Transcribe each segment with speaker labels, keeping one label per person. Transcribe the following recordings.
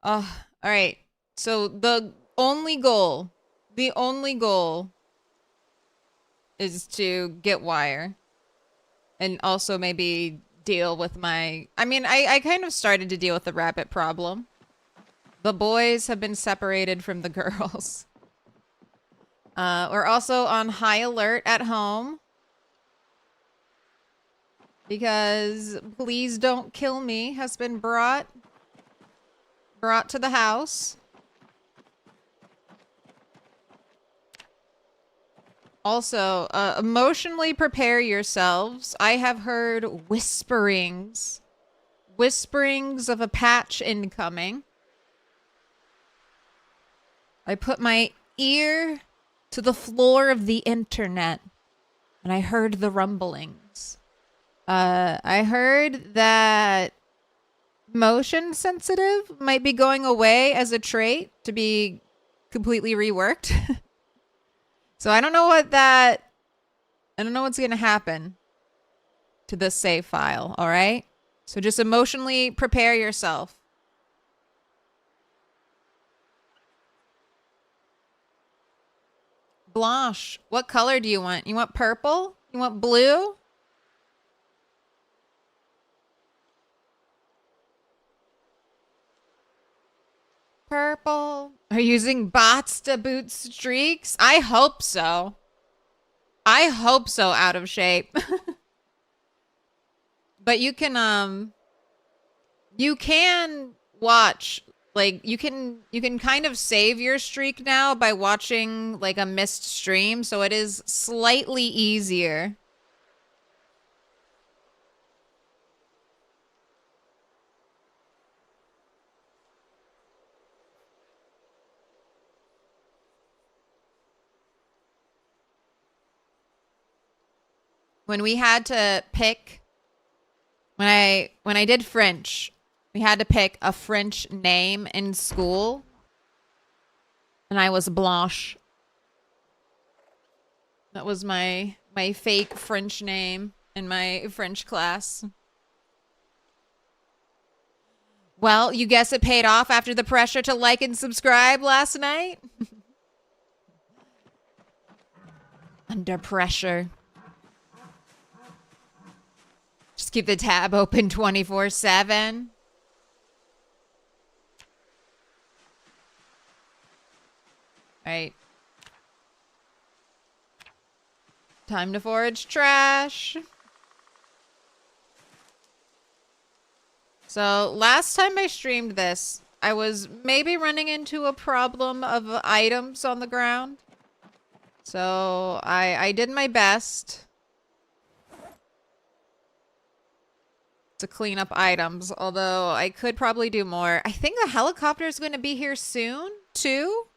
Speaker 1: All right. So the only goal is to get wire and also maybe deal with I kind of started to deal with the rabbit problem. The boys have been separated from the girls. We're also on high alert at home because please don't kill me has been brought to the house. Also, emotionally prepare yourselves. I have heard whisperings of a patch incoming. I put my ear to the floor of the internet and I heard the rumblings. I heard that motion sensitive might be going away as a trait to be completely reworked. So I don't know what's going to happen to this save file, all right? So just emotionally prepare yourself. Blanche, what color do you want? You want purple? You want blue? Purple. Are you using bots to boot streaks? I hope so. I hope so, out of shape. But you can watch, like, you can kind of save your streak now by watching like a missed stream, so it is slightly easier. When we had to pick when I did French, we had to pick a French name in school, and I was Blanche. That was my fake French name in my French class. Well, you guess it paid off after the pressure to like and subscribe last night? Under pressure. Just keep the tab open 24/7. All right. Time to forage trash. So last time I streamed this, I was maybe running into a problem of items on the ground. So I did my best to clean up items, although I could probably do more. I think the helicopter is going to be here soon, too.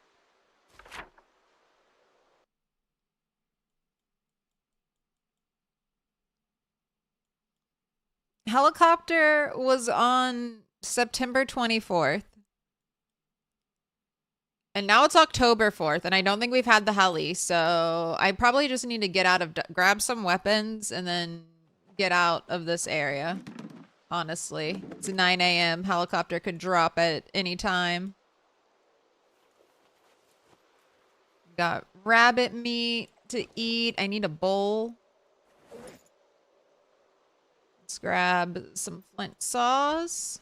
Speaker 1: Helicopter was on September 24th. And now it's October 4th, and I don't think we've had the heli, so I probably just need to get out of... grab some weapons and then get out of this area. Honestly. It's 9 a.m. Helicopter could drop at any time. Got rabbit meat to eat. I need a bowl. Let's grab some flint saws.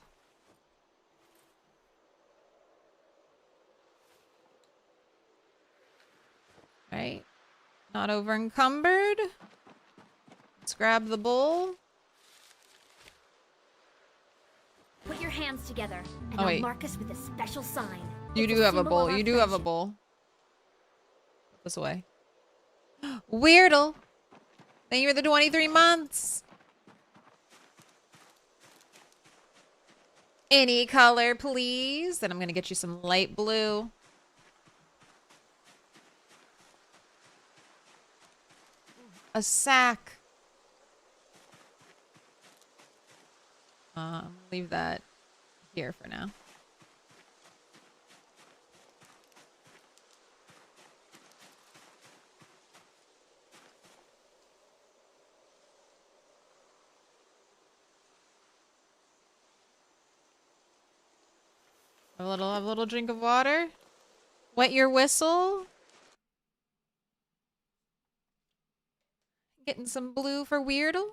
Speaker 1: Right. Not over encumbered. Let's grab the bowl.
Speaker 2: Put your hands together, and I'll mark us with a special sign.
Speaker 1: You do have a bowl. You do have a bowl. Put this away. Weirdle. Thank you for the 23 months. Any color, please. Then I'm going to get you some light blue. A sack. Leave that here for now. Have a little drink of water. Wet your whistle. Getting some blue for Weirtle.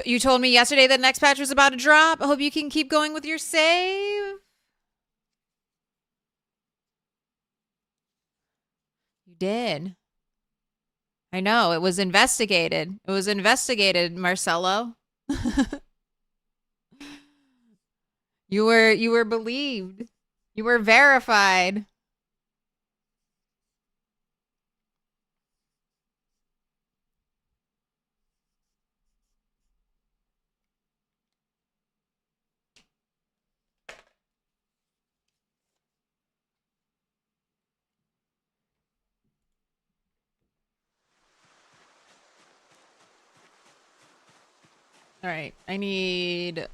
Speaker 1: You told me yesterday that next patch was about to drop. I hope you can keep going with your save. You did. I know. It was investigated. It was investigated, Marcelo. You were believed. You were verified. All right. I need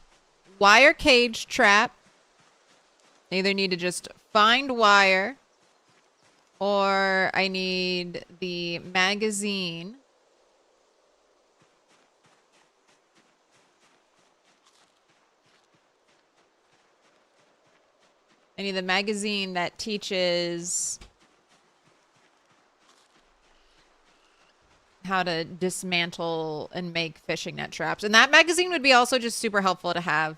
Speaker 1: wire cage trap. I either need to just find wire or I need the magazine. I need the magazine that teaches how to dismantle and make fishing net traps. And that magazine would be also just super helpful to have.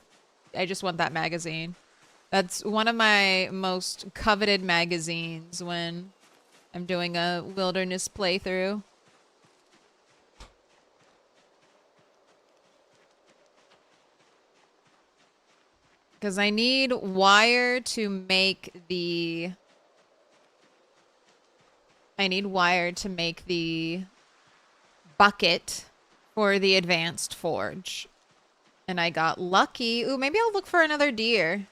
Speaker 1: I just want that magazine. That's one of my most coveted magazines when I'm doing a wilderness playthrough. Because I need wire to make the... I need wire to make the bucket for the advanced forge. And I got lucky. Ooh, maybe I'll look for another deer.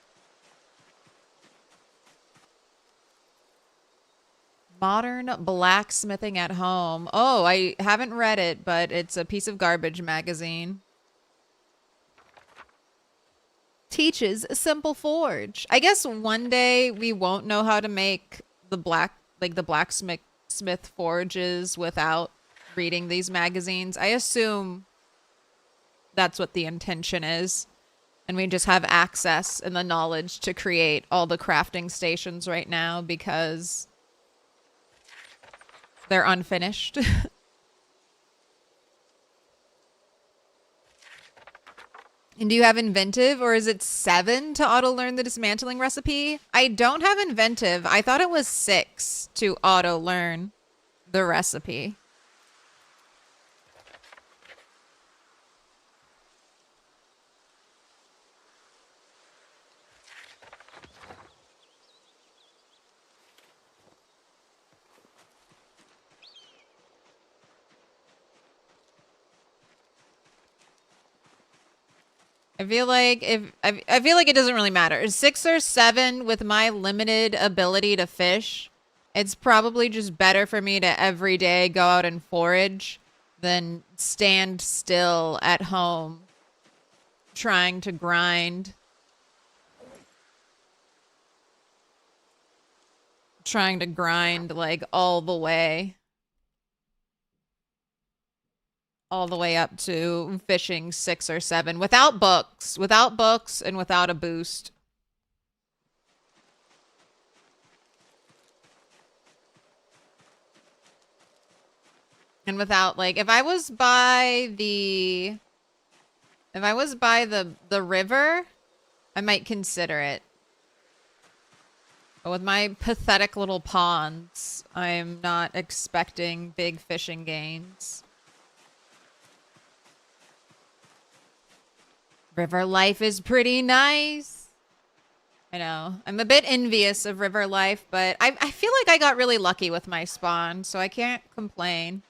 Speaker 1: Modern blacksmithing at home. Oh, I haven't read it, but it's a piece of garbage magazine. Teaches a simple forge. I guess one day we won't know how to make the blacksmith forges without reading these magazines. I assume that's what the intention is. And we just have access and the knowledge to create all the crafting stations right now because they're unfinished. And do you have inventive or is it 7 to auto learn the dismantling recipe? I don't have inventive. I thought it was 6 to auto learn the recipe. I feel like I feel like it doesn't really matter. 6 or 7 with my limited ability to fish. It's probably just better for me to every day go out and forage than stand still at home trying to grind. Trying to grind like all the way up to fishing 6 or 7 without books and without a boost. And without like if I was by the river, I might consider it. But with my pathetic little ponds, I'm not expecting big fishing gains. River life is pretty nice. I know. I'm a bit envious of river life, but I feel like I got really lucky with my spawn, so I can't complain.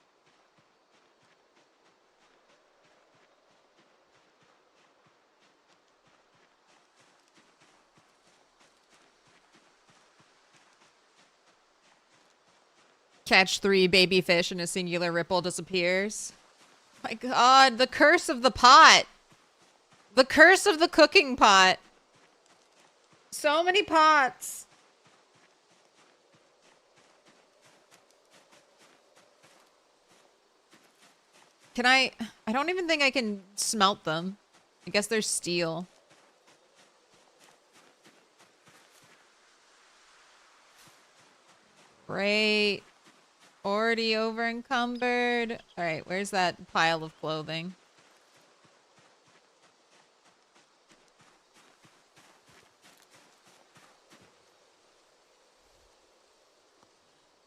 Speaker 1: Catch 3 baby fish and a singular ripple disappears. My God, the curse of the pot. The curse of the cooking pot. So many pots. Can I don't even think I can smelt them. I guess they're steel. Great. Already over encumbered. Alright, where's that pile of clothing?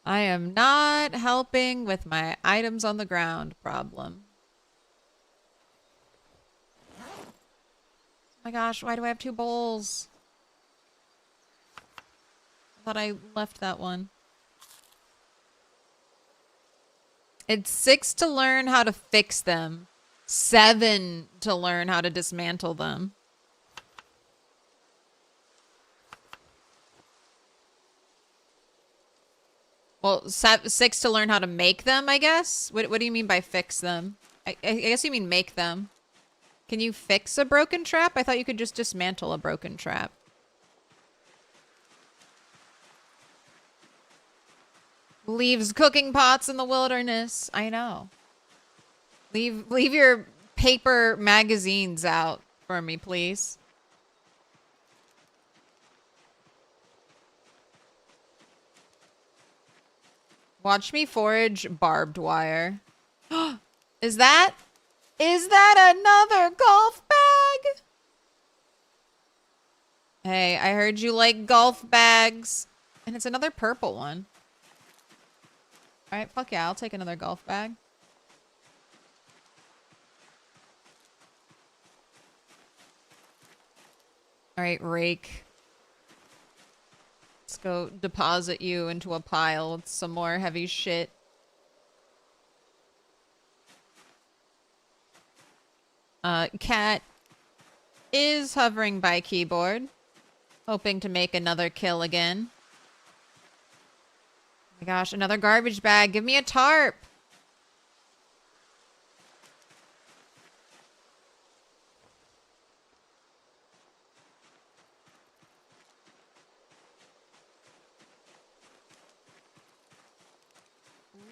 Speaker 1: I am not helping with my items on the ground problem. Oh my gosh, why do I have 2 bowls? I thought I left that one. It's 6 to learn how to fix them. 7 to learn how to dismantle them. Well, 6 to learn how to make them, I guess? What do you mean by fix them? I guess you mean make them. Can you fix a broken trap? I thought you could just dismantle a broken trap. Leaves cooking pots in the wilderness. I know. Leave your paper magazines out for me, please. Watch me forage barbed wire. Is that another golf bag? Hey, I heard you like golf bags. And it's another purple one. Alright, fuck yeah, I'll take another golf bag. Alright, rake. Let's go deposit you into a pile with some more heavy shit. Cat is hovering by keyboard, hoping to make another kill again. Oh my gosh, another garbage bag. Give me a tarp.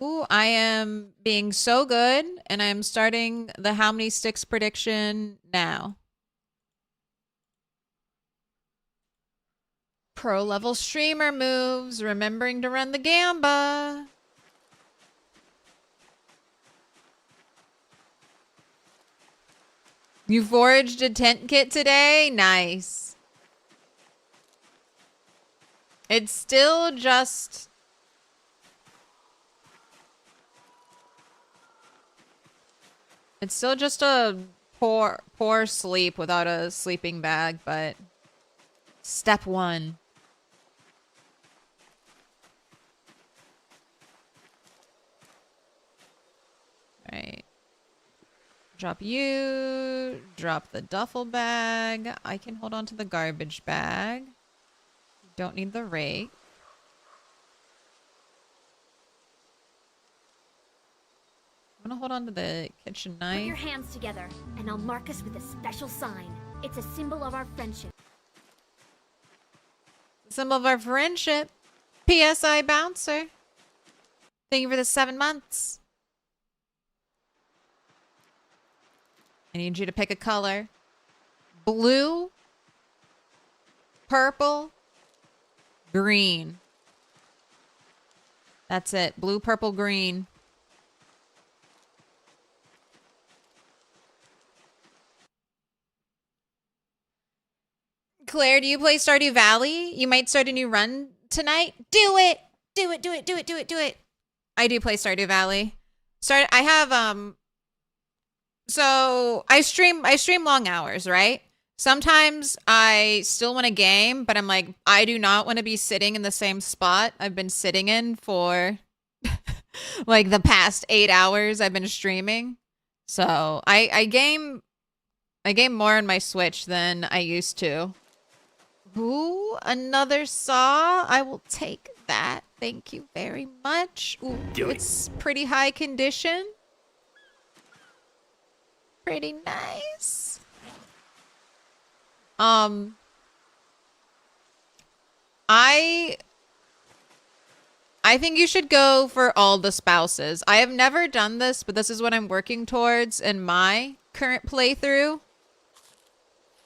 Speaker 1: Ooh, I am being so good, and I'm starting the how many sticks prediction now. Pro level streamer moves, remembering to run the gamba. You foraged a tent kit today? Nice. It's still just... It's still just a poor sleep without a sleeping bag, but step 1. Right. Drop you, drop the duffel bag. I can hold on to the garbage bag. Don't need the rake. I'm gonna hold on to the kitchen knife.
Speaker 2: Put your hands together, and I'll mark us with a special sign. It's a symbol of our friendship.
Speaker 1: Symbol of our friendship. PSI Bouncer. Thank you for the 7 months. I need you to pick a color. Blue. Purple. Green. That's it. Blue, purple, green. Claire, do you play Stardew Valley? You might start a new run tonight. Do it! Do it, do it, do it, do it, do it. I do play Stardew Valley. I have, so I stream long hours, right? Sometimes I still want a game, but I'm like, I do not want to be sitting in the same spot I've been sitting in for like the past 8 hours I've been streaming. So I game more on my Switch than I used to. Ooh, another saw. I will take that. Thank you very much. Ooh, it's pretty high condition. Pretty nice. I think you should go for all the spouses. I have never done this, but this is what I'm working towards in my current playthrough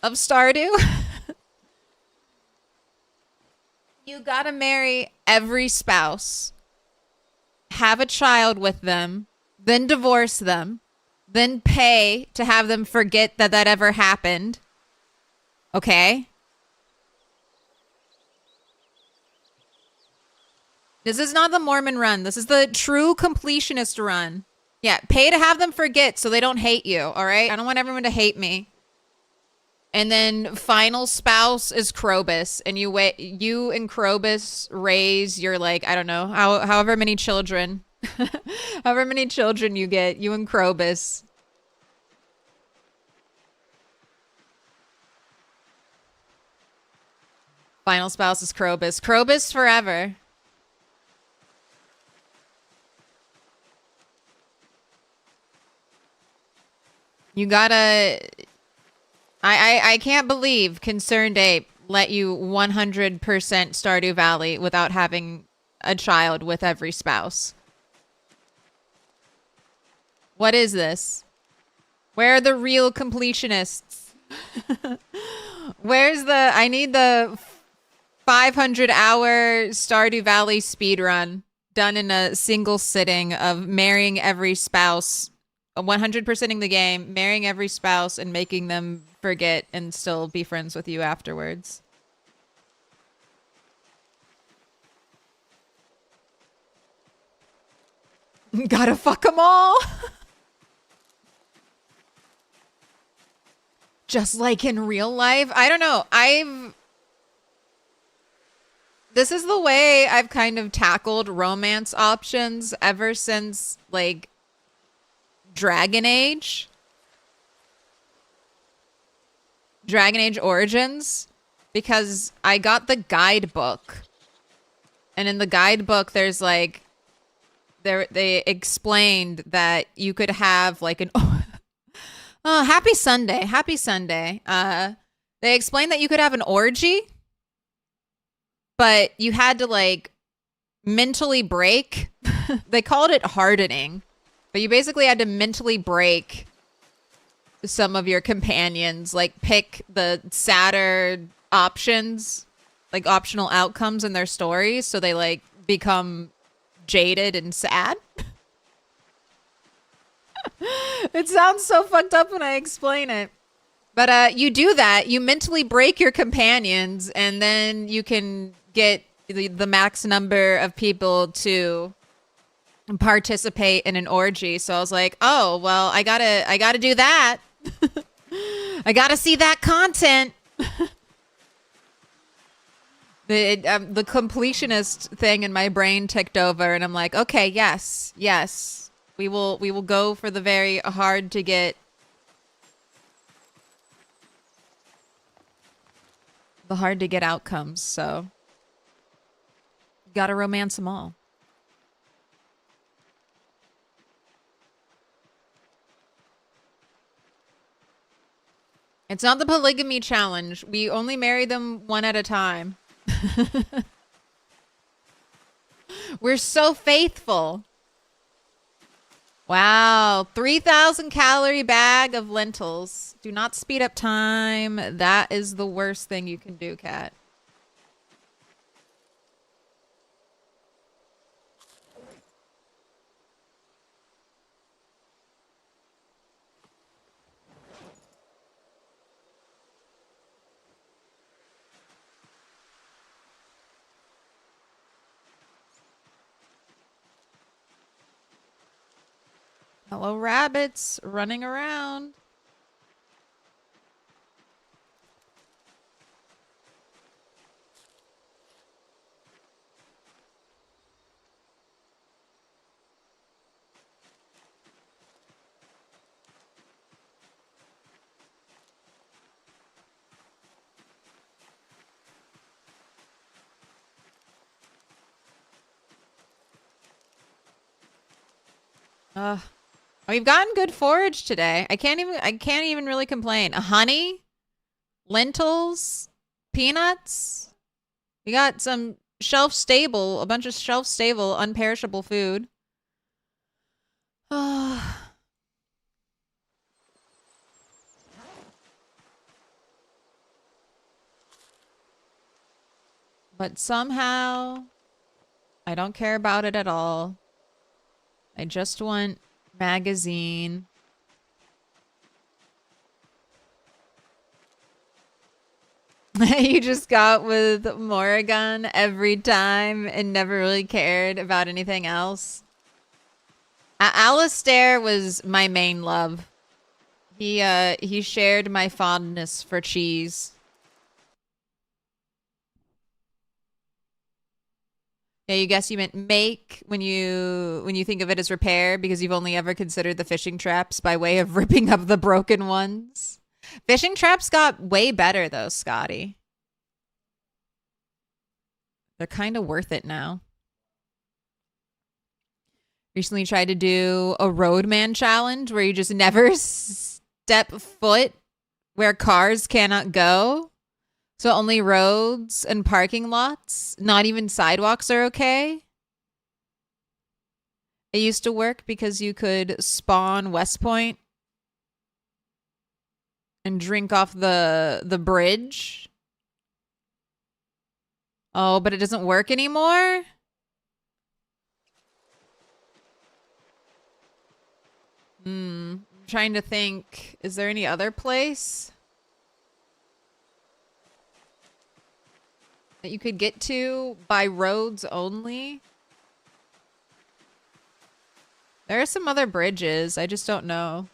Speaker 1: of Stardew. You gotta marry every spouse, have a child with them, then divorce them, then pay to have them forget that that ever happened. Okay? This is not the Mormon run. This is the true completionist run. Yeah, pay to have them forget so they don't hate you, all right? I don't want everyone to hate me. And then final spouse is Krobus, and you and Krobus raise your, like, I don't know, however many children. However many children you get, you and Krobus. Final spouse is Krobus. Krobus forever. You gotta... I can't believe Concerned Ape let you 100% Stardew Valley without having a child with every spouse. What is this? Where are the real completionists? Where's the... I need the 500-hour Stardew Valley speedrun done in a single sitting of marrying every spouse, 100%ing the game, marrying every spouse, and making them forget and still be friends with you afterwards. Gotta fuck them all. Just like in real life. I don't know. This is the way I've kind of tackled romance options ever since, like, Dragon Age. Dragon Age Origins. Because I got the guidebook. And in the guidebook, there's, like... They explained that you could have, like, an... Oh, happy Sunday. Happy Sunday. They explained that you could have an orgy, but you had to, like, mentally break. They called it hardening, but you basically had to mentally break some of your companions, like pick the sadder options, like optional outcomes in their stories, so they, like, become jaded and sad. It sounds so fucked up when I explain it. But you do that. You mentally break your companions, and then you can get the max number of people to participate in an orgy. So I was like, oh, well, I gotta do that. I gotta see that content. The completionist thing in my brain ticked over, and I'm like, okay, yes. We will go for the very hard to get outcomes, so gotta romance them all. It's not the polygamy challenge. We only marry them one at a time. We're so faithful. Wow, 3,000 calorie bag of lentils. Do not speed up time. That is the worst thing you can do, Cat. Hello, rabbits running around. We've gotten good forage today. I can't even really complain. Honey, lentils, peanuts. We got some a bunch of shelf stable, unperishable food. But somehow, I don't care about it at all. I just want magazine. You just got with Morrigan every time and never really cared about anything else. Alistair was my main love. He shared my fondness for cheese. Yeah, you guess you meant make when you think of it as repair because you've only ever considered the fishing traps by way of ripping up the broken ones. Fishing traps got way better though, Scotty. They're kind of worth it now. Recently tried to do a roadman challenge where you just never step foot where cars cannot go. So only roads and parking lots, not even sidewalks are okay. It used to work because you could spawn West Point and drink off the bridge. Oh, but it doesn't work anymore? I'm trying to think. Is there any other place that you could get to by roads only? There are some other bridges. I just don't know.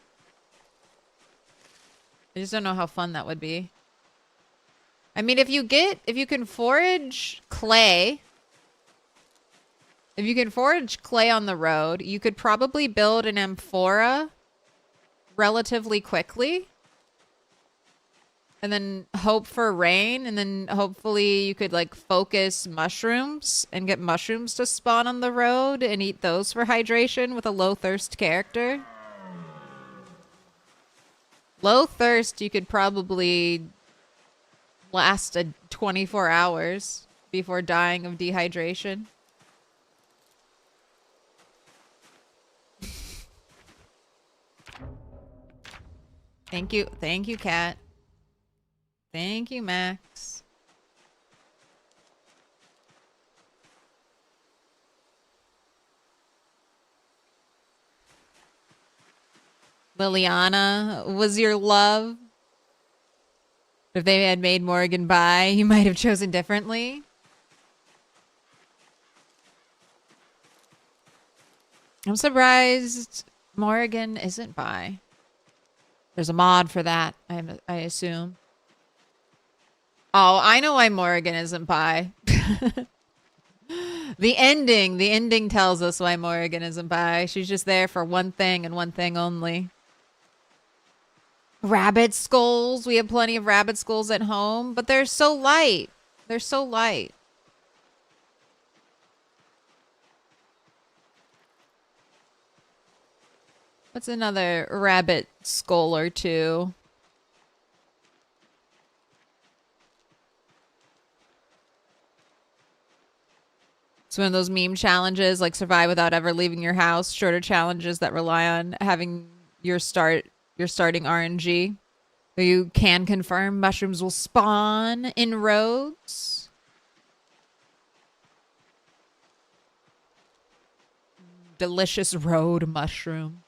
Speaker 1: I just don't know how fun that would be. I mean, if you can forage clay, if you can forage clay on the road, you could probably build an amphora relatively quickly. And then hope for rain, and then hopefully you could like focus mushrooms and get mushrooms to spawn on the road and eat those for hydration with a low thirst character. Low thirst, you could probably last 24 hours before dying of dehydration. Thank you, Kat. Thank you, Max. Liliana was your love. If they had made Morrigan buy, you might have chosen differently. I'm surprised Morrigan isn't bi. There's a mod for that, I assume. Oh, I know why Morrigan isn't bi. The ending tells us why Morrigan isn't bi. She's just there for one thing and one thing only. Rabbit skulls. We have plenty of rabbit skulls at home, but they're so light. They're so light. What's another rabbit skull or two? It's one of those meme challenges like survive without ever leaving your house. Shorter challenges that rely on having your starting RNG. So you can confirm mushrooms will spawn in roads. Delicious road mushroom.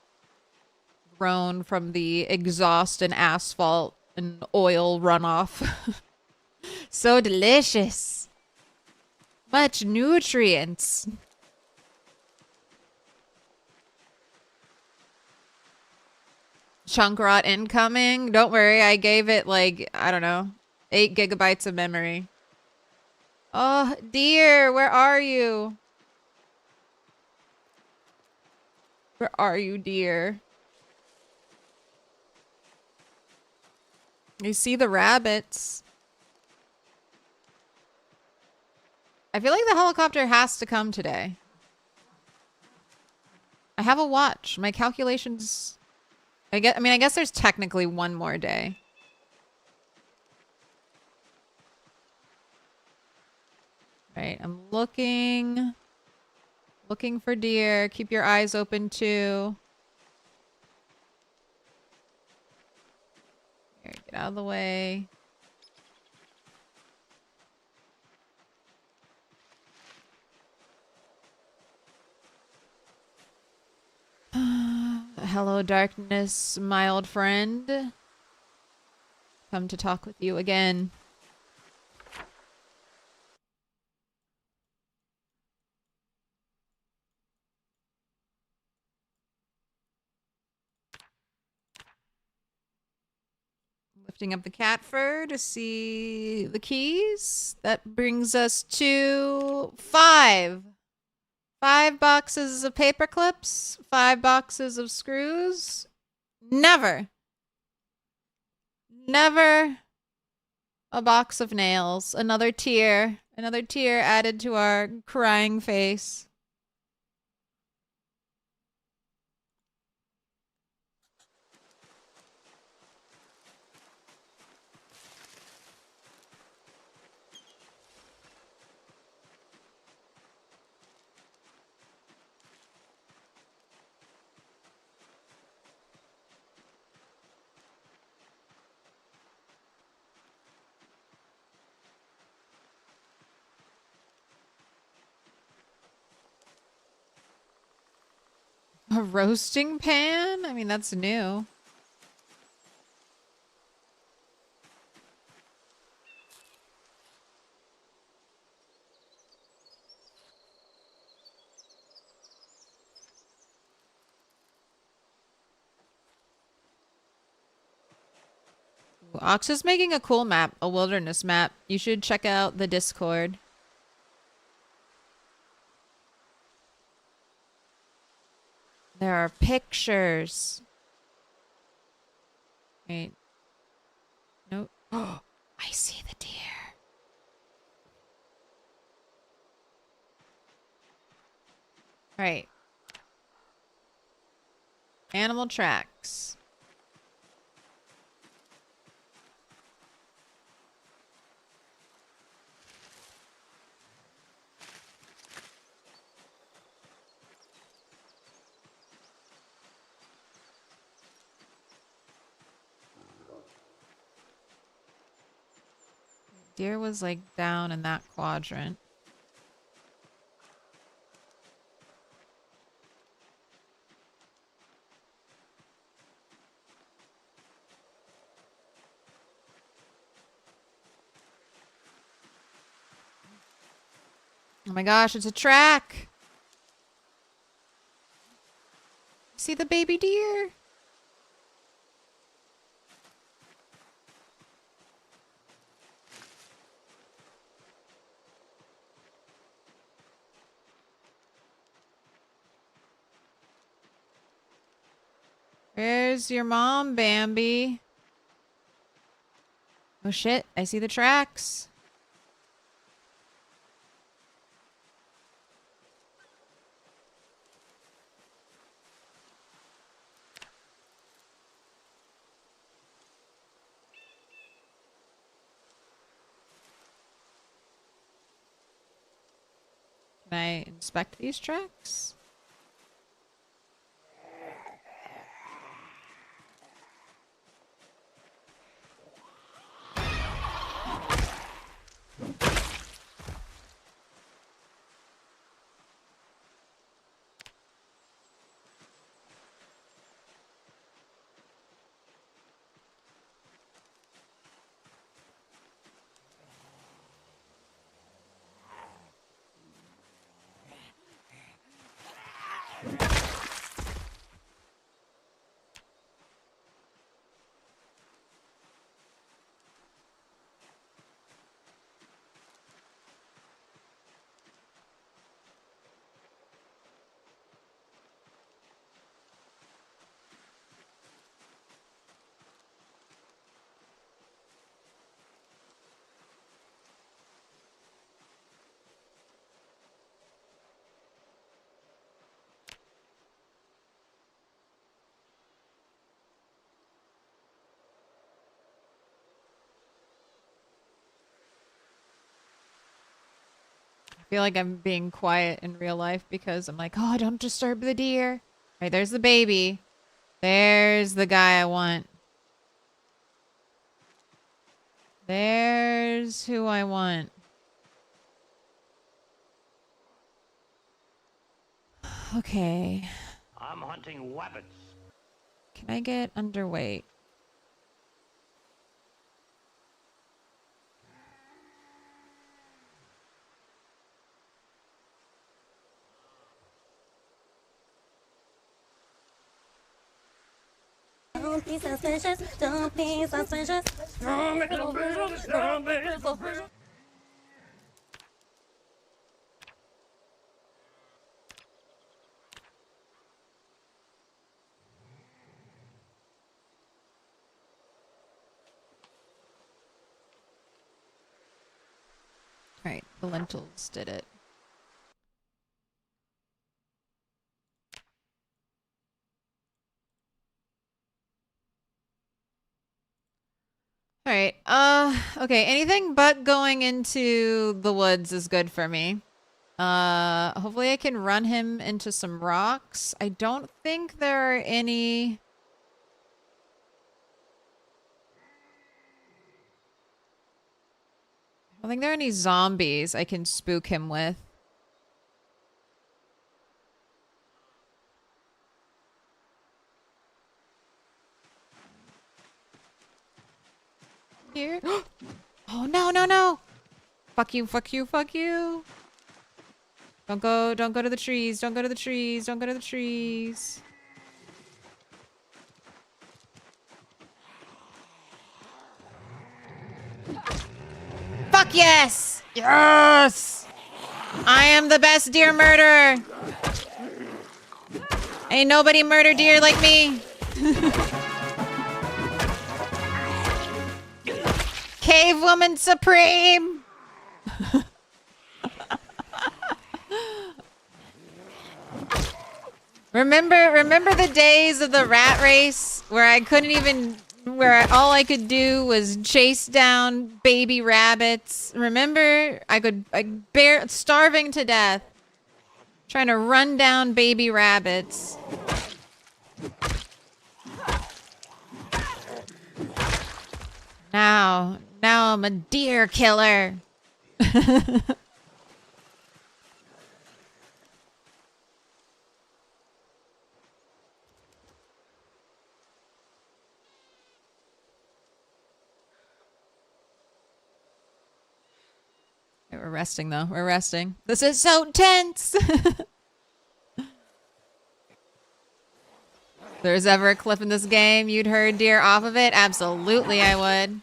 Speaker 1: Grown from the exhaust and asphalt and oil runoff. So delicious. Much nutrients. Chunk rot incoming. Don't worry, I gave it like, I don't know, 8 gigabytes of memory. Oh, dear, where are you? Where are you, dear? You see the rabbits. I feel like the helicopter has to come today. I have a watch. My calculations... I guess there's technically one more day. Right, I'm looking for deer. Keep your eyes open too. Here, get out of the way. Hello, darkness, my old friend. Come to talk with you again. Lifting up the cat fur to see the keys. That brings us to 5. 5 boxes of paper clips, 5 boxes of screws. Never a box of nails. Another tear added to our crying face. A roasting pan? I mean, that's new. Ox is making a cool map, a wilderness map. You should check out the Discord. There are pictures. Wait. Nope. Oh, I see the deer. Right. Animal tracks. Deer was like down in that quadrant. Oh my gosh, it's a track. See the baby deer? Where's your mom, Bambi? Oh shit, I see the tracks. Can I inspect these tracks? I feel like I'm being quiet in real life because I'm like, oh, don't disturb the deer. Right, there's the baby. There's the guy I want. There's who I want. Okay.
Speaker 3: I'm hunting wabbits.
Speaker 1: Can I get underweight?
Speaker 3: Don't be suspicious. Don't be suspicious. Don't be suspicious. Don't be suspicious.
Speaker 1: Alright, the lentils did it. Alright, okay, anything but going into the woods is good for me. Hopefully I can run him into some rocks. I don't think there are any... I don't think there are any zombies I can spook him with. Here? Oh, no, no, no! Fuck you, fuck you, fuck you! Don't go to the trees, don't go to the trees, don't go to the trees. Fuck yes! Yes! I am the best deer murderer! Ain't nobody murder deer like me! Cave woman supreme! Remember the days of the rat race where I couldn't even... all I could do was chase down baby rabbits. Remember? Starving to death. Trying to run down baby rabbits. Now I'm a deer killer. We're resting though. We're resting. This is so tense. If there's ever a clip in this game you'd herd deer off of it, absolutely I would.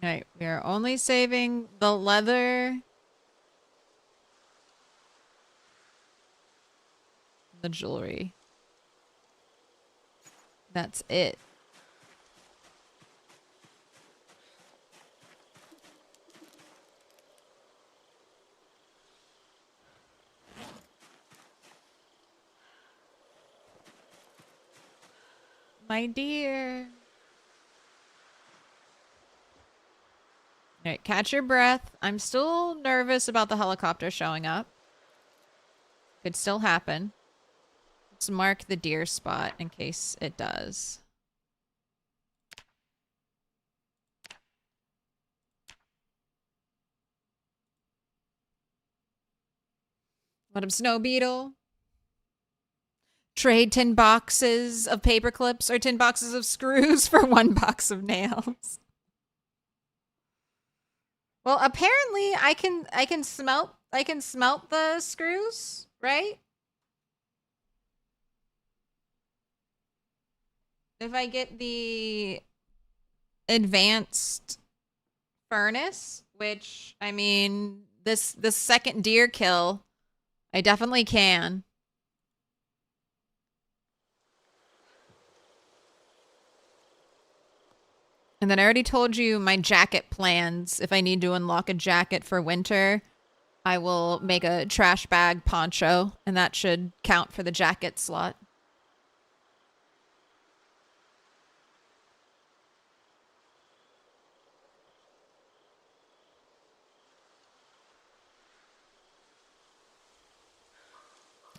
Speaker 1: Alright, we are only saving the leather, the jewelry. That's it. My dear. All right, catch your breath. I'm still nervous about the helicopter showing up. Could still happen. Let's mark the deer spot in case it does. What up, Snow Beetle? Trade 10 boxes of paper clips or 10 boxes of screws for 1 box of nails. Well, apparently I can smelt the screws, right? If I get the advanced furnace, which I mean this second deer kill, I definitely can. And then I already told you my jacket plans. If I need to unlock a jacket for winter, I will make a trash bag poncho, and that should count for the jacket slot.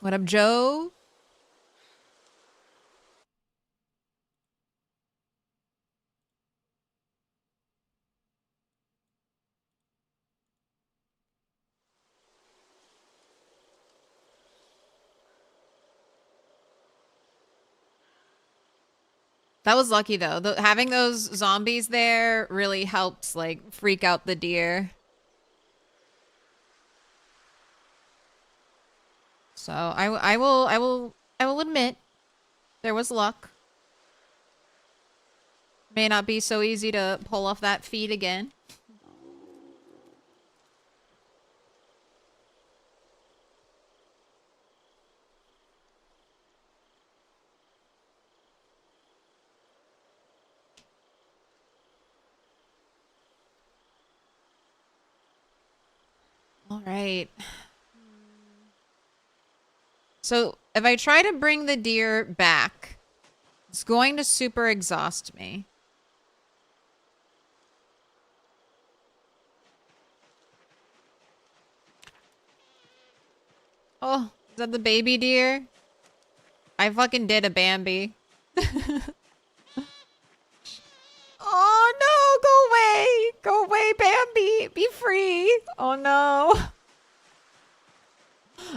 Speaker 1: What up, Joe? That was lucky though. Having those zombies there really helped like freak out the deer. So I will admit there was luck. May not be so easy to pull off that feat again. All right. So if I try to bring the deer back, it's going to super exhaust me. Oh, is that the baby deer? I fucking did a Bambi. Oh no, go away. Go away, Bambi. Be free. Oh no.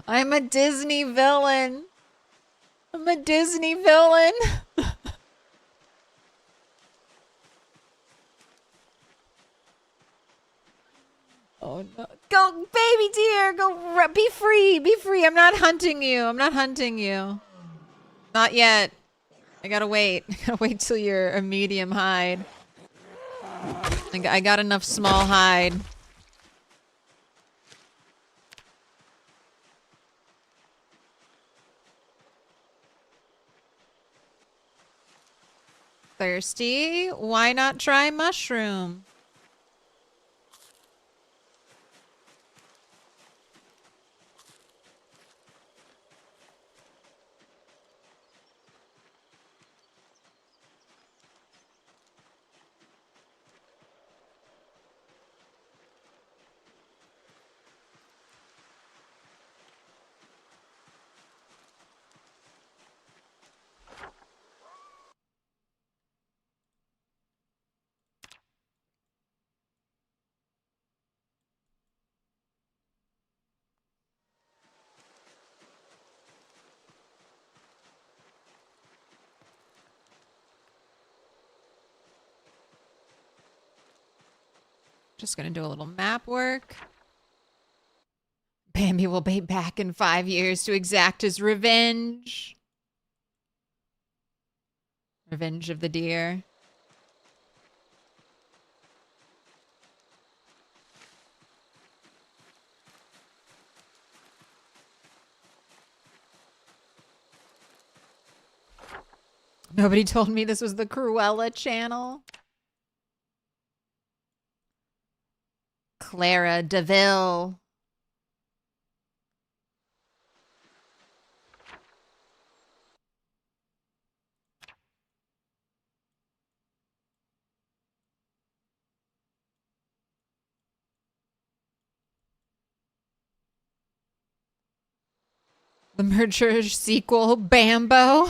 Speaker 1: I'm a Disney villain. I'm a Disney villain. Oh no. Go, baby deer. Go, be free. Be free. I'm not hunting you. I'm not hunting you. Not yet. I gotta wait. I gotta wait till you're a medium hide. I got enough small hide. Thirsty? Why not try mushroom? Just gonna do a little map work. Bambi will be back in 5 years to exact his revenge. Revenge of the deer. Nobody told me this was the Cruella channel. Clara DeVille. The Merger sequel, Bambo.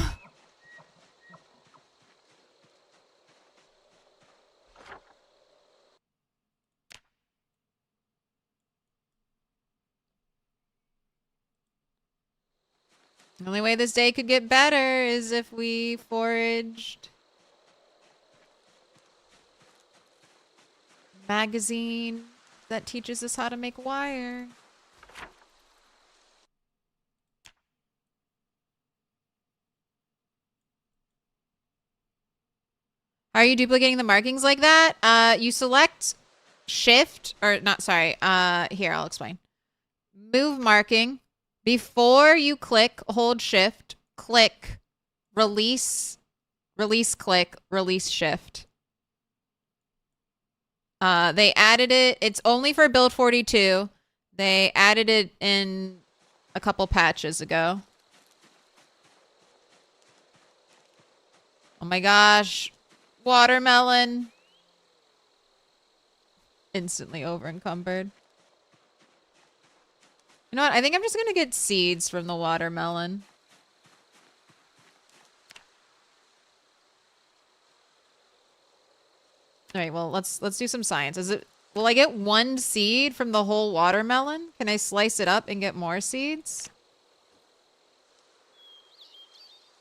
Speaker 1: The only way this day could get better is if we foraged. Magazine that teaches us how to make wire. Are you duplicating the markings like that? You select shift, or not, sorry. Here, I'll explain. Move marking. Before you click, hold shift, click, release, release click, release shift. They added it. It's only for build 42. They added it in a couple patches ago. Oh my gosh. Watermelon. Instantly over encumbered. You know what? I think I'm just gonna get seeds from the watermelon. All right, well, let's do some science. Will I get one seed from the whole watermelon? Can I slice it up and get more seeds?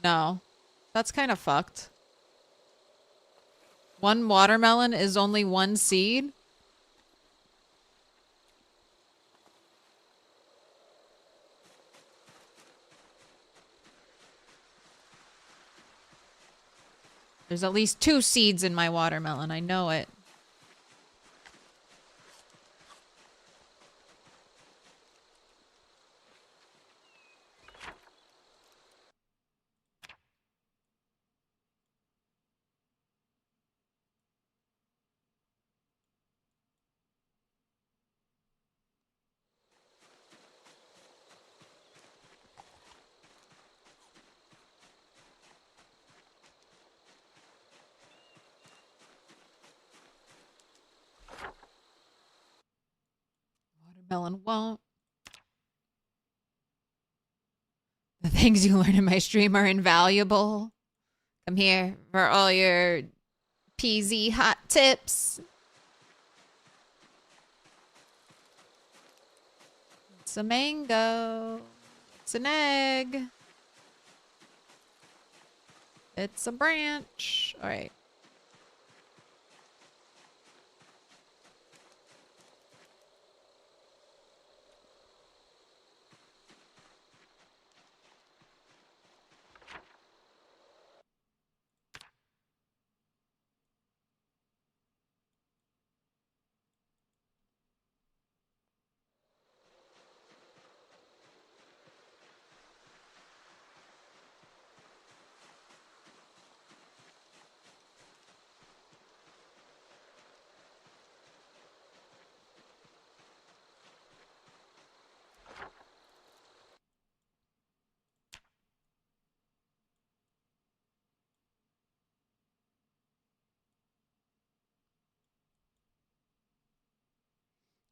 Speaker 1: No. That's kind of fucked. One watermelon is only one seed? There's at least 2 seeds in my watermelon. I know it. Watermelon won't. The things you learn in my stream are invaluable. Come here for all your PZ hot tips. It's a mango. It's an egg. It's a branch. All right.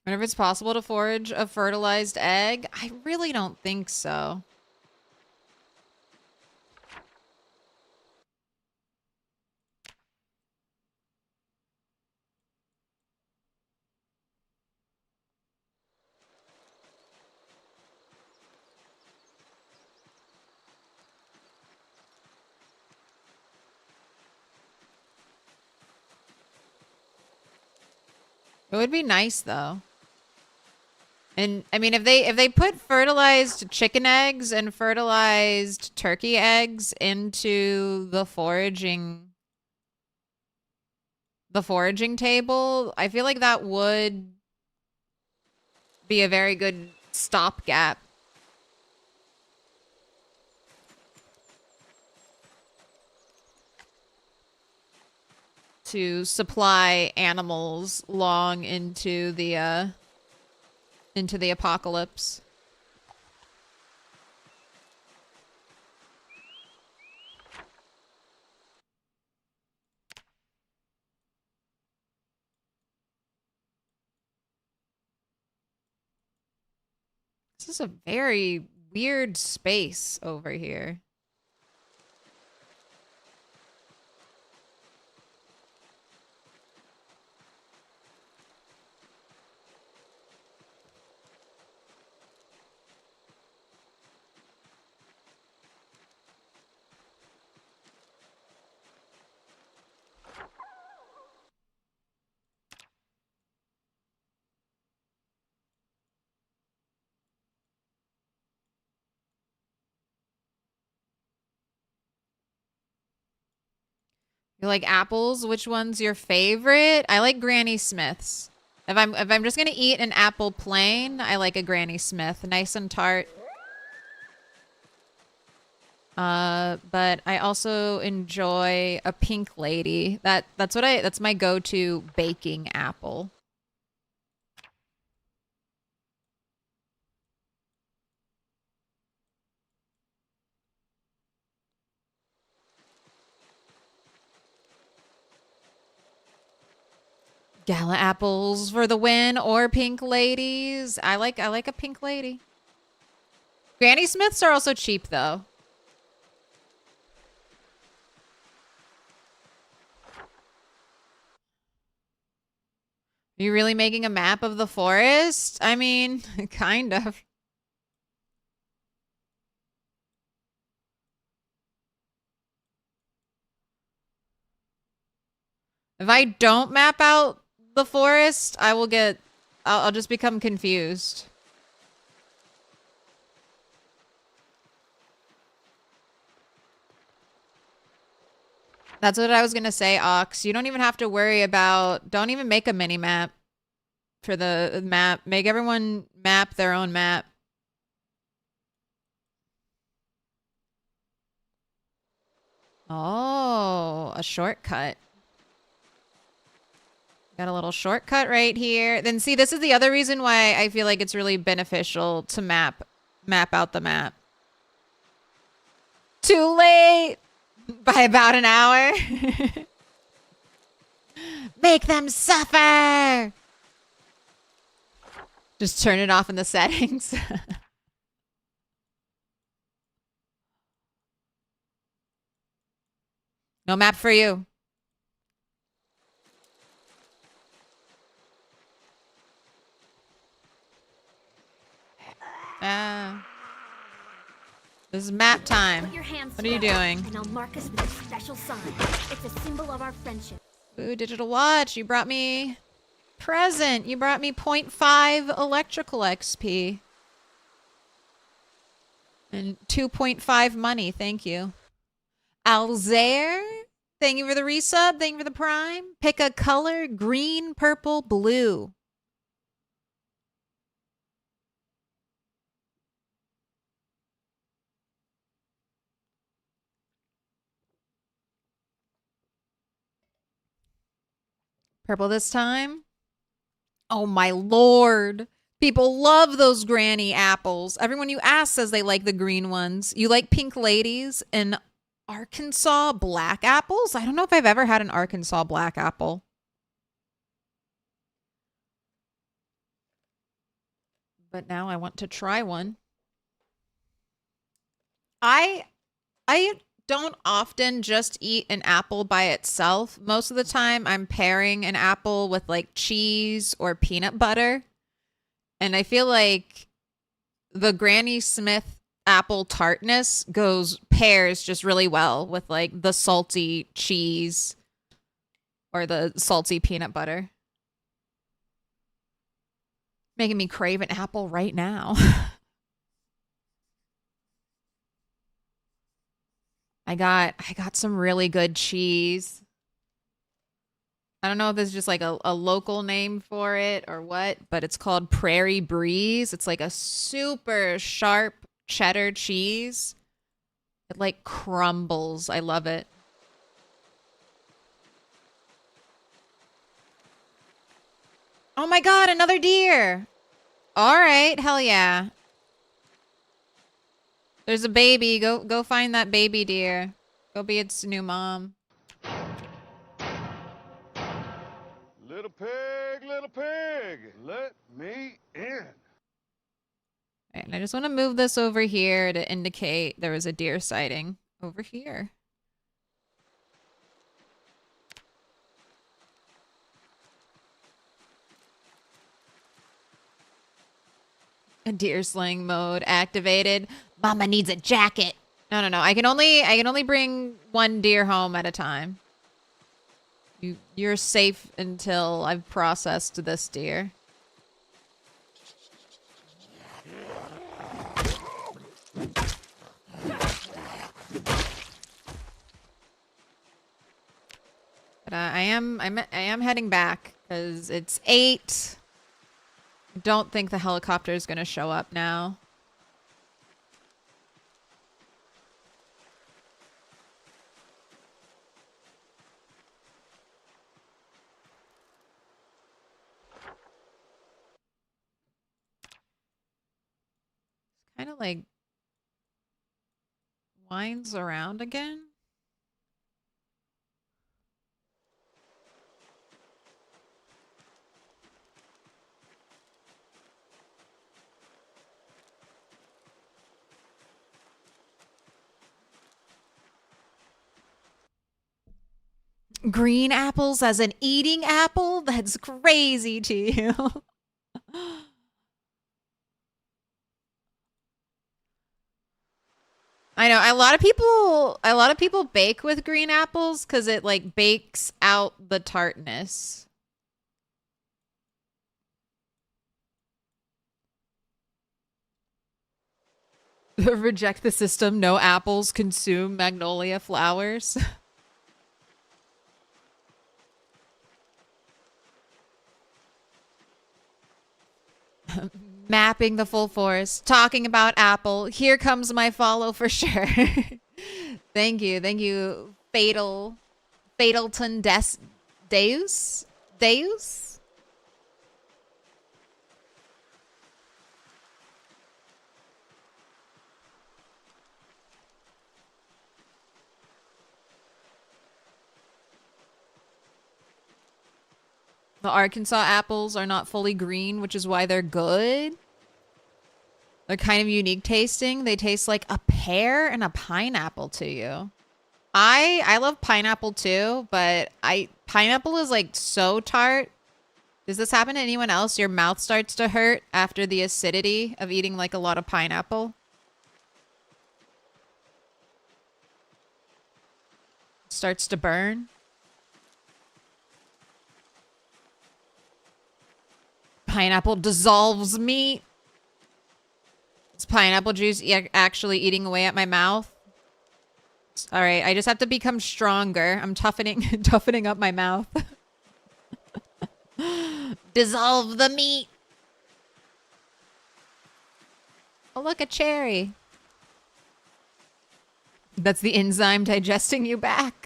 Speaker 1: Whenever it's possible to forage a fertilized egg, I really don't think so. It would be nice though. And I mean, if they put fertilized chicken eggs and fertilized turkey eggs into the foraging table, I feel like that would be a very good stopgap to supply animals long into the apocalypse. This is a very weird space over here. You like apples? Which one's your favorite? I like Granny Smith's. If I'm just gonna eat an apple plain, I like a Granny Smith, nice and tart. But I also enjoy a Pink Lady. That's my go-to baking apple. Gala apples for the win, or Pink Ladies. I like a Pink Lady. Granny Smiths are also cheap, though. Are you really making a map of the forest? I mean, kind of. If I don't map out the forest, I will get... I'll just become confused. That's what I was gonna say, Ox. You don't even have to worry about... Don't even make a mini-map for the map. Make everyone map their own map. Oh, a shortcut. Got a little shortcut right here. Then see, this is the other reason why I feel like it's really beneficial to map out the map. Too late by about an hour. Make them suffer. Just turn it off in the settings. No map for you. This is map time.
Speaker 2: Put your hands
Speaker 1: What are you
Speaker 2: together,
Speaker 1: doing?
Speaker 2: And I'll mark us with a special sign. It's a symbol of our friendship.
Speaker 1: Ooh, digital watch. You brought me present. You brought me 0.5 electrical XP. And 2.5 money. Thank you. Alzair, thank you for the resub. Thank you for the prime. Pick a color. Green, purple, blue. Purple this time. Oh my lord. People love those granny apples. Everyone you ask says they like the green ones. You like pink ladies and Arkansas black apples? I don't know if I've ever had an Arkansas black apple. But now I want to try one. I don't often just eat an apple by itself. Most of the time I'm pairing an apple with like cheese or peanut butter. And I feel like the Granny Smith apple tartness pairs just really well with like the salty cheese or the salty peanut butter. Making me crave an apple right now. I got some really good cheese. I don't know if this is just like a local name for it or what, but it's called Prairie Breeze. It's like a super sharp cheddar cheese. It like crumbles. I love it. Oh my god, another deer. All right, hell yeah. There's a baby. Go find that baby deer. Go be its new mom.
Speaker 4: Little pig, let me in.
Speaker 1: Right, and I just want to move this over here to indicate there was a deer sighting over here. A deer slaying mode activated. Mama needs a jacket. No. I can only bring one deer home at a time. You're safe until I've processed this deer. But I am heading back because it's 8. I don't think the helicopter is going to show up now. Kind of like winds around again. green apples as an eating apple? That's crazy to you. I know a lot of people bake with green apples because it like bakes out the tartness. Reject the system. No apples. Consume magnolia flowers. Mapping the full forest. Talking about apple. Here comes my follow for sure. Thank you. Thank you. Fatalton Deus? Deus? The Arkansas apples are not fully green, which is why they're good. They're kind of unique tasting. They taste like a pear and a pineapple to you. I love pineapple too, but pineapple is like so tart. Does this happen to anyone else? Your mouth starts to hurt after the acidity of eating like a lot of pineapple? Starts to burn? Pineapple dissolves meat. Is pineapple juice actually eating away at my mouth? All right, I just have to become stronger. I'm toughening up my mouth. Dissolve the meat. Oh, look, a cherry. That's the enzyme digesting you back.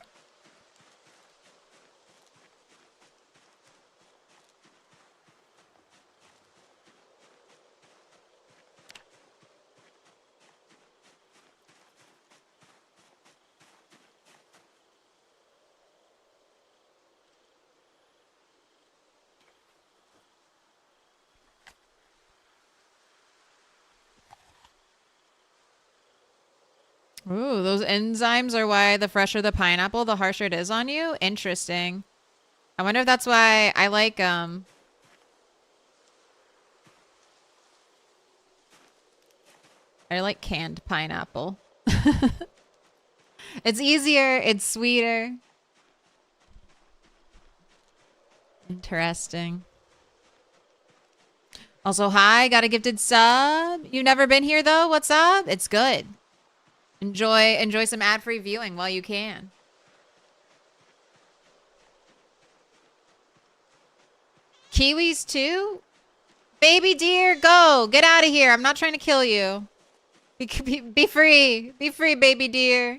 Speaker 1: Ooh, those enzymes are why the fresher the pineapple, the harsher it is on you? Interesting. I wonder if that's why I like, I like canned pineapple. It's easier, it's sweeter. Interesting. Also, hi, got a gifted sub. You've never been here though? What's up? It's good. Enjoy some ad-free viewing while you can. Kiwis too? Baby deer, go! Get out of here. I'm not trying to kill you. Be free. Be free, baby deer.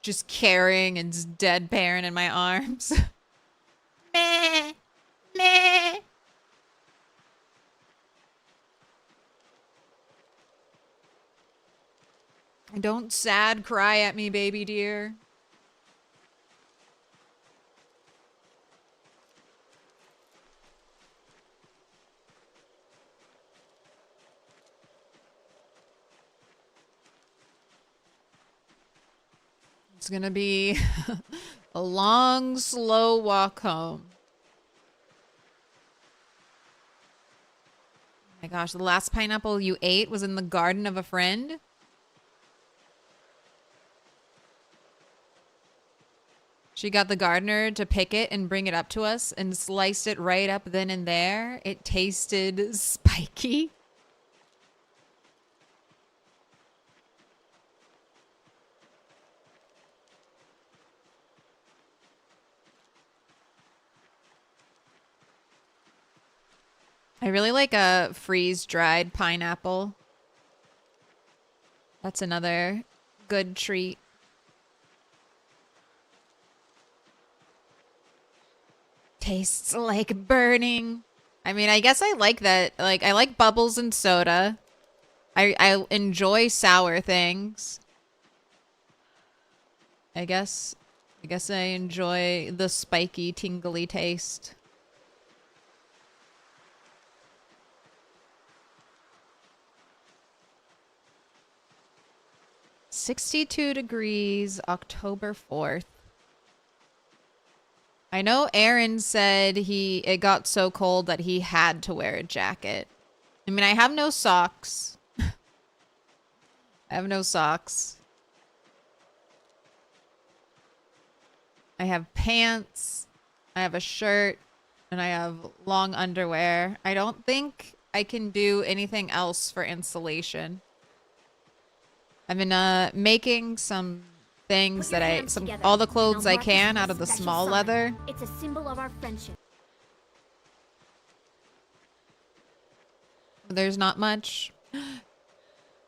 Speaker 1: Just carrying its dead parent in my arms. Meh. Meh. Don't sad cry at me, baby dear. It's gonna be a long, slow walk home. Oh my gosh, the last pineapple you ate was in the garden of a friend? She got the gardener to pick it and bring it up to us and sliced it right up then and there. It tasted spiky. I really like a freeze-dried pineapple. That's another good treat. Tastes like burning. I mean, I guess I like that. Like, I like bubbles and soda. I enjoy sour things. I guess I enjoy the spiky, tingly taste. 62 degrees, October 4th. I know Aaron said it got so cold that he had to wear a jacket. I mean, I have no socks. I have no socks. I have pants. I have a shirt. And I have long underwear. I don't think I can do anything else for insulation. I've been making some things that all the clothes I can out of the small leather.
Speaker 2: It's a symbol of our friendship.
Speaker 1: There's not much.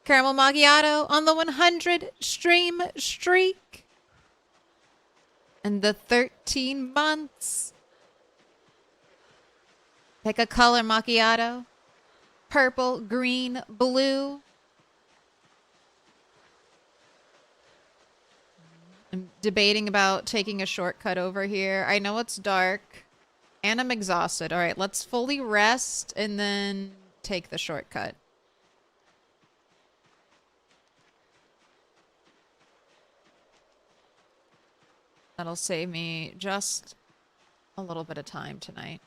Speaker 1: Caramel macchiato on the 100 stream streak. And the 13 months. Pick a color macchiato. Purple, green, blue. I'm debating about taking a shortcut over here. I know it's dark and I'm exhausted. All right, let's fully rest and then take the shortcut. That'll save me just a little bit of time tonight.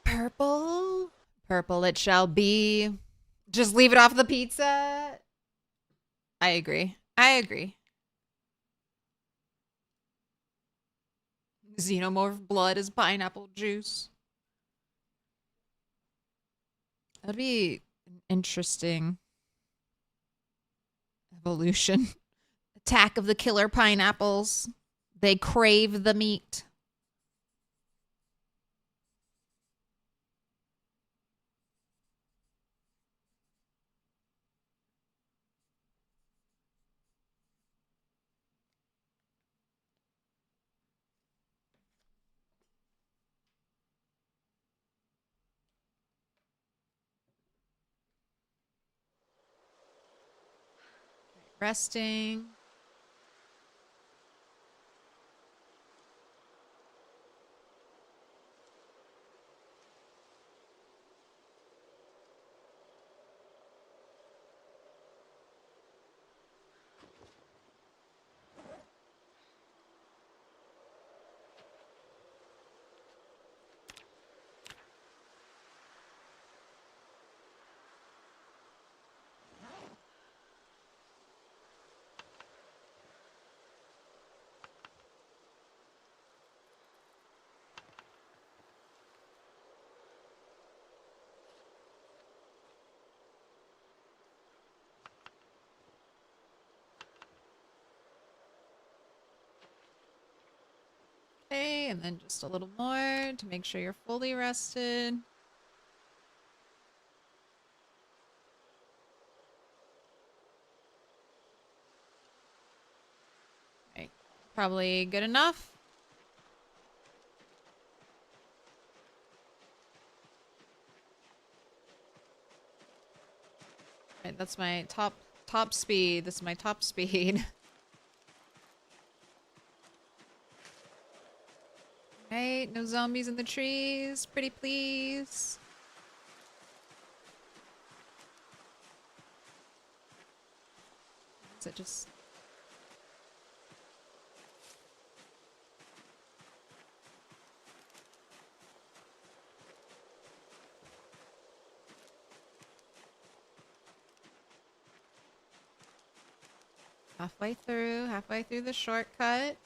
Speaker 1: Purple. Purple it shall be. Just leave it off the pizza. I agree. I agree. Xenomorph blood is pineapple juice. That'd be an interesting evolution. Attack of the killer pineapples. They crave the meat. Resting. Okay, and then just a little more to make sure you're fully rested. Right, probably good enough. Right, that's my top speed. This is my top speed. Right, no zombies in the trees. Pretty please. Is it just... halfway through the shortcut.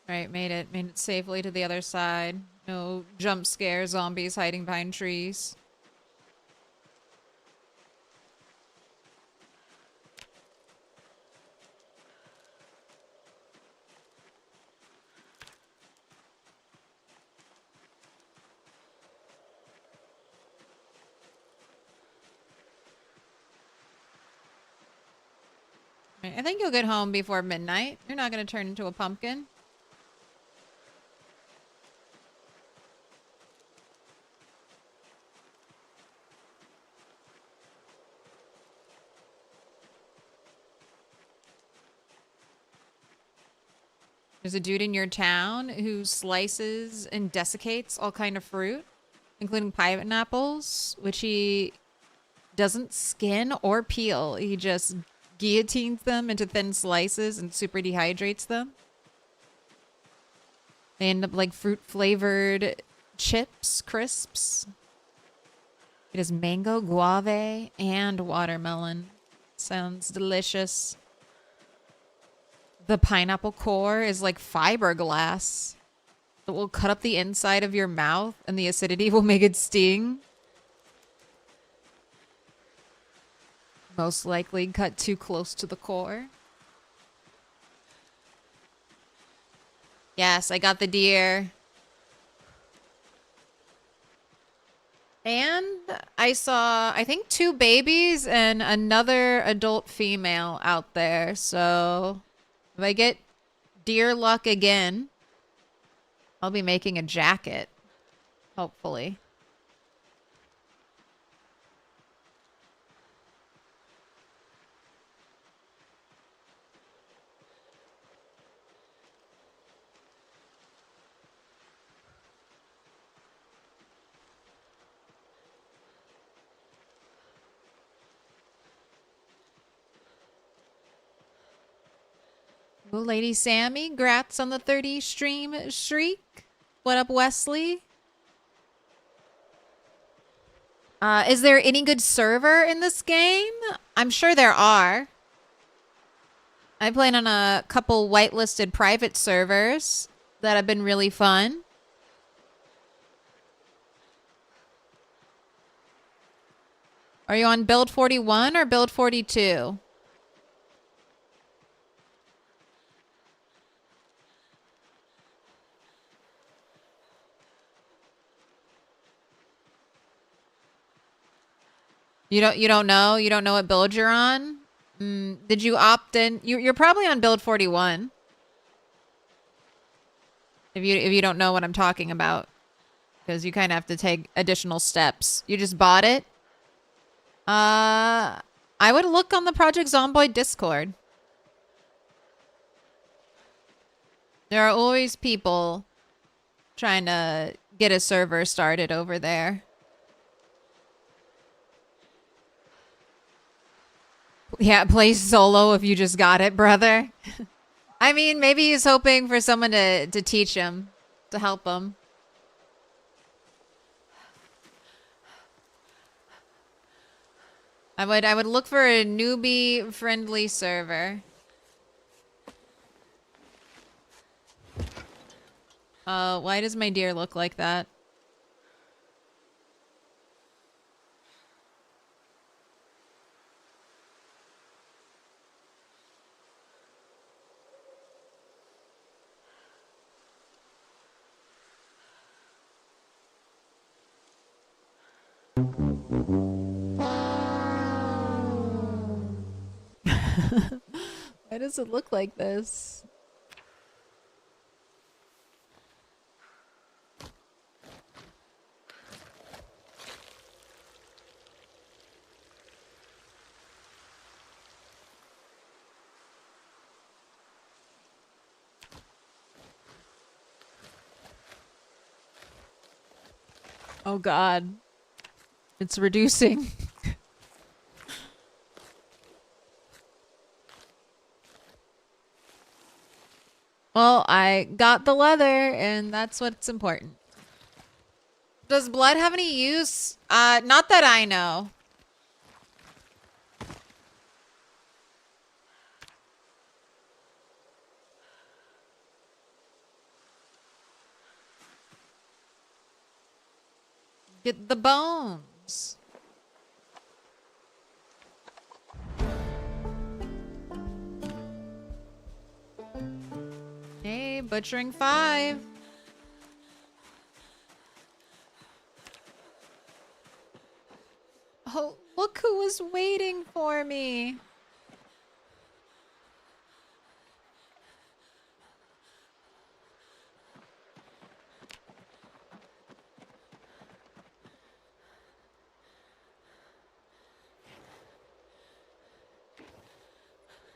Speaker 1: Right, made it safely to the other side. No jump scare zombies hiding behind trees. Right, I think you'll get home before midnight. You're not going to turn into a pumpkin. There's a dude in your town who slices and desiccates all kind of fruit, including pineapples, which he doesn't skin or peel. He just guillotines them into thin slices and super dehydrates them. They end up like fruit-flavored chips, crisps. It has mango, guave, and watermelon. Sounds delicious. The pineapple core is like fiberglass. It will cut up the inside of your mouth and the acidity will make it sting. Most likely cut too close to the core. Yes, I got the deer. And I saw, I think, 2 babies and another adult female out there. So if I get deer luck again, I'll be making a jacket, hopefully. Well, Lady Sammy, grats on the 30 stream streak. What up, Wesley? Is there any good server in this game? I'm sure there are. I played on a couple whitelisted private servers that have been really fun. Are you on build 41 or build 42? You don't know? You don't know what build you're on? Did you opt in? You're probably on build 41. If you don't know what I'm talking about. Because you kind of have to take additional steps. You just bought it? I would look on the Project Zomboid Discord. There are always people trying to get a server started over there. Yeah, play solo if you just got it, brother. I mean, maybe he's hoping for someone to teach him, to help him. I would look for a newbie friendly server. Why does my deer look like that? Why does it look like this? Oh God. It's reducing. Well, I got the leather, and that's what's important. Does blood have any use? Not that I know. Get the bones. Hey, butchering 5. Oh, look who was waiting for me.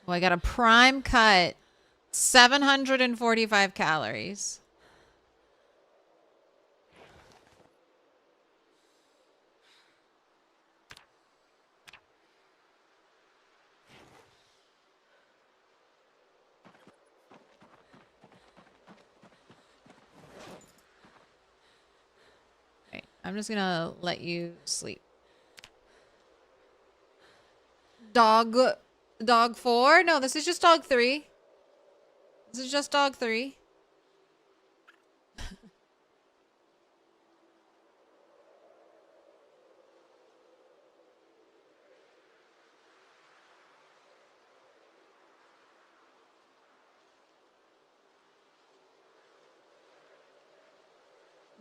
Speaker 1: Oh, I got a prime cut. 745 calories. Okay, I'm just gonna let you sleep. Dog 4? No, this is just dog 3. This is just dog 3.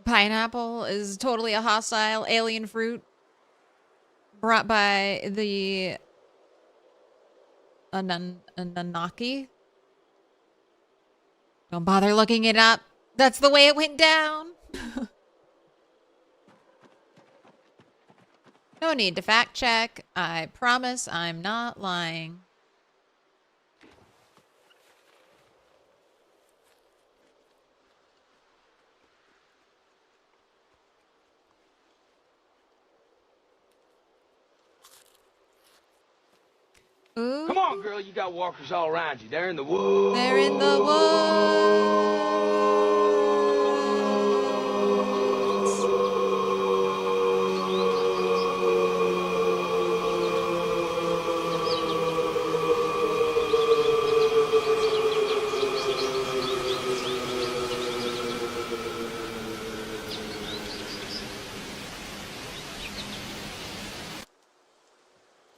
Speaker 1: Pineapple is totally a hostile alien fruit brought by the Anunnaki. Don't bother looking it up. That's the way it went down. No need to fact check. I promise I'm not lying. Ooh.
Speaker 5: Come on, girl. You got walkers all around you. They're in the woods.
Speaker 1: They're in the woods.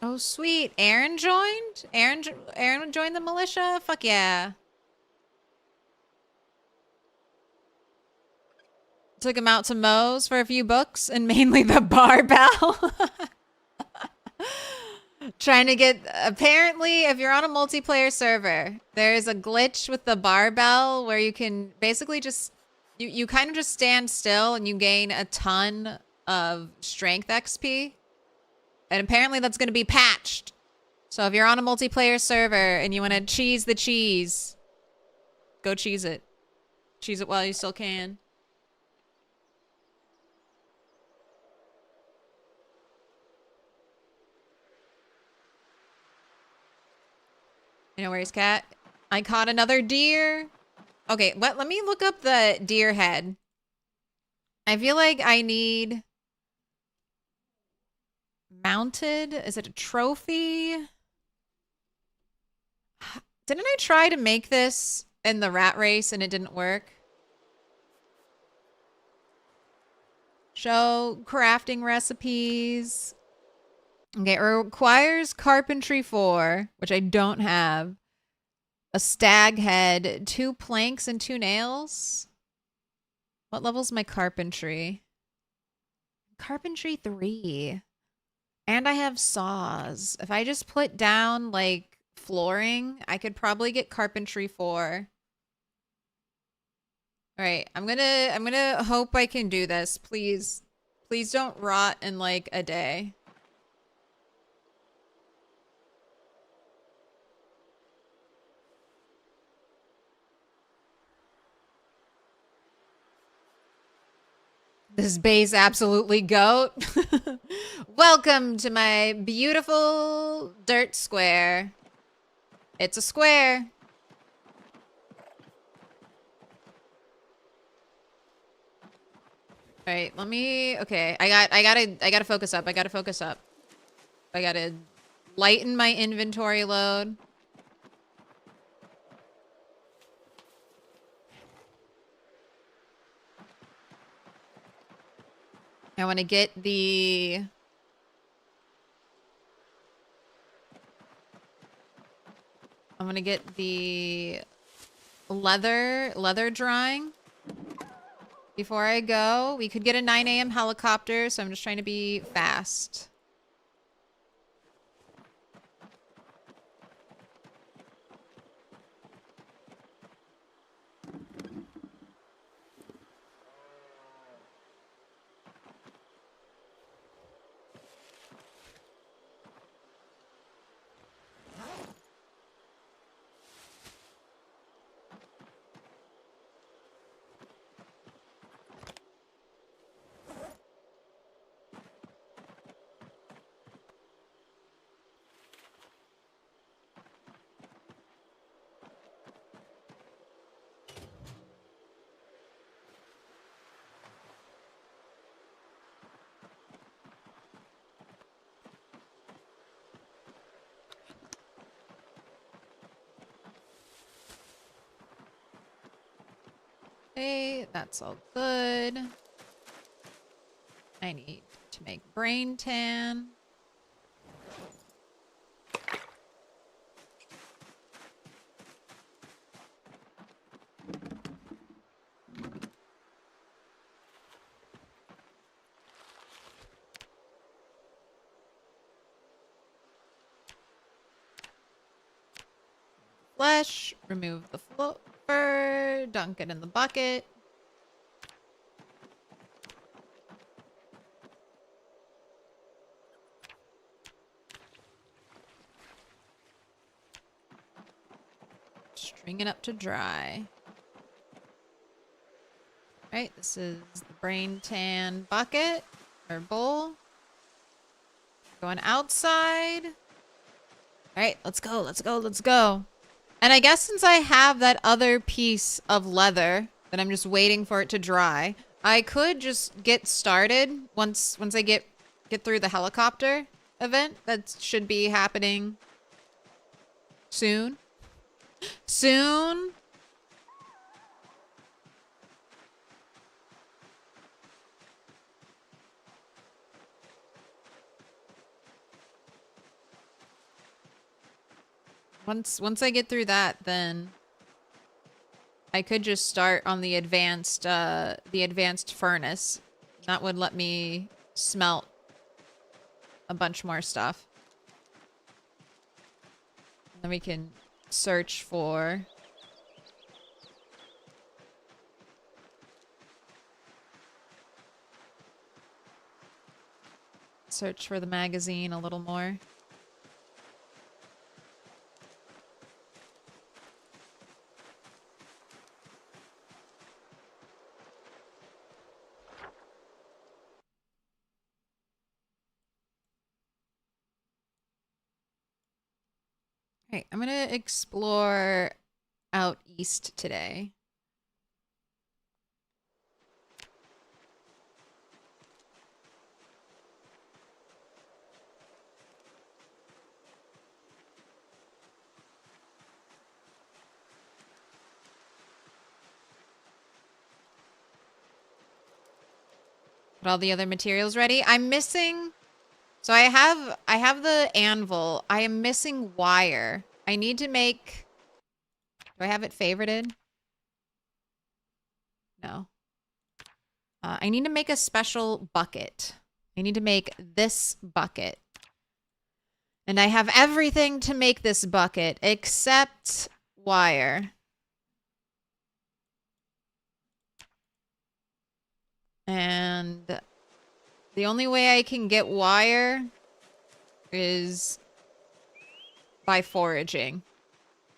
Speaker 1: Oh, sweet. Aaron joined? Aaron joined the militia? Fuck yeah. Took him out to Moe's for a few books and mainly the barbell. Trying to get... Apparently, if you're on a multiplayer server, there is a glitch with the barbell where you can basically just... You kind of just stand still and you gain a ton of strength XP. And apparently that's going to be patched. So if you're on a multiplayer server and you want to cheese the cheese, go cheese it. Cheese it while you still can. You know where he's cat? I caught another deer. Okay, let me look up the deer head. I feel like I need... Mounted? Is it a trophy? Didn't I try to make this in the rat race and it didn't work? Show crafting recipes. Okay, it requires carpentry 4, which I don't have. A stag head, 2 planks and 2 nails. What level's my carpentry? Carpentry 3. And I have saws. If I just put down, like, flooring, I could probably get carpentry 4. Alright, I'm gonna hope I can do this. Please. Please don't rot in, like, a day. This base absolutely goat. Welcome to my beautiful dirt square. It's a square. All right, let me. Okay, I gotta focus up. I gotta focus up. I gotta lighten my inventory load. I want to get the... I'm going to get the leather drawing before I go. We could get a 9 a.m. helicopter, so I'm just trying to be fast. Okay, that's all good. I need to make brain tan. Flesh, remove the fur, dunk it in the bucket. String it up to dry. Right, this is the brain tan bucket or bowl. Going outside. All right, let's go, let's go, let's go. And I guess since I have that other piece of leather that I'm just waiting for it to dry, I could just get started once I get through the helicopter event that should be happening soon. Soon. Once I get through that, then I could just start on the advanced furnace. That would let me smelt a bunch more stuff. Then we can search for the magazine a little more. Right, I'm gonna explore out east today. Put all the other materials ready. I'm missing... So I have the anvil. I am missing wire. I need to make... Do I have it favorited? No. I need to make a special bucket. I need to make this bucket. And I have everything to make this bucket except wire. And the only way I can get wire is by foraging.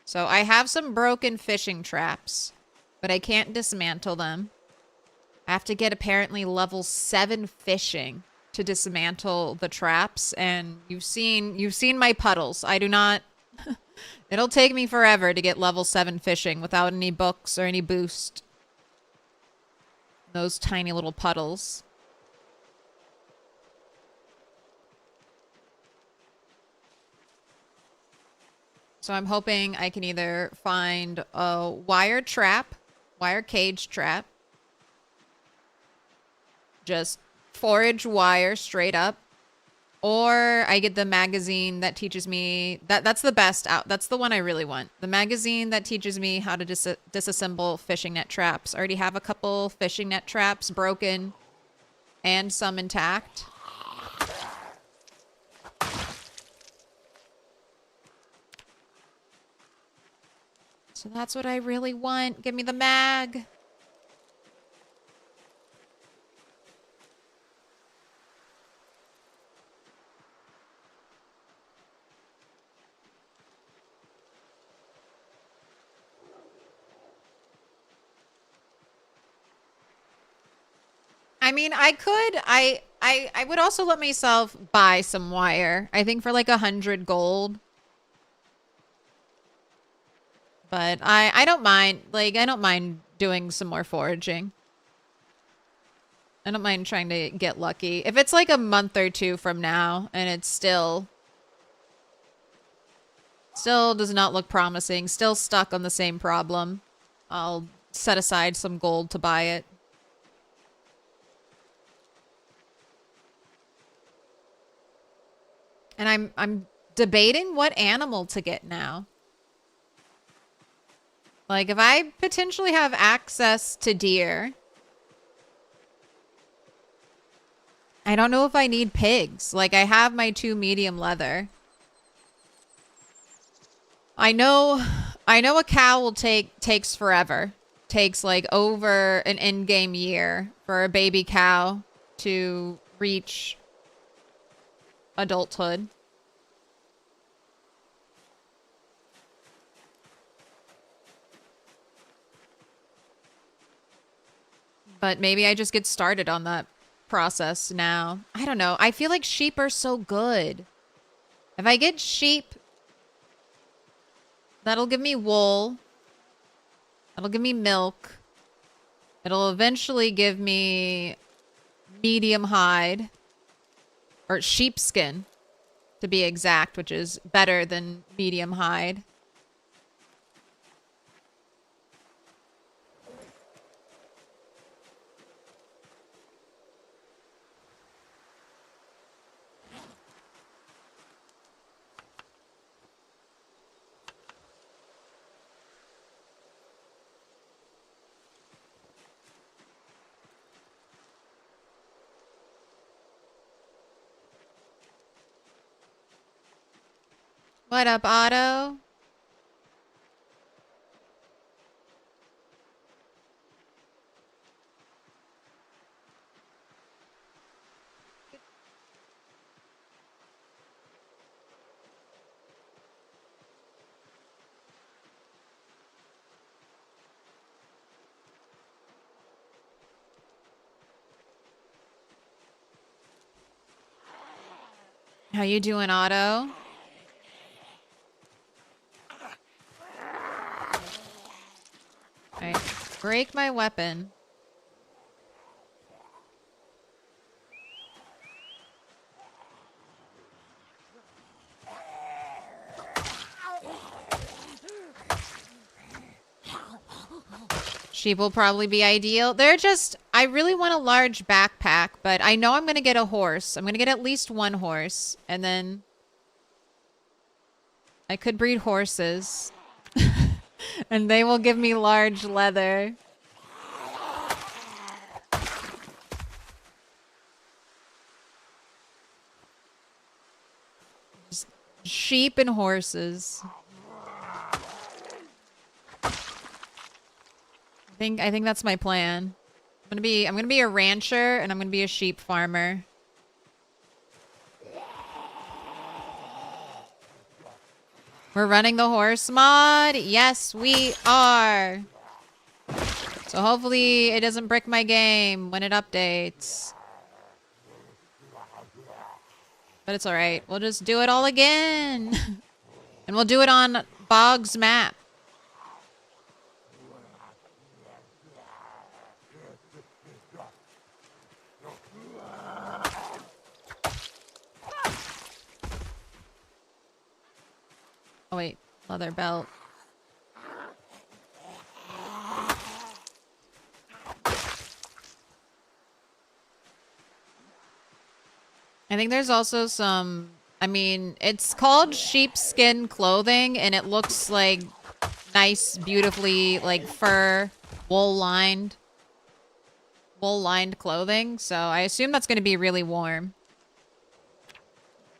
Speaker 1: So I have some broken fishing traps, but I can't dismantle them. I have to get apparently level 7 fishing to dismantle the traps, and you've seen my puddles. I do not it'll take me forever to get level 7 fishing without any books or any boost. Those tiny little puddles. So I'm hoping I can either find a wire cage trap. Just forage wire straight up. Or I get the magazine that teaches me... That's the best out. That's the one I really want. The magazine that teaches me how to disassemble fishing net traps. I already have a couple fishing net traps broken and some intact. So that's what I really want. Give me the mag. I mean, I would also let myself buy some wire. I think for like 100 gold. But I don't mind. Like, I don't mind doing some more foraging. I don't mind trying to get lucky. If it's like a month or two from now and it's still does not look promising, still stuck on the same problem, I'll set aside some gold to buy it. And I'm debating what animal to get now. Like, if I potentially have access to deer, I don't know if I need pigs. Like, I have my 2 medium leather. I know a cow will takes forever. Takes like over an in-game year for a baby cow to reach adulthood. But maybe I just get started on that process now. I don't know. I feel like sheep are so good. If I get sheep, that'll give me wool. That'll give me milk. It'll eventually give me medium hide. Or sheepskin, to be exact, which is better than medium hide. What up, Otto? How you doing, Otto? Alright, break my weapon. Sheep will probably be ideal. They're just... I really want a large backpack, but I know I'm going to get a horse. I'm going to get at least 1 horse. And then... I could breed horses. And they will give me large leather. Just sheep and horses. I think that's my plan. I'm gonna be a rancher and I'm gonna be a sheep farmer. We're running the horse mod. Yes, we are. So hopefully it doesn't brick my game when it updates. But it's alright. We'll just do it all again. And we'll do it on Bog's map. Oh wait, leather belt. I think there's also some, I mean, it's called sheepskin clothing and it looks like nice, beautifully like fur, wool-lined clothing. So I assume that's going to be really warm.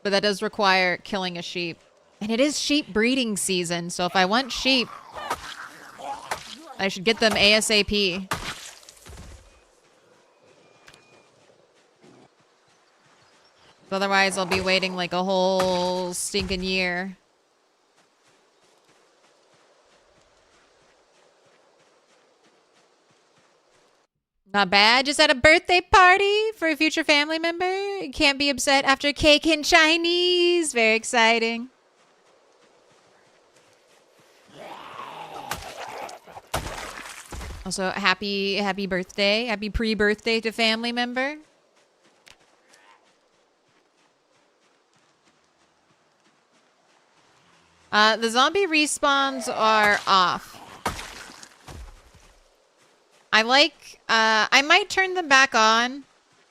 Speaker 1: But that does require killing a sheep. And it is sheep breeding season, so if I want sheep, I should get them ASAP. Otherwise, I'll be waiting like a whole stinking year. Not bad. Just had a birthday party for a future family member. Can't be upset after cake and Chinese. Very exciting. Also, happy birthday. Happy pre-birthday to family member. The zombie respawns are off. I might turn them back on.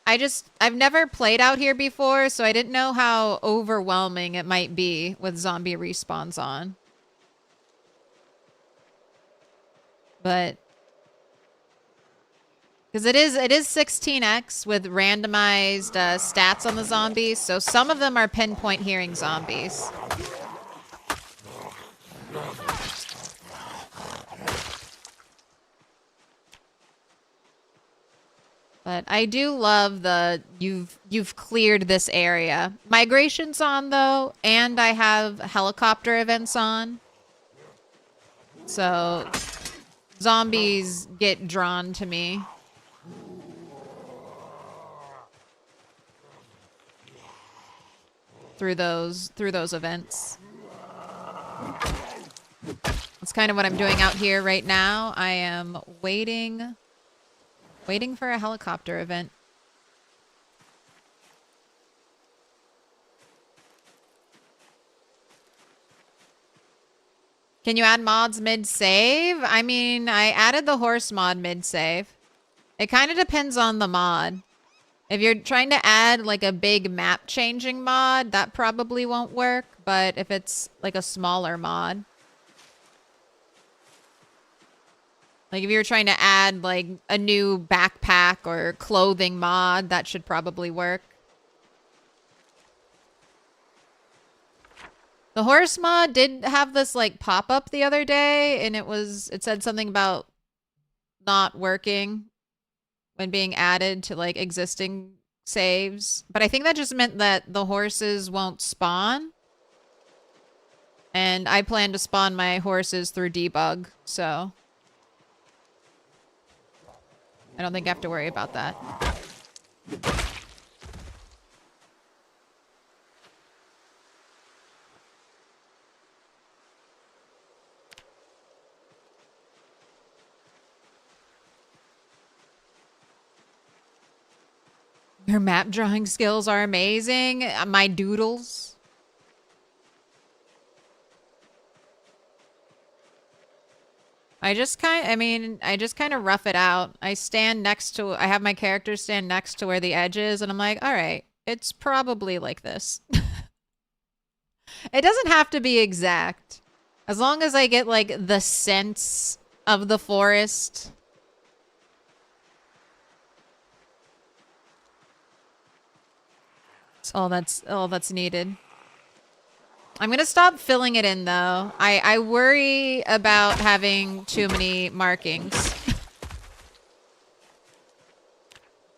Speaker 1: I've never played out here before, so I didn't know how overwhelming it might be with zombie respawns on. But because it is 16x with randomized stats on the zombies, so some of them are pinpoint hearing zombies. But I do love the you've cleared this area. Migration's on though, and I have helicopter events on. So zombies get drawn to me. Through those events. That's kind of what I'm doing out here right now. I am waiting for a helicopter event. Can you add mods mid-save? I mean, I added the horse mod mid-save. It kind of depends on the mod. If you're trying to add like a big map changing mod, that probably won't work. But if it's like a smaller mod, like if you're trying to add like a new backpack or clothing mod, that should probably work. The horse mod did have this like pop up the other day, and it said something about not working when being added to like existing saves. But I think that just meant that the horses won't spawn. And I plan to spawn my horses through debug, so I don't think I have to worry about that. Your map drawing skills are amazing. My doodles. I just kind of rough it out. I have my character stand next to where the edge is, and I'm like, all right, it's probably like this. It doesn't have to be exact. As long as I get like the sense of the forest. That's all that's needed. I'm gonna stop filling it in though. I worry about having too many markings.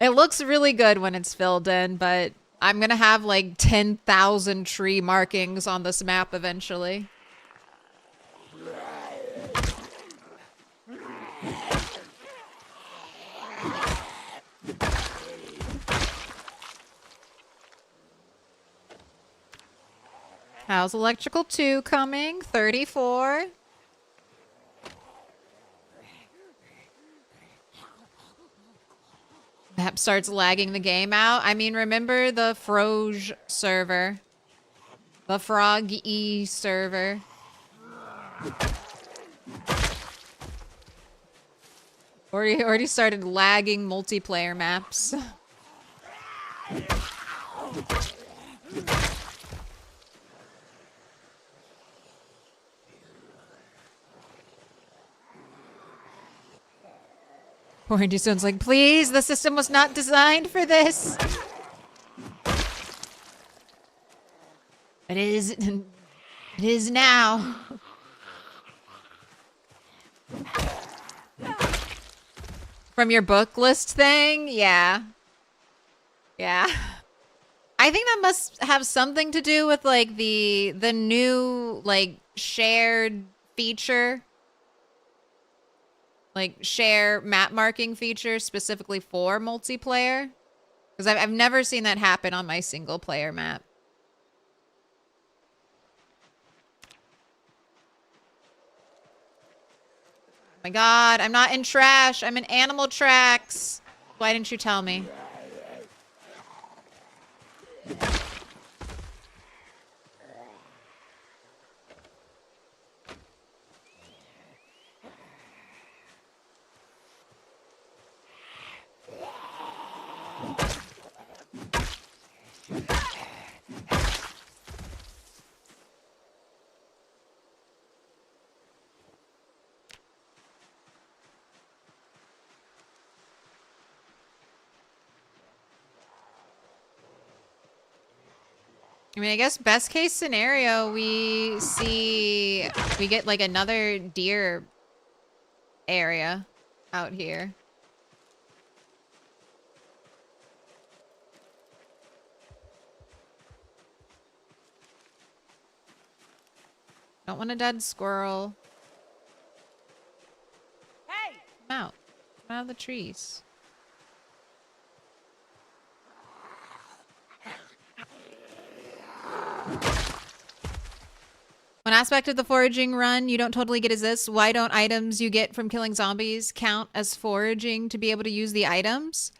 Speaker 1: It looks really good when it's filled in, but I'm gonna have like 10,000 tree markings on this map eventually. How's Electrical 2 coming? 34. Map starts lagging the game out. I mean, remember the Froge server. The Frog-E server. Already started lagging multiplayer maps. Warranty Stone's like, please, the system was not designed for this. It is now. From your book list thing? Yeah. Yeah. I think that must have something to do with like the new like shared feature. Like share map marking feature specifically for multiplayer. Because I've never seen that happen on my single player map. Oh my god, I'm not in trash. I'm in animal tracks. Why didn't you tell me? I mean, I guess best case scenario, we get like another deer area out here. Don't want a dead squirrel.
Speaker 6: Hey!
Speaker 1: Come out. Come out of the trees. One aspect of the foraging run you don't totally get is this. Why don't items you get from killing zombies count as foraging to be able to use the items?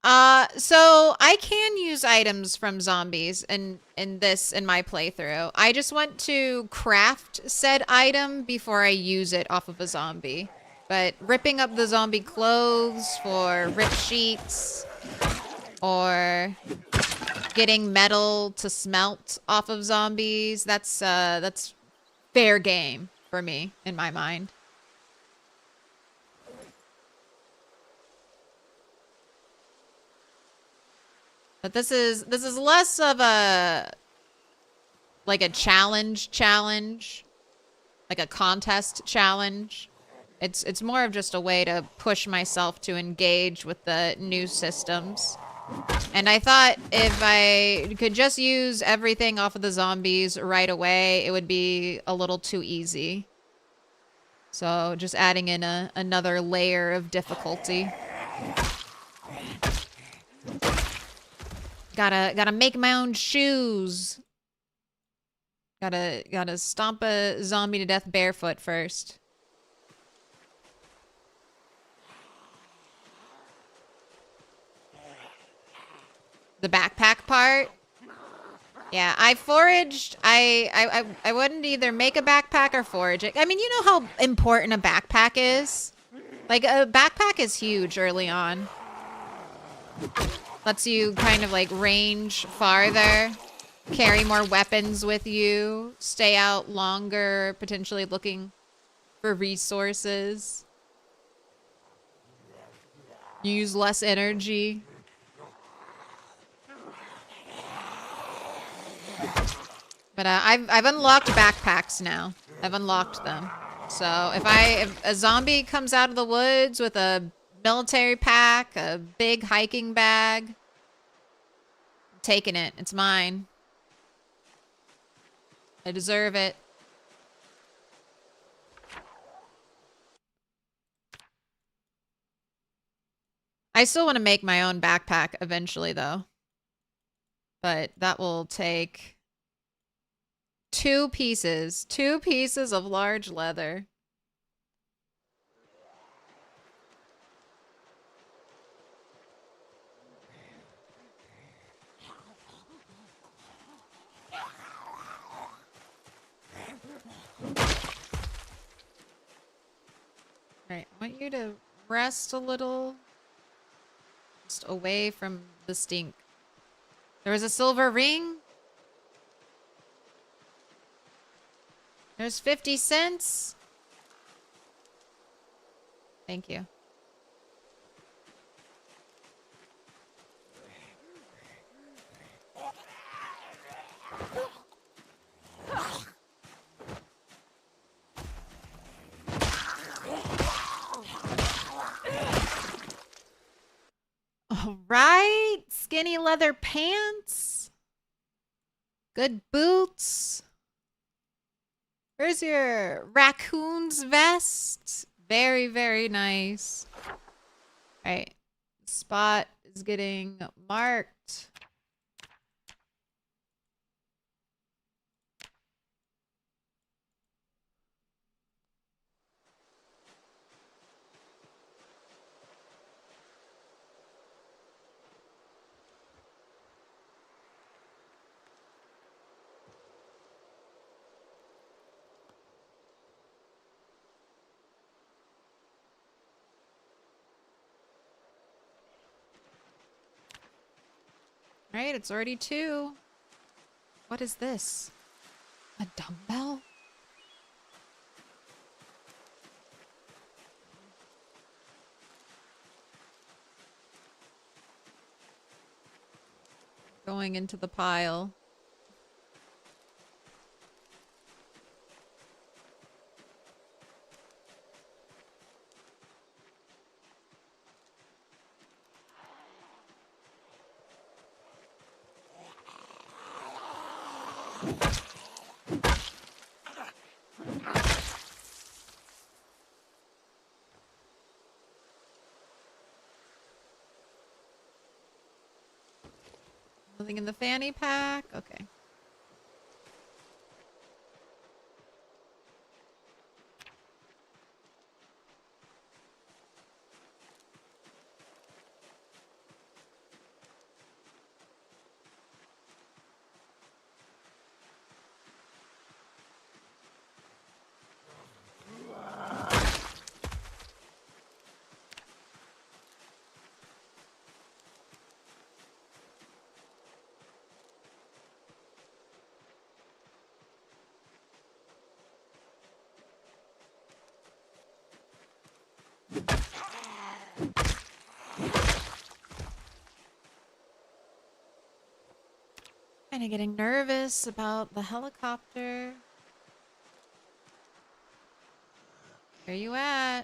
Speaker 1: So I can use items from zombies in my playthrough. I just want to craft said item before I use it off of a zombie. But ripping up the zombie clothes for rip sheets or getting metal to smelt off of zombies, that's fair game for me in my mind. But this is less of a like a challenge, like a contest challenge. It's more of just a way to push myself to engage with the new systems. And I thought if I could just use everything off of the zombies right away, it would be a little too easy. So just adding in another layer of difficulty. Gotta make my own shoes. Gotta stomp a zombie to death barefoot first. The backpack part. Yeah, I foraged. I wouldn't either make a backpack or forage it. I mean, you know how important a backpack is? Like, a backpack is huge early on. Lets you kind of like range farther, carry more weapons with you, stay out longer, potentially looking for resources. Use less energy. But I've unlocked backpacks now. I've unlocked them. So if a zombie comes out of the woods with a military pack, a big hiking bag, I'm taking it. It's mine. I deserve it. I still want to make my own backpack eventually, though. But that will take 2 pieces. 2 pieces of large leather. Alright, I want you to rest a little. Just away from the stink. There was a silver ring. There's 50 cents. Thank you. All right. Skinny leather pants. Good boots. Where's your raccoon's vest? Very, very nice. All right. Spot is getting marked. All right, it's already 2. What is this? A dumbbell? Going into the pile. Nothing in the fanny pack? Okay. Kind of getting nervous about the helicopter. Where you at?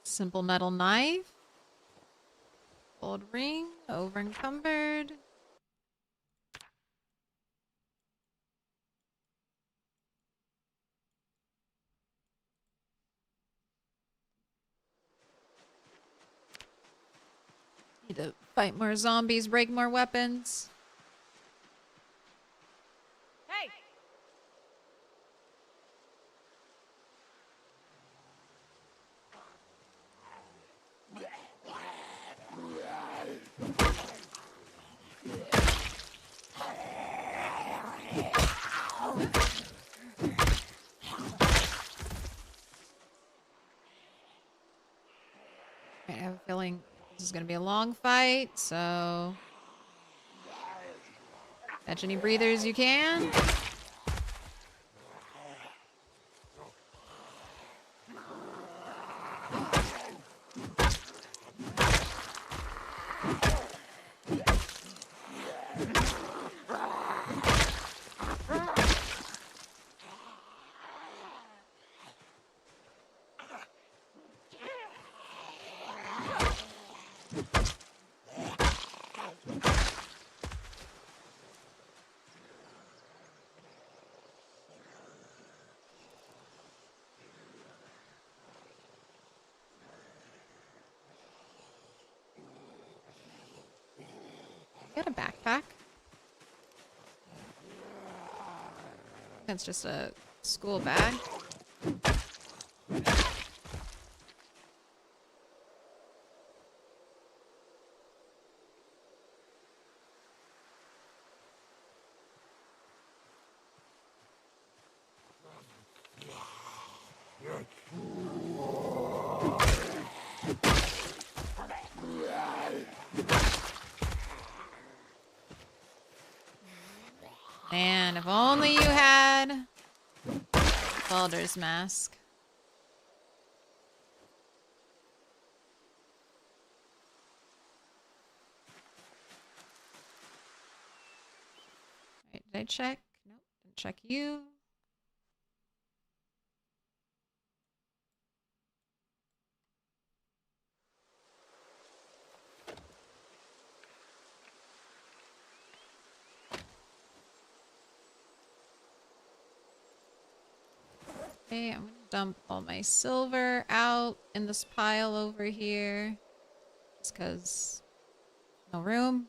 Speaker 1: Simple metal knife. Gold ring. Over encumbered. Need to fight more zombies, break more weapons.
Speaker 2: Hey!
Speaker 1: I have a feeling this is going to be a long fight, so catch any breathers you can. Got a backpack. That's just a school bag. Man, if only you had Baldur's Mask. Wait, did I check? Nope, didn't check you. Okay, I'm gonna dump all my silver out in this pile over here. Just cause no room.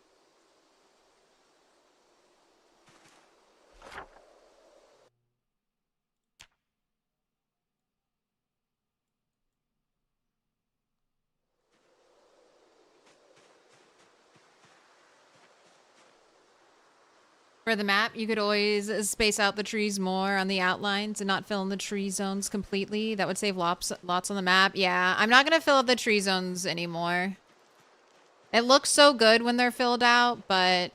Speaker 1: For the map, you could always space out the trees more on the outlines and not fill in the tree zones completely. That would save lots on the map. Yeah, I'm not gonna fill up the tree zones anymore. It looks so good when they're filled out, but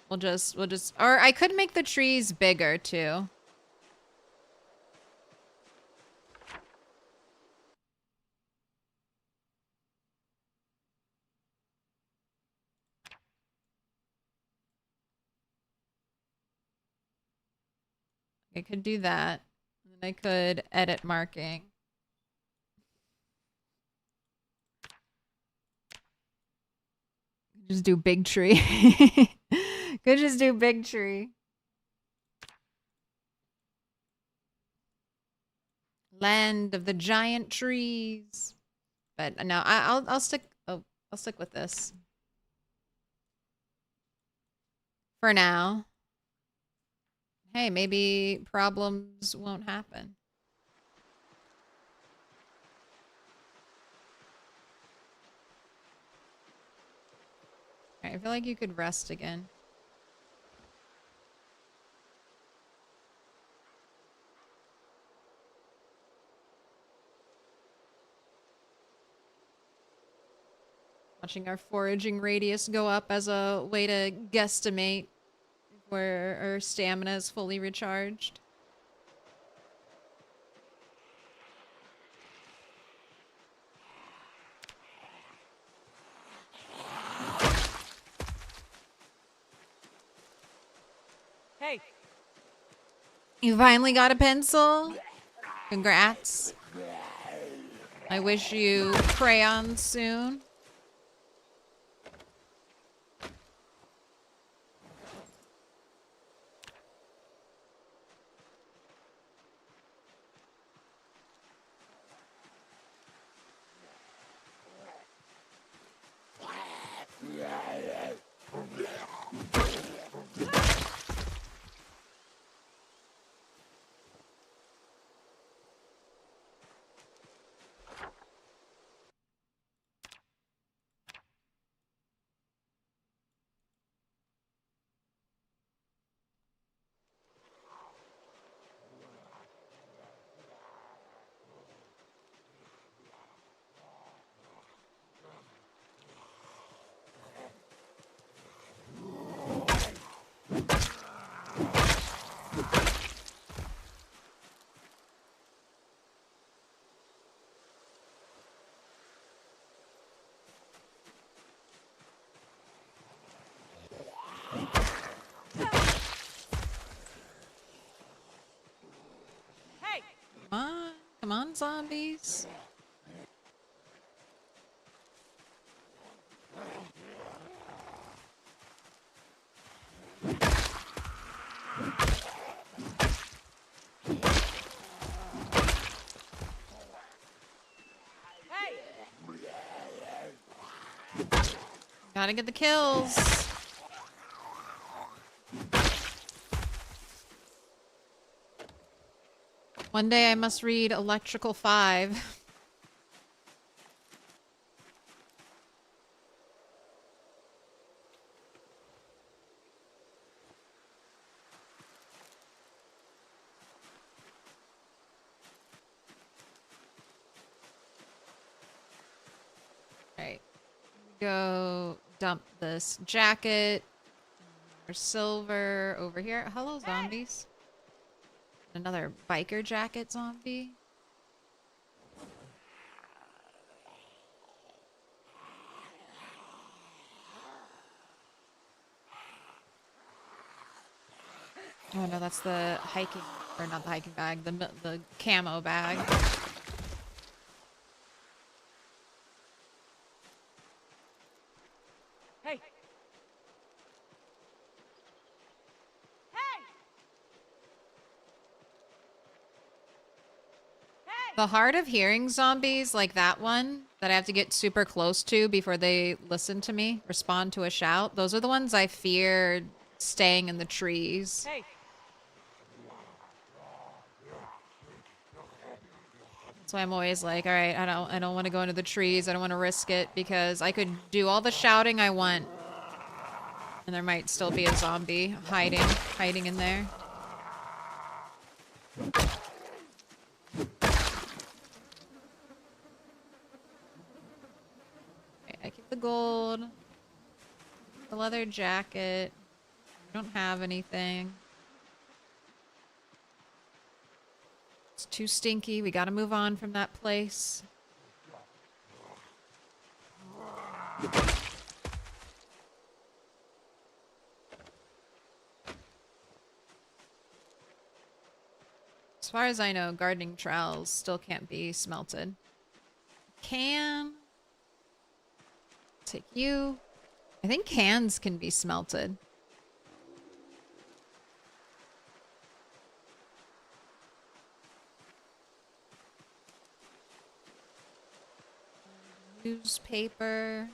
Speaker 1: we'll just, or I could make the trees bigger too. I could do that. And then I could edit marking. Just do big tree. Could just do big tree. Land of the giant trees. But no, I'll stick. Oh, I'll stick with this for now. Hey, maybe problems won't happen. All right, I feel like you could rest again. Watching our foraging radius go up as a way to guesstimate where our stamina is fully recharged.
Speaker 6: Hey!
Speaker 1: You finally got a pencil? Congrats. I wish you crayons soon. Come on, zombies. Gotta get the kills. One day I must read Electrical 5. Alright. Go dump this jacket. Or silver over here. Hello, zombies. Another biker jacket zombie. Oh no, that's the hiking, or not the hiking bag, the camo bag.
Speaker 6: Hey!
Speaker 1: The hard of hearing zombies, like that one, that I have to get super close to before they listen to me, respond to a shout, those are the ones I fear staying in the trees.
Speaker 6: Hey!
Speaker 1: So I'm always like, all right, I don't want to go into the trees. I don't want to risk it because I could do all the shouting I want, and there might still be a zombie hiding in there. Okay, I keep the gold, the leather jacket. I don't have anything. It's too stinky. We gotta move on from that place. far as I know, gardening trowels still can't be smelted. Can take you. I think cans can be smelted. Newspaper.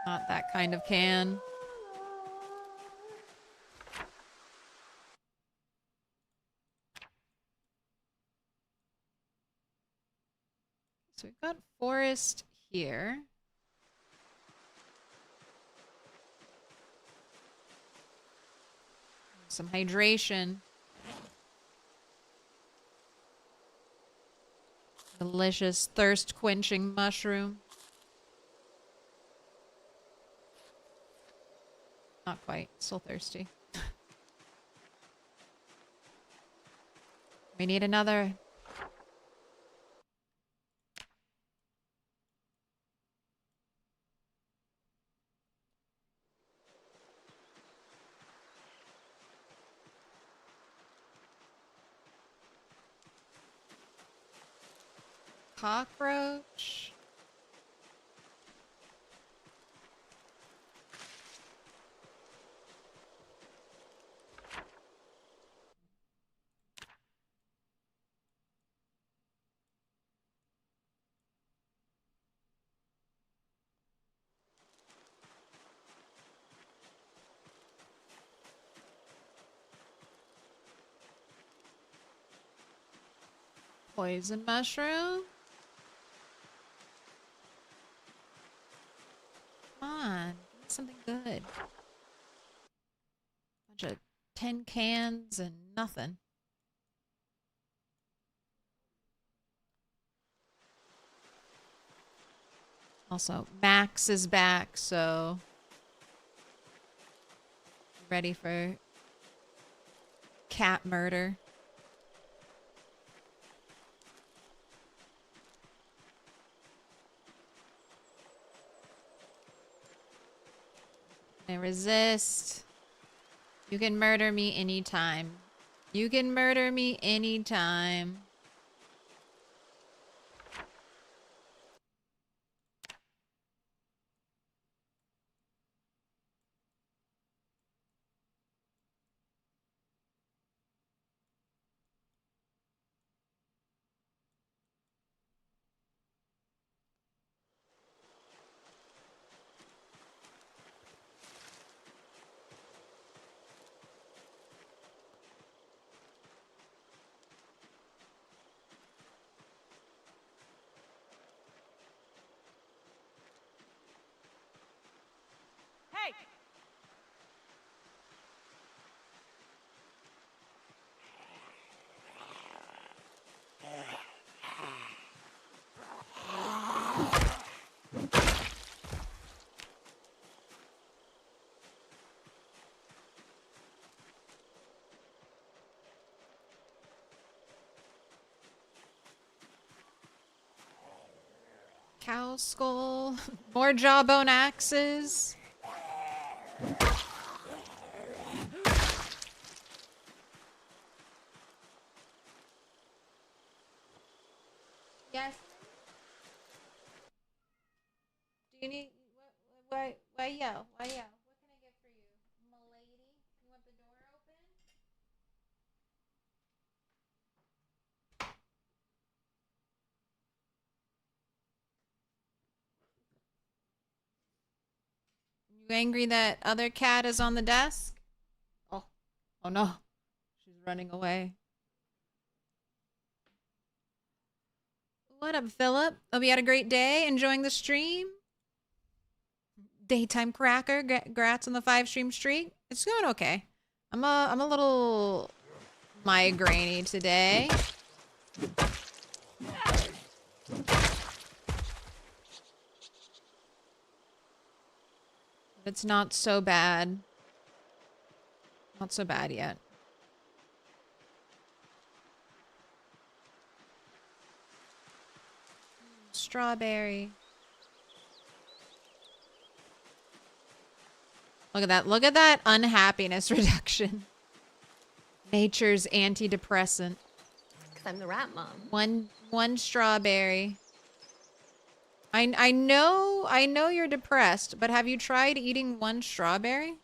Speaker 1: Not that kind of can. So we've got forest here. Some hydration. Delicious thirst-quenching mushroom. Not quite. Still thirsty. We need another. Cockroach. Poison mushroom. Come on, give me something good. Bunch of tin cans and nothing. Also, Max is back, so ready for cat murder. I resist. You can murder me anytime. You can murder me anytime. Cow skull. More jawbone axes. Yes. Do you need why yell? Why yell? What can I get for you? M'lady? You want the door open? You angry that other cat is on the desk? Oh. Oh no. She's running away. What up, Philip? Hope you had a great day. Enjoying the stream? Daytime cracker. Grats on the 5-stream streak. It's going okay. I'm a little migrainey today. It's not so bad. Not so bad yet. Strawberry. Look at that. Look at that unhappiness reduction. Nature's antidepressant.
Speaker 3: Because I'm the rat mom.
Speaker 1: One strawberry. I know you're depressed, but have you tried eating one strawberry?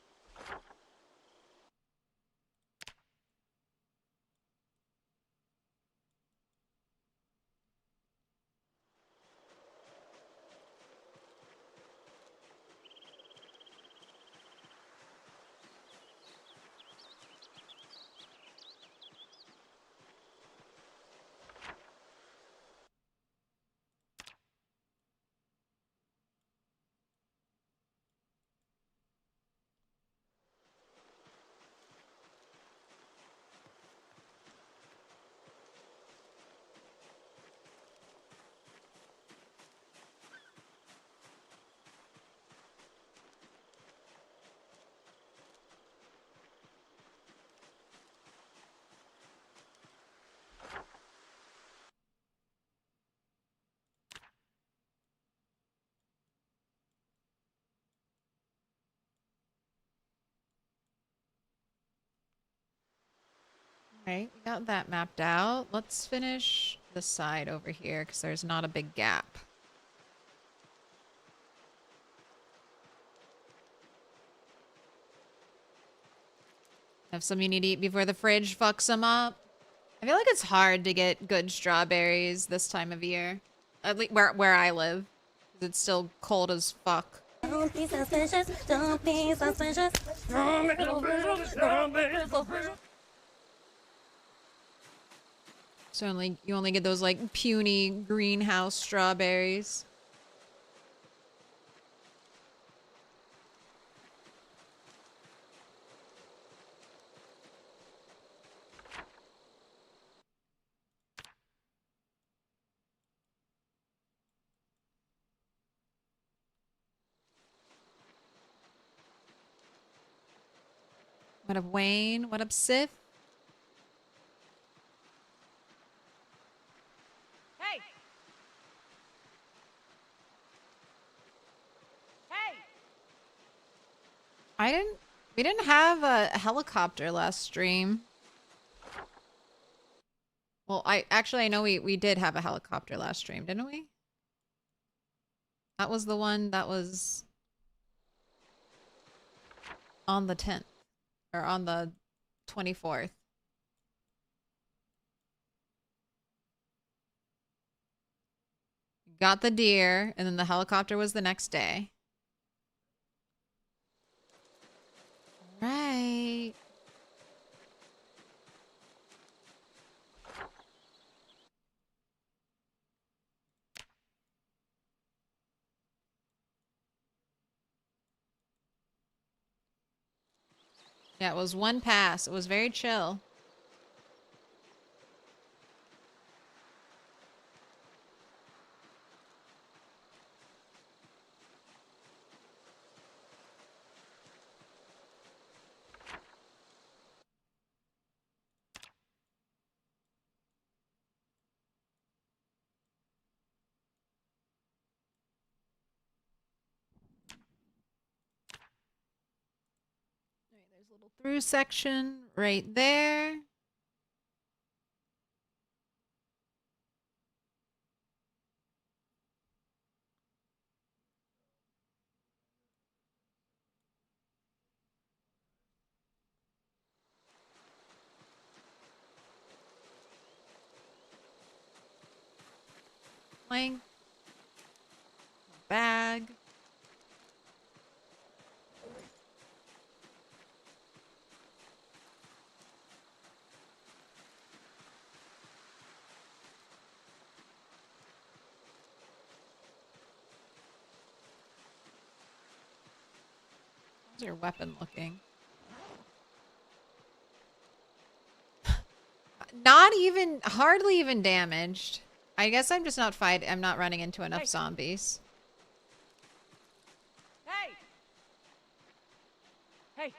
Speaker 1: Alright, we got that mapped out. Let's finish the side over here because there's not a big gap. Have some you need to eat before the fridge fucks them up. I feel like it's hard to get good strawberries this time of year. At least where I live. 'Cause it's still cold as fuck.
Speaker 3: Don't be suspicious. Don't be suspicious.
Speaker 1: So you only get those like puny greenhouse strawberries. What up, Wayne? What up, Sif?
Speaker 6: Hey! Hey!
Speaker 1: We didn't have a helicopter last stream. Well, I know we did have a helicopter last stream, didn't we? That was the one that was on the 10th. Or on the 24th. Got the deer, and then the helicopter was the next day. Right. Yeah, it was one pass. It was very chill. There's a little through section right there. Plank. Bag. How's your weapon looking? Not even, hardly even damaged. I guess I'm just not I'm not running into enough zombies.
Speaker 6: Hey! Hey!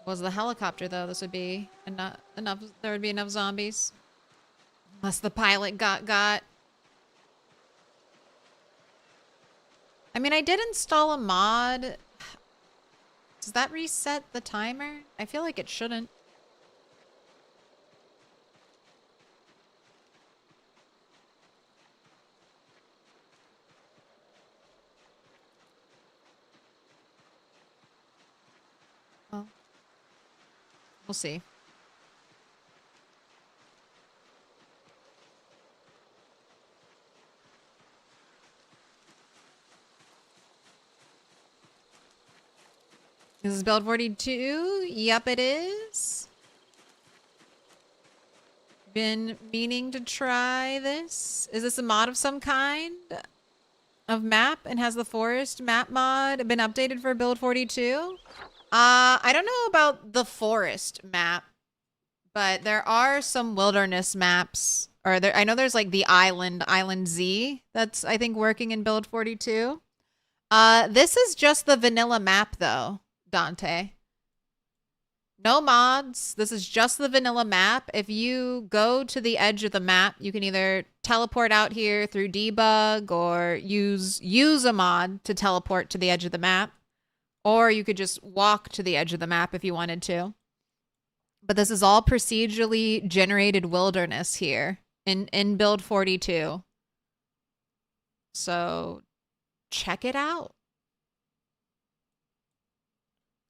Speaker 1: Was the helicopter though? This would be enough. There would be enough zombies. Unless the pilot got. I mean, I did install a mod. Does that reset the timer? I feel like it shouldn't. Well, we'll see. This is build 42. Yup, it is. Been meaning to try this. Is this a mod of some kind of map and has the forest map mod been updated for build 42? I don't know about the forest map, but there are some wilderness maps. Or there, I know there's like the Island Z that's I think working in build 42. This is just the vanilla map though. Dante. No mods. This is just the vanilla map. If you go to the edge of the map, you can either teleport out here through debug or use a mod to teleport to the edge of the map. Or you could just walk to the edge of the map if you wanted to. But this is all procedurally generated wilderness here in build 42. So check it out.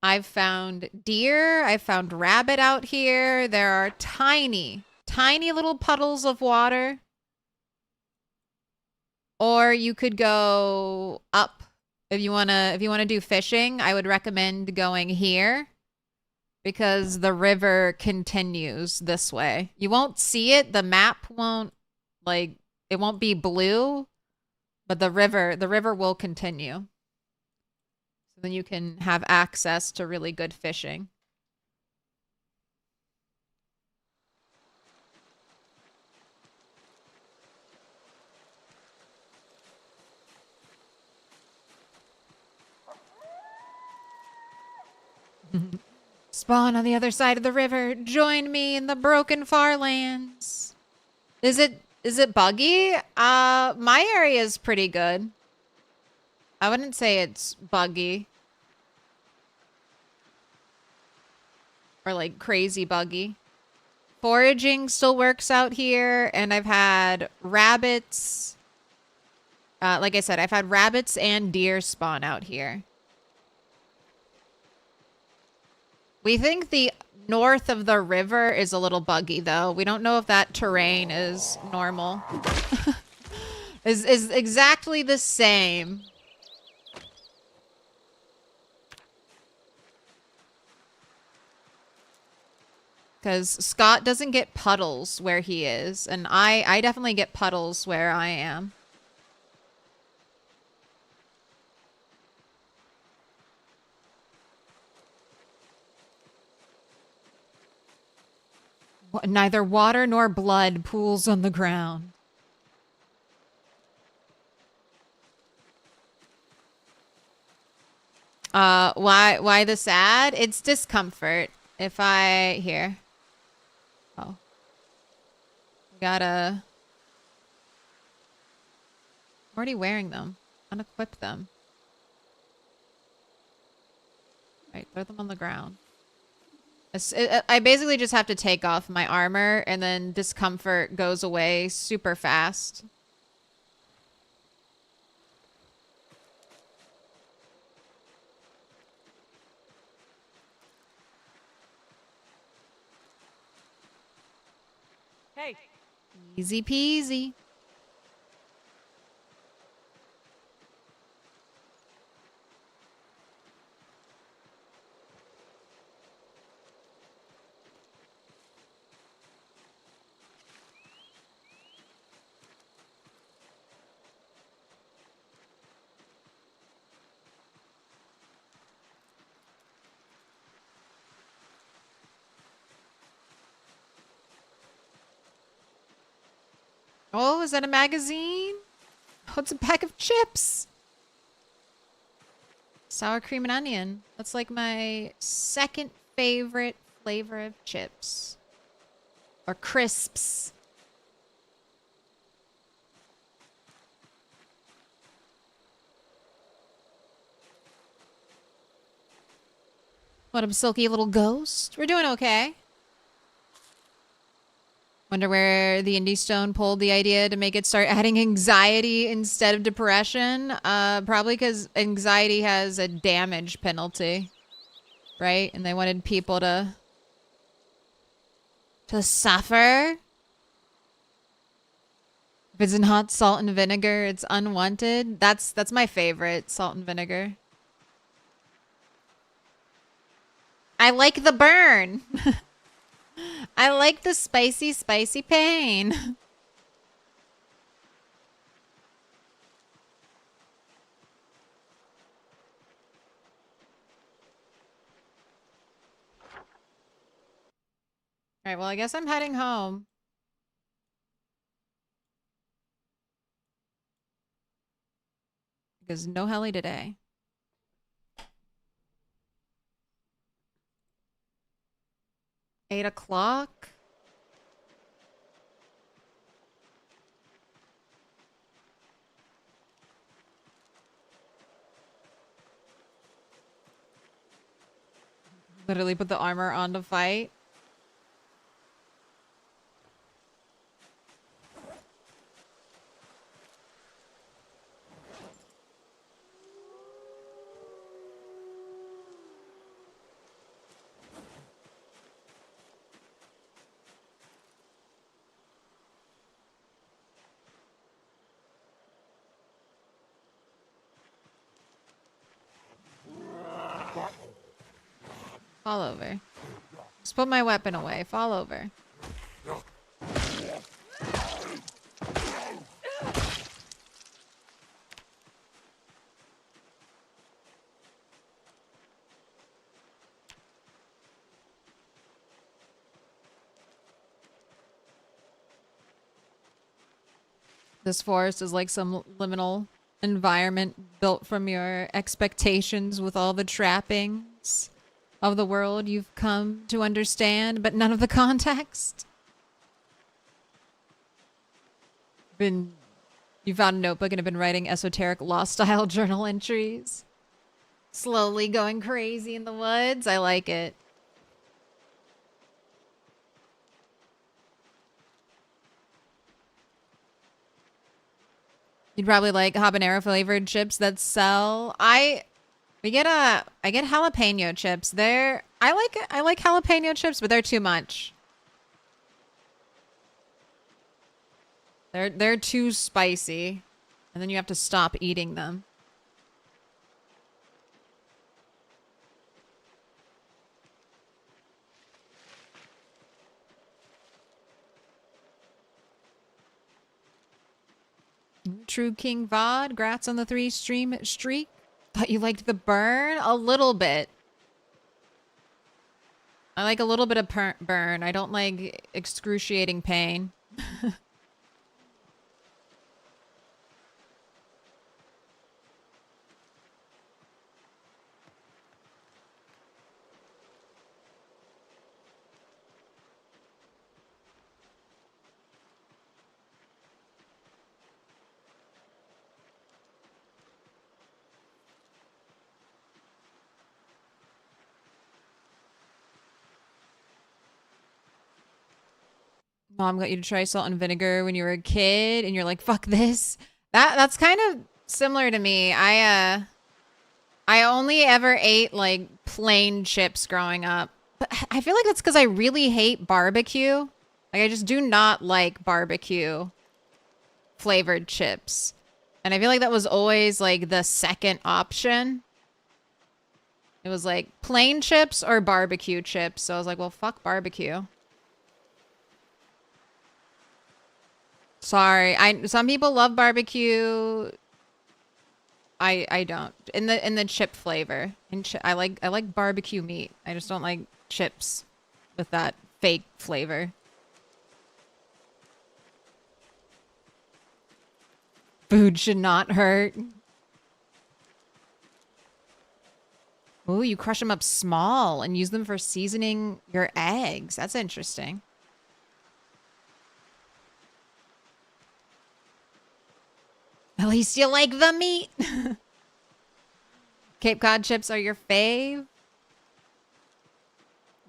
Speaker 1: I've found deer. I've found rabbit out here. There are tiny little puddles of water. Or you could go up if you wanna do fishing. I would recommend going here because the river continues this way. You won't see it. The map won't it won't be blue, but the river will continue. Then you can have access to really good fishing. Spawn on the other side of the river. Join me in the broken farlands. Is it buggy? My area is pretty good. I wouldn't say it's buggy. Or like crazy buggy. Foraging still works out here, and I've had rabbits. Like I said, I've had rabbits and deer spawn out here. We think the north of the river is a little buggy, though. We don't know if that terrain is normal. is exactly the same. Because Scott doesn't get puddles where he is, and I definitely get puddles where I am. Neither water nor blood pools on the ground. Why the sad? It's discomfort. If I here. Oh. I'm already wearing them. Unequip them. Right, throw them on the ground. I basically just have to take off my armor and then discomfort goes away super fast.
Speaker 6: Hey.
Speaker 1: Easy peasy. Oh, is that a magazine? Oh, it's a pack of chips. Sour cream and onion. That's like my second favorite flavor of chips. Or crisps. What up, silky little ghost? We're doing okay. Wonder where the Indie Stone pulled the idea to make it start adding anxiety instead of depression. Probably because anxiety has a damage penalty, right? And they wanted people to suffer. If it's not salt and vinegar, it's unwanted. That's my favorite, salt and vinegar. I like the burn. I like the spicy, spicy pain. Alright, well, I guess I'm heading home. Because no heli today. Eight o'clock? Literally put the armor on to fight. Fall over. Just put my weapon away. Fall over. This forest is like some liminal environment built from your expectations with all the trappings of the world you've come to understand, but none of the context. You found a notebook and have been writing esoteric law-style journal entries. Slowly going crazy in the woods. I like it. You'd probably like habanero flavored chips that sell. I get jalapeno chips. I like jalapeno chips, but they're too much. They're too spicy. And then you have to stop eating them. True King Vod, grats on the 3-stream streak. Thought you liked the burn? A little bit. I like a little bit of burn. I don't like excruciating pain. Mom got you to try salt and vinegar when you were a kid and you're like, fuck this. That's kind of similar to me. I only ever ate like plain chips growing up. But I feel like that's because I really hate barbecue. Like I just do not like barbecue flavored chips. And I feel like that was always like the second option. It was like plain chips or barbecue chips. So I was like, well, fuck barbecue. Sorry. Some people love barbecue. I don't. In the chip flavor. I like barbecue meat. I just don't like chips with that fake flavor. Food should not hurt. Ooh, you crush them up small and use them for seasoning your eggs. That's interesting. At least you like the meat. Cape Cod chips are your fave?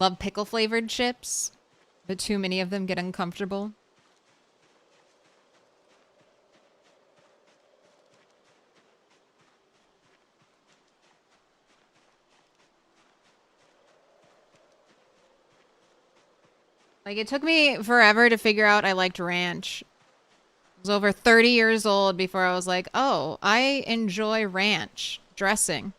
Speaker 1: love pickle flavored chips, but too many of them get uncomfortable. Like, it took me forever to figure out I liked ranch. I was over 30 years old before I was like, oh, I enjoy ranch dressing.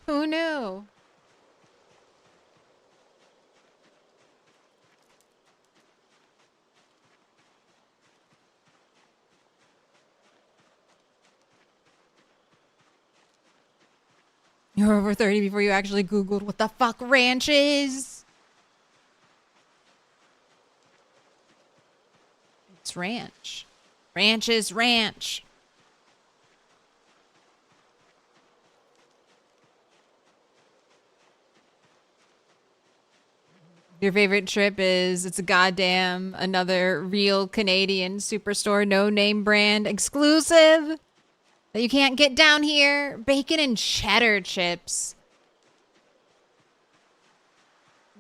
Speaker 1: Who knew? You were over 30 before you actually Googled what the fuck ranch is. It's ranch. Ranch is ranch. Your favorite trip is it's a goddamn another real Canadian superstore, no name brand exclusive that you can't get down here. Bacon and cheddar chips.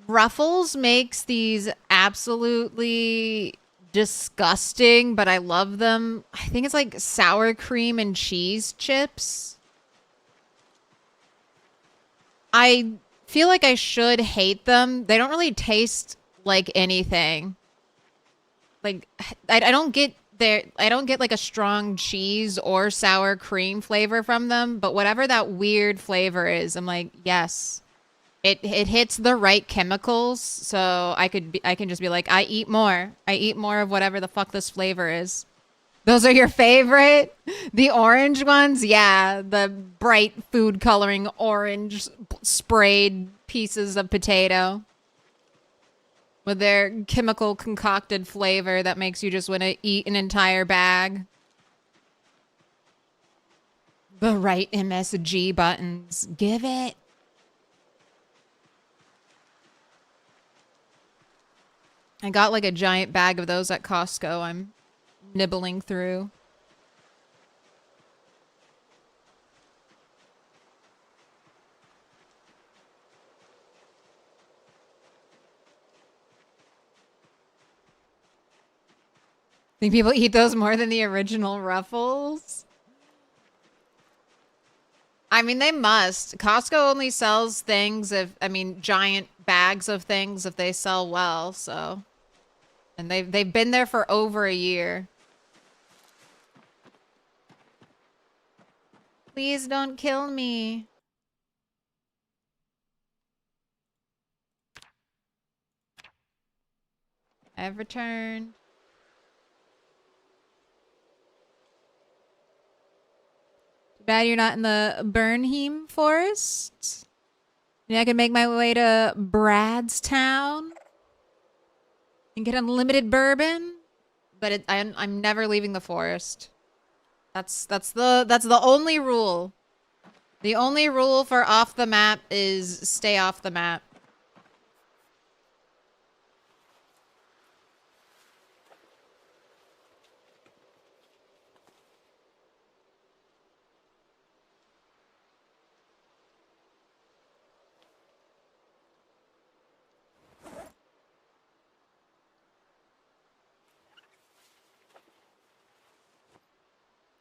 Speaker 1: Ruffles makes these absolutely disgusting, but I love them. I think it's like sour cream and cheese chips. I feel like I should hate them. They don't really taste like anything. Like I don't get I don't get like a strong cheese or sour cream flavor from them, but whatever that weird flavor is, I'm like, yes. It hits the right chemicals, so I can just be like, I eat more. I eat more of whatever the fuck this flavor is. Those are your favorite? The orange ones? Yeah, the bright food coloring orange sprayed pieces of potato with their chemical concocted flavor that makes you just want to eat an entire bag. The right MSG buttons. Give it. I got like a giant bag of those at Costco. I'm nibbling through. Think people eat those more than the original Ruffles? I mean, they must. Costco only sells things if, I mean, giant bags of things if they sell well, so. And they've been there for over a year. Please don't kill me. I've returned. Too bad you're not in the Bernheim forest. Maybe I can make my way to Bradstown and get unlimited bourbon, but I'm never leaving the forest. That's the only rule. The only rule for off the map is stay off the map.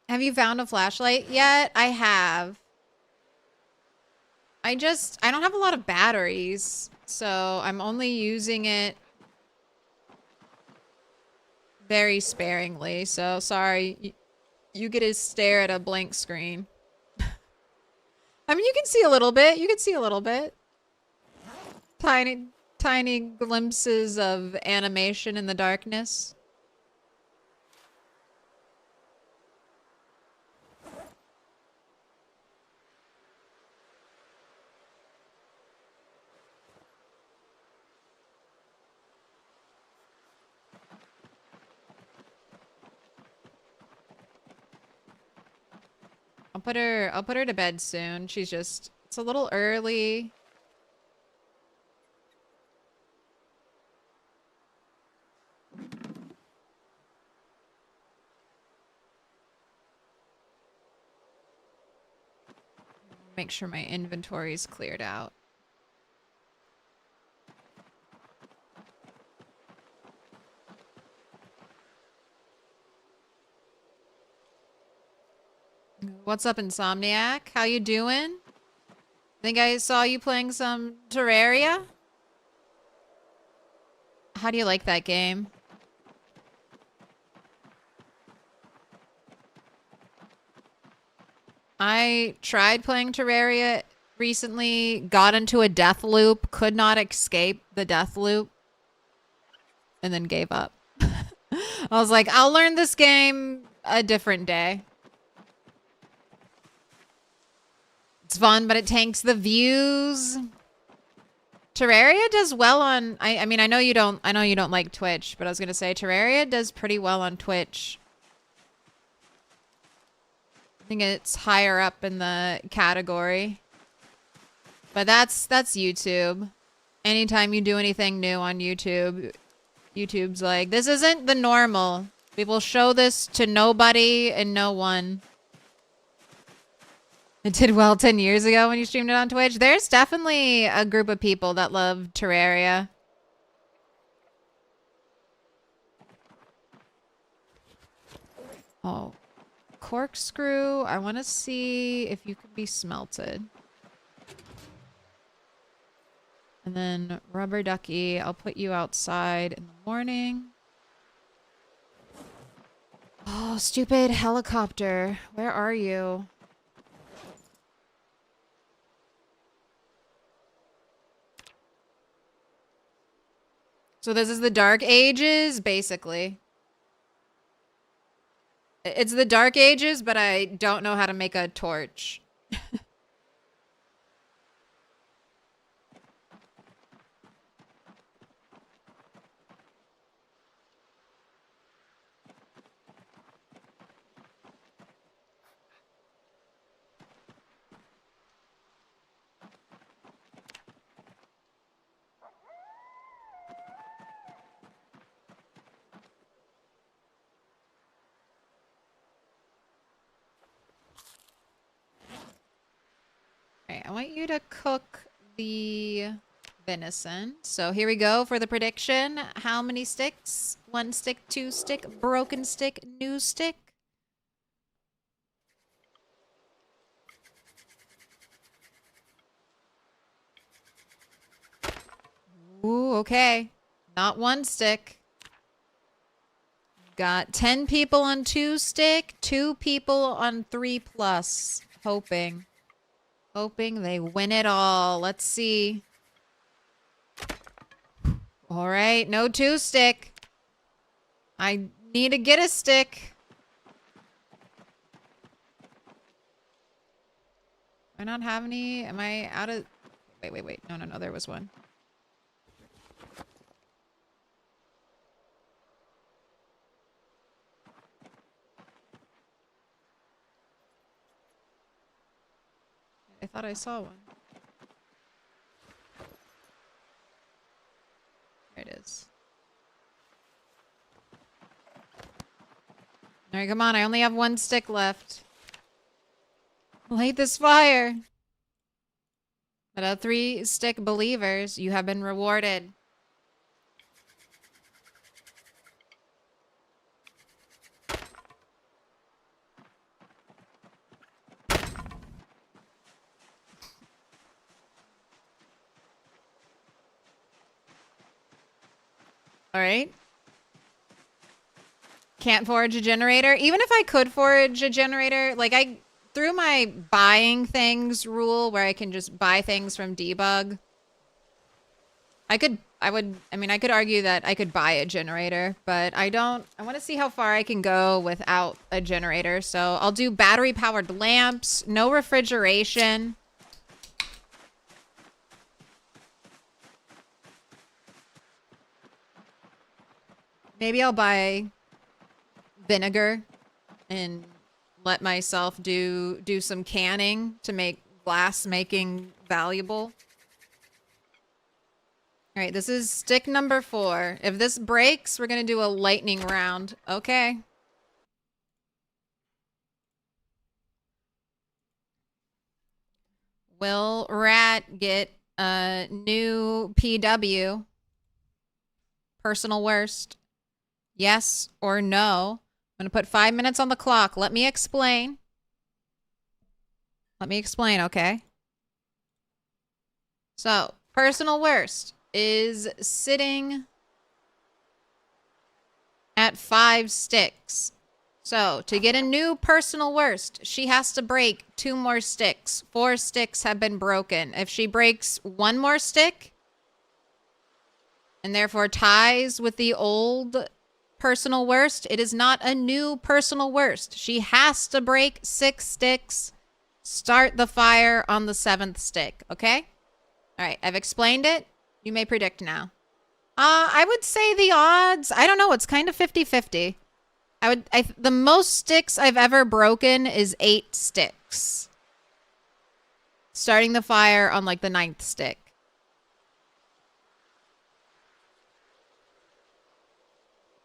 Speaker 1: Have you found a flashlight yet? I have. I don't have a lot of batteries, so I'm only using it very sparingly. So sorry, you get to stare at a blank screen. I mean, you can see a little bit. You can see a little bit. Tiny glimpses of animation in the darkness. I'll put her to bed soon. It's a little early. Make sure my inventory is cleared out. What's up, Insomniac? How you doing? Think I saw you playing some Terraria? How do you like that game? I tried playing Terraria recently, got into a death loop, could not escape the death loop, and then gave up. I was like, I'll learn this game a different day. It's fun, but it tanks the views. Terraria does well on I mean I know you don't like Twitch, but I was gonna say Terraria does pretty well on Twitch. I think it's higher up in the category. But that's YouTube. Anytime you do anything new on YouTube, YouTube's like, this isn't the normal. We will show this to nobody and no one. It did well 10 years ago when you streamed it on Twitch. There's definitely a group of people that love Terraria. Oh, corkscrew. I want to see if you can be smelted. And then rubber ducky. I'll put you outside in the morning. Oh, stupid helicopter. Where are you? So this is the Dark Ages, basically. It's the Dark Ages, but I don't know how to make a torch. Okay, I want you to cook the venison. So here we go for the prediction. How many sticks? 1 stick, 2 stick, broken stick, new stick. Ooh, okay. Not 1 stick. Got 10 people on 2 stick, 2 people on 3+. Hoping. Hoping they win it all. Let's see. All right, no 2 stick. I need to get a stick. Do I not have any? Am I out of... Wait. No, there was one. I thought I saw one. There it is. All right, come on. I only have 1 stick left. Light this fire. But 3 stick believers, you have been rewarded. All right. Can't forage a generator. Even if I could forage a generator, like through my buying things rule where I can just buy things from debug, I could argue that I could buy a generator, but I don't. I want to see how far I can go without a generator. So I'll do battery powered lamps, no refrigeration. Maybe I'll buy vinegar and let myself do some canning to make glass making valuable. All right, this is stick number 4. If this breaks, we're going to do a lightning round. Okay. Will Rat get a new PW? Personal worst. Yes or no? I'm going to put 5 minutes on the clock. Let me explain. Let me explain, okay? So, personal worst is sitting at 5 sticks. So, to get a new personal worst, she has to break 2 more sticks. 4 sticks have been broken. If she breaks 1 more stick, and therefore ties with the old personal worst, it is not a new personal worst. She has to break 6 sticks, start the fire on the 7th stick, okay? All right, I've explained it. You may predict now. I would say the odds, I don't know, it's kind of 50-50. The most sticks I've ever broken is 8 sticks. Starting the fire on like the 9th stick.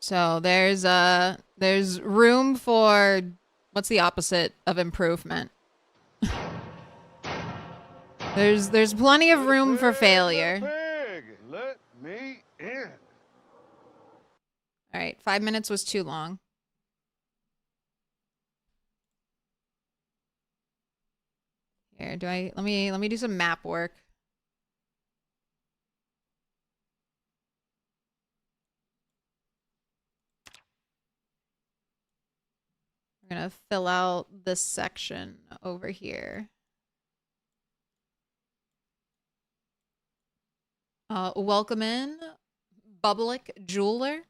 Speaker 1: So there's room for, what's the opposite of improvement? There's plenty of room for failure.
Speaker 4: Pig, let me in.
Speaker 1: All right, 5 minutes was too long. Here, let me do some map work. We're gonna fill out this section over here. Welcome in, Bubblik Jeweler.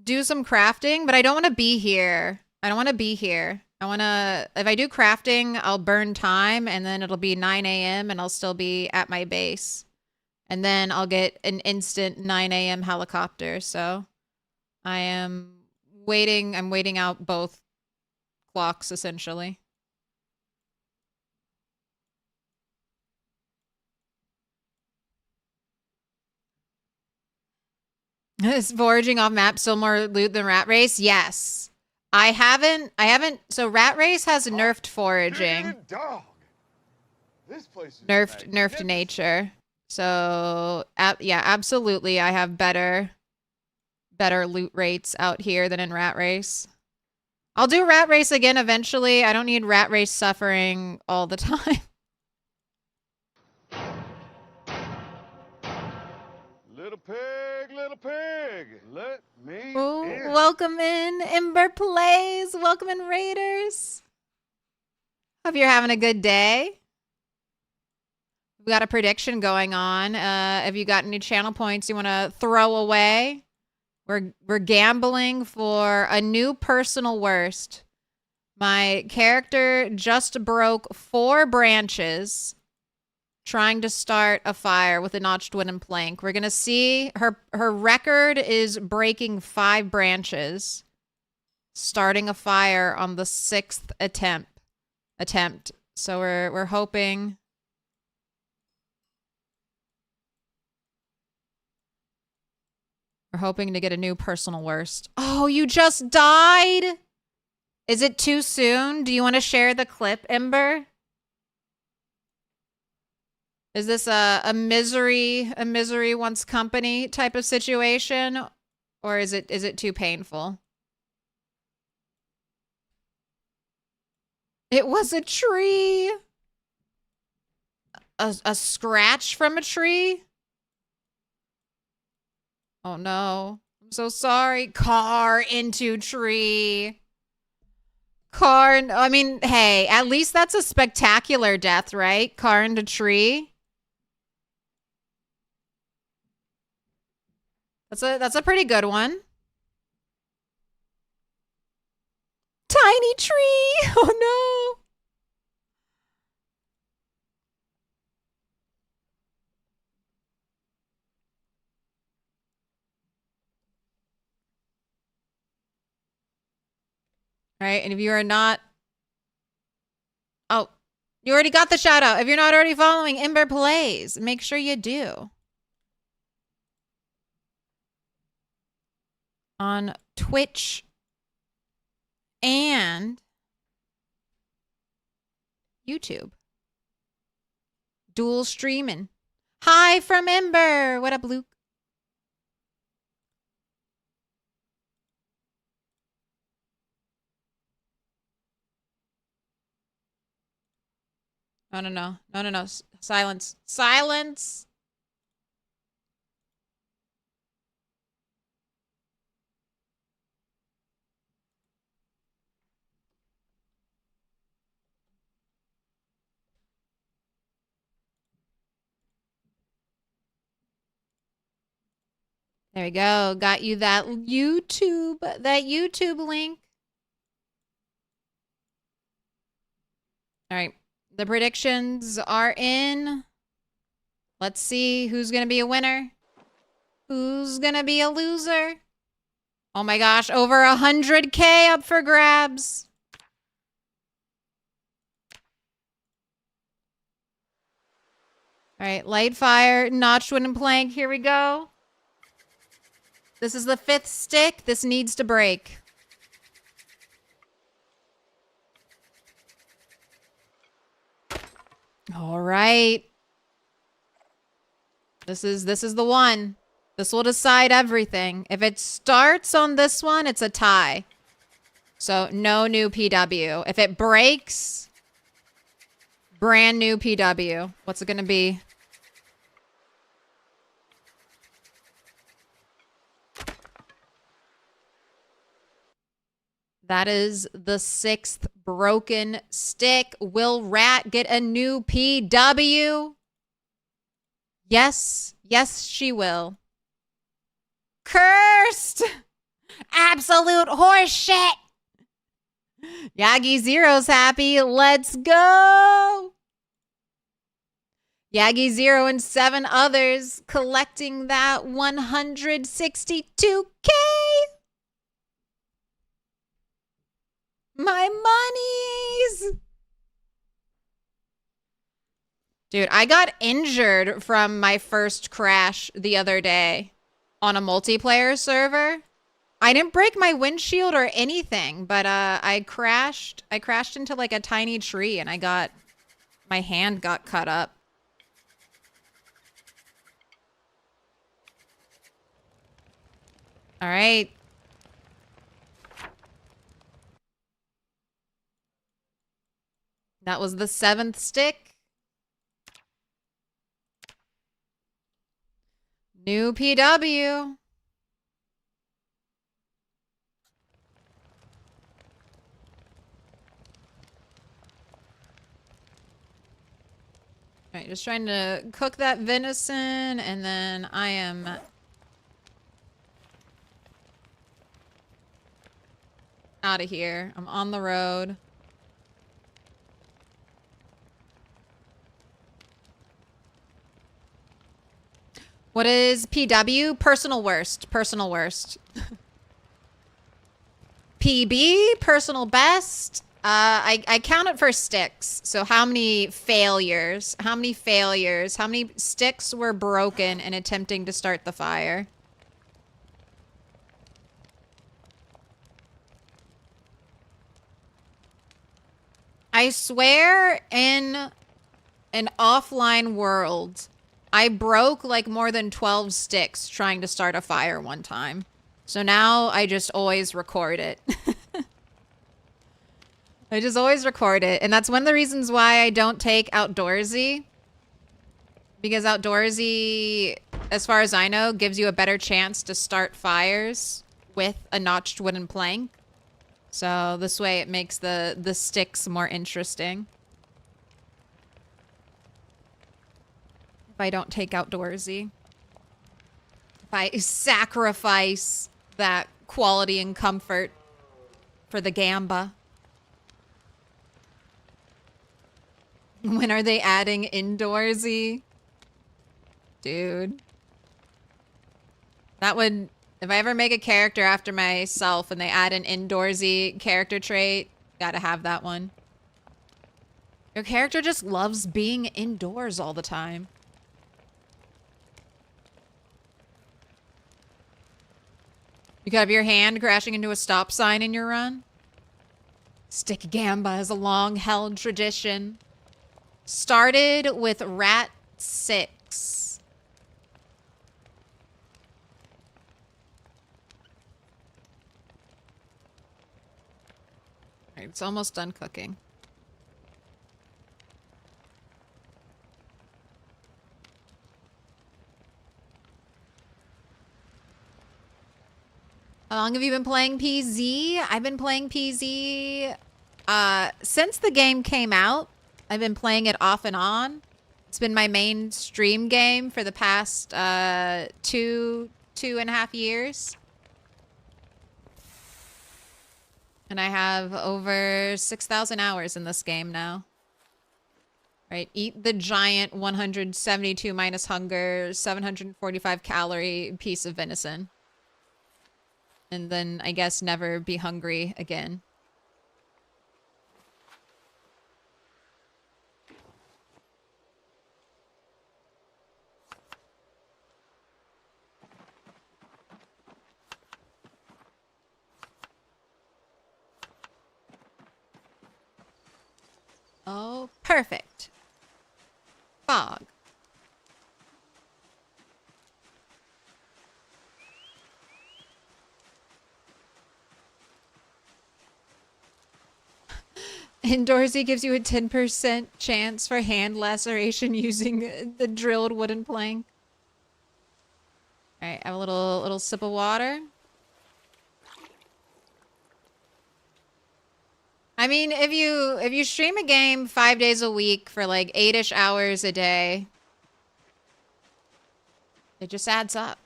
Speaker 1: Do some crafting, but I don't want to be here. I don't want to be here. If I do crafting, I'll burn time, and then it'll be 9 a.m. and I'll still be at my base. And then I'll get an instant 9 a.m. helicopter. So I'm waiting out both clocks, essentially. Is foraging off map still more loot than Rat Race? Yes. I haven't, so Rat Race has nerfed foraging.
Speaker 4: Dog. This place is
Speaker 1: Nerfed nature. So, yeah, absolutely. I have better loot rates out here than in Rat Race. I'll do Rat Race again eventually. I don't need Rat Race suffering all the time.
Speaker 4: Little pig, let me in.
Speaker 1: Welcome in, Ember Plays. Welcome in, Raiders. Hope you're having a good day. We've got a prediction going on. Have you got any channel points you want to throw away? We're gambling for a new personal worst. My character just broke 4 branches trying to start a fire with a notched wooden plank. We're going to see her record is breaking 5 branches, starting a fire on the 6th attempt. So we're hoping to get a new personal worst. Oh, you just died? Is it too soon? Do you want to share the clip, Ember? Is this a misery wants company type of situation, or is it too painful? It was a tree. A scratch from a tree? Oh no. I'm so sorry. Car into tree. I mean, hey, at least that's a spectacular death, right? Car into tree. That's a pretty good one. Tiny tree. Oh no. All right, and if you are not... Oh, you already got the shout out. If you're not already following Ember Plays, make sure you do. On Twitch and YouTube. Dual streaming. Hi from Ember. What up, Luke? No. Silence. Silence. There we go. Got you that YouTube link. All right. The predictions are in. Let's see who's going to be a winner. Who's going to be a loser? Oh my gosh, over 100K up for grabs. All right, light fire, notched wooden plank. Here we go. This is the 5th stick. This needs to break. All right. This is the one. This will decide everything. If it starts on this one, it's a tie. So no new PW. If it breaks, brand new PW. What's it going to be? That is the 6th broken stick. Will Rat get a new PW? Yes. Yes, she will. Cursed! Absolute horseshit! Yagi Zero's happy. Let's go! Yagi Zero and 7 others collecting that 162K! My monies! Dude, I got injured from my first crash the other day on a multiplayer server. I didn't break my windshield or anything, but I crashed into like a tiny tree and my hand got cut up. All right. That was the 7th stick. New PW. All right, just trying to cook that venison, and then I am out of here. I'm on the road. What is PW? Personal worst. Personal worst. PB? Personal best? I count it for sticks. So how many failures? How many failures? How many sticks were broken in attempting to start the fire? I swear in an offline world, I broke like more than 12 sticks trying to start a fire one time. So now I just always record it. I just always record it. And that's one of the reasons why I don't take Outdoorsy. Because Outdoorsy, as far as I know, gives you a better chance to start fires with a notched wooden plank. So this way it makes the sticks more interesting. If I don't take Outdoorsy. If I sacrifice that quality and comfort for the gamba. When are they adding Indoorsy? Dude. That would... If I ever make a character after myself and they add an Indoorsy character trait, gotta have that one. Your character just loves being indoors all the time. You could have your hand crashing into a stop sign in your run. Stick Gamba is a long-held tradition. started with rat 6. All right, it's almost done cooking. How long have you been playing PZ? I've been playing PZ since the game came out. I've been playing it off and on. It's been my main stream game for the past 2.5 years. And I have over 6,000 hours in this game now. Right, eat the giant 172 minus hunger, 745 calorie piece of venison. And then, I guess, never be hungry again. Oh, perfect. Fog. Indoorsy gives you a 10% chance for hand laceration using the drilled wooden plank. All right, I have a little sip of water. I mean, if you stream a game 5 days a week for like 8-ish hours a day, it just adds up.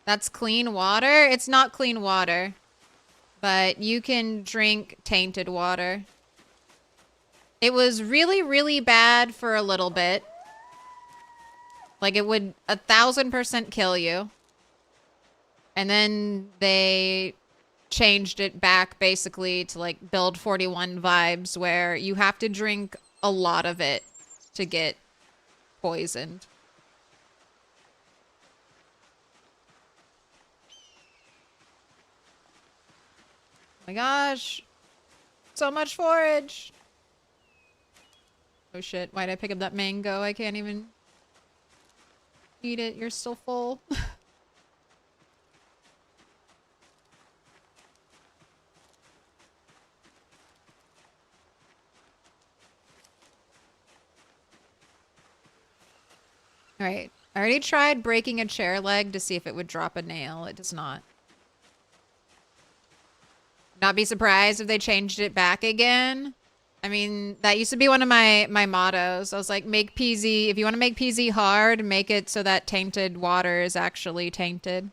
Speaker 1: That's clean water? It's not clean water, but you can drink tainted water. It was really, really bad for a little bit. Like, it would 1,000% kill you. And then they changed it back basically to like Build 41 vibes where you have to drink a lot of it to get poisoned. Oh my gosh. So much forage. Oh shit, why'd I pick up that mango? I can't even eat it. You're still full. Alright. I already tried breaking a chair leg to see if it would drop a nail. It does not. Not be surprised if they changed it back again. I mean, that used to be one of my mottos. I was like, make PZ, if you want to make PZ hard, make it so that tainted water is actually tainted.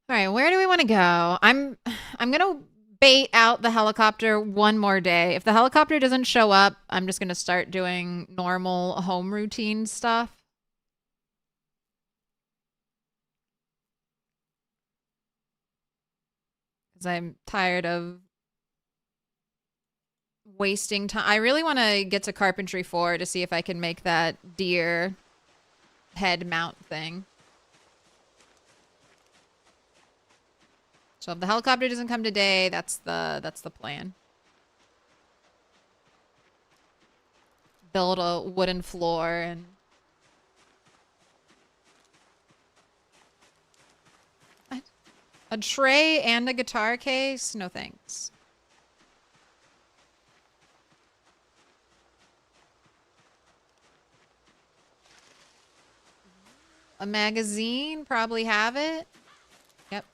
Speaker 1: All right, where do we want to go? I'm gonna bait out the helicopter one more day. If the helicopter doesn't show up, I'm just gonna start doing normal home routine stuff. Because I'm tired of wasting time. I really want to get to Carpentry 4 to see if I can make that deer head mount thing. So if the helicopter doesn't come today, that's the plan. Build a wooden floor and what? A tray and a guitar case? No thanks. A magazine? Probably have it. Yep.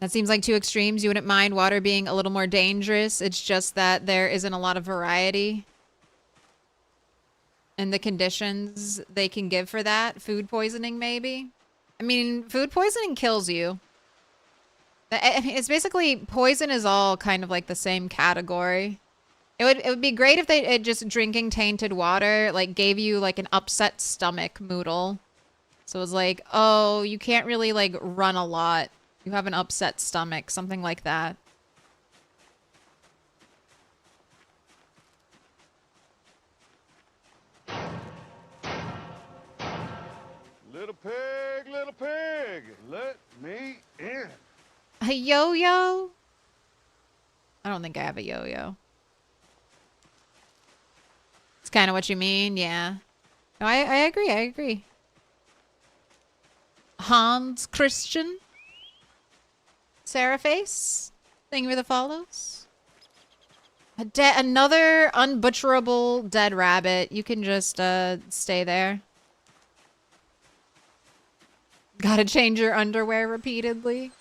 Speaker 1: That seems like two extremes. You wouldn't mind water being a little more dangerous. It's just that there isn't a lot of variety in the conditions they can give for that. Food poisoning, maybe. I mean, food poisoning kills you. I mean, it's basically, poison is all kind of like the same category. It would be great if they just drinking tainted water like gave you like an upset stomach moodle. So it was like, oh, you can't really like run a lot You have an upset stomach, something like that.
Speaker 4: Little pig, let me in.
Speaker 1: A yo-yo? I don't think I have a yo-yo. It's kind of what you mean, yeah. No, I agree, I agree. Hans Christian? Seraface? Thank you for the follows. Another unbutcherable dead rabbit. You can just stay there. Gotta change your underwear repeatedly.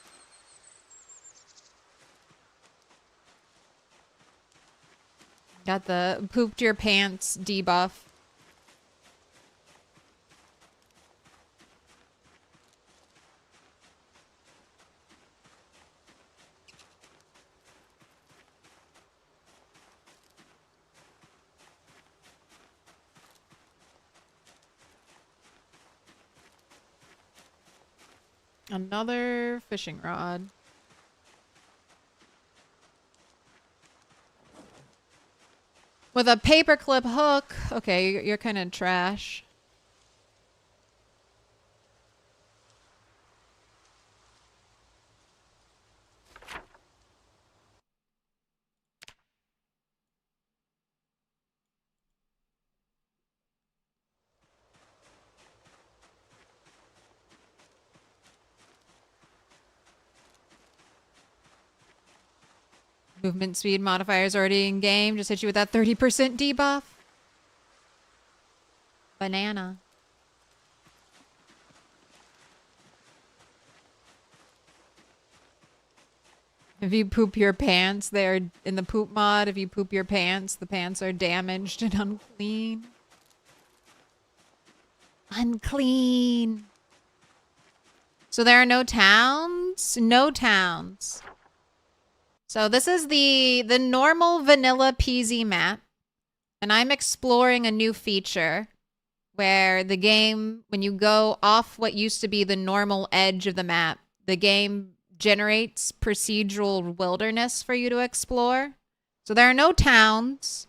Speaker 1: Got the pooped your pants debuff. Another fishing rod. With a paperclip hook. Okay, you're kind of trash. Movement speed modifiers already in game. Just hit you with that 30% debuff. Banana. If you poop your pants, they're in the poop mod. If you poop your pants, the pants are damaged and unclean. Unclean. So there are no towns? No towns. So this is the normal vanilla PZ map. And I'm exploring a new feature where the game, when you go off what used to be the normal edge of the map, the game generates procedural wilderness for you to explore. So there are no towns,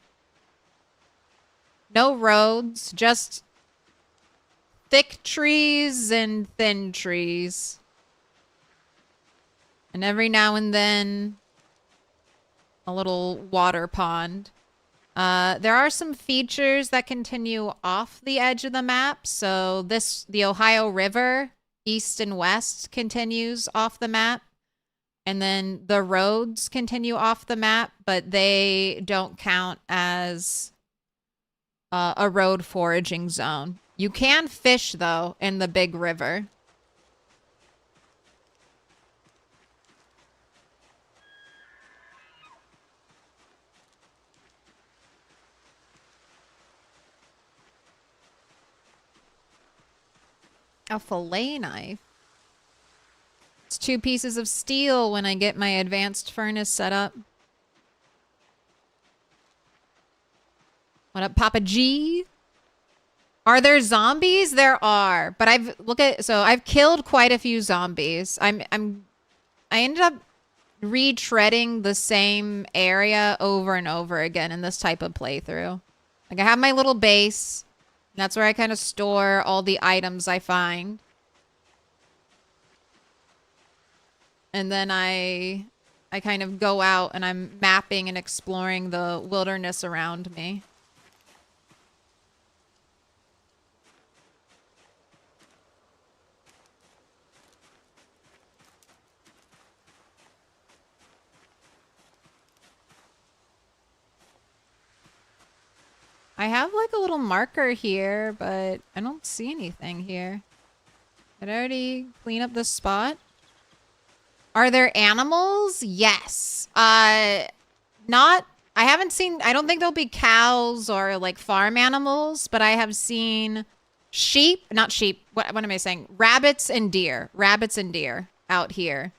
Speaker 1: no roads, just thick trees and thin trees. And every now and then, a little water pond. There are some features that continue off the edge of the map. So the Ohio River, east and west, continues off the map. And then the roads continue off the map, but they don't count as a road foraging zone. You can fish, though, in the big river. A fillet knife. It's 2 pieces of steel when I get my advanced furnace set up. What up, Papa G? Are there zombies? There are, but I've killed quite a few zombies. I ended up retreading the same area over and over again in this type of playthrough. Like I have my little base. And that's where I kind of store all the items I find. And then I kind of go out and I'm mapping and exploring the wilderness around me. I have like a little marker here, but I don't see anything here. Did I already clean up this spot? Are there animals? Yes. I don't think there'll be cows or like farm animals, but I have seen not sheep. What am I saying? Rabbits and deer out here.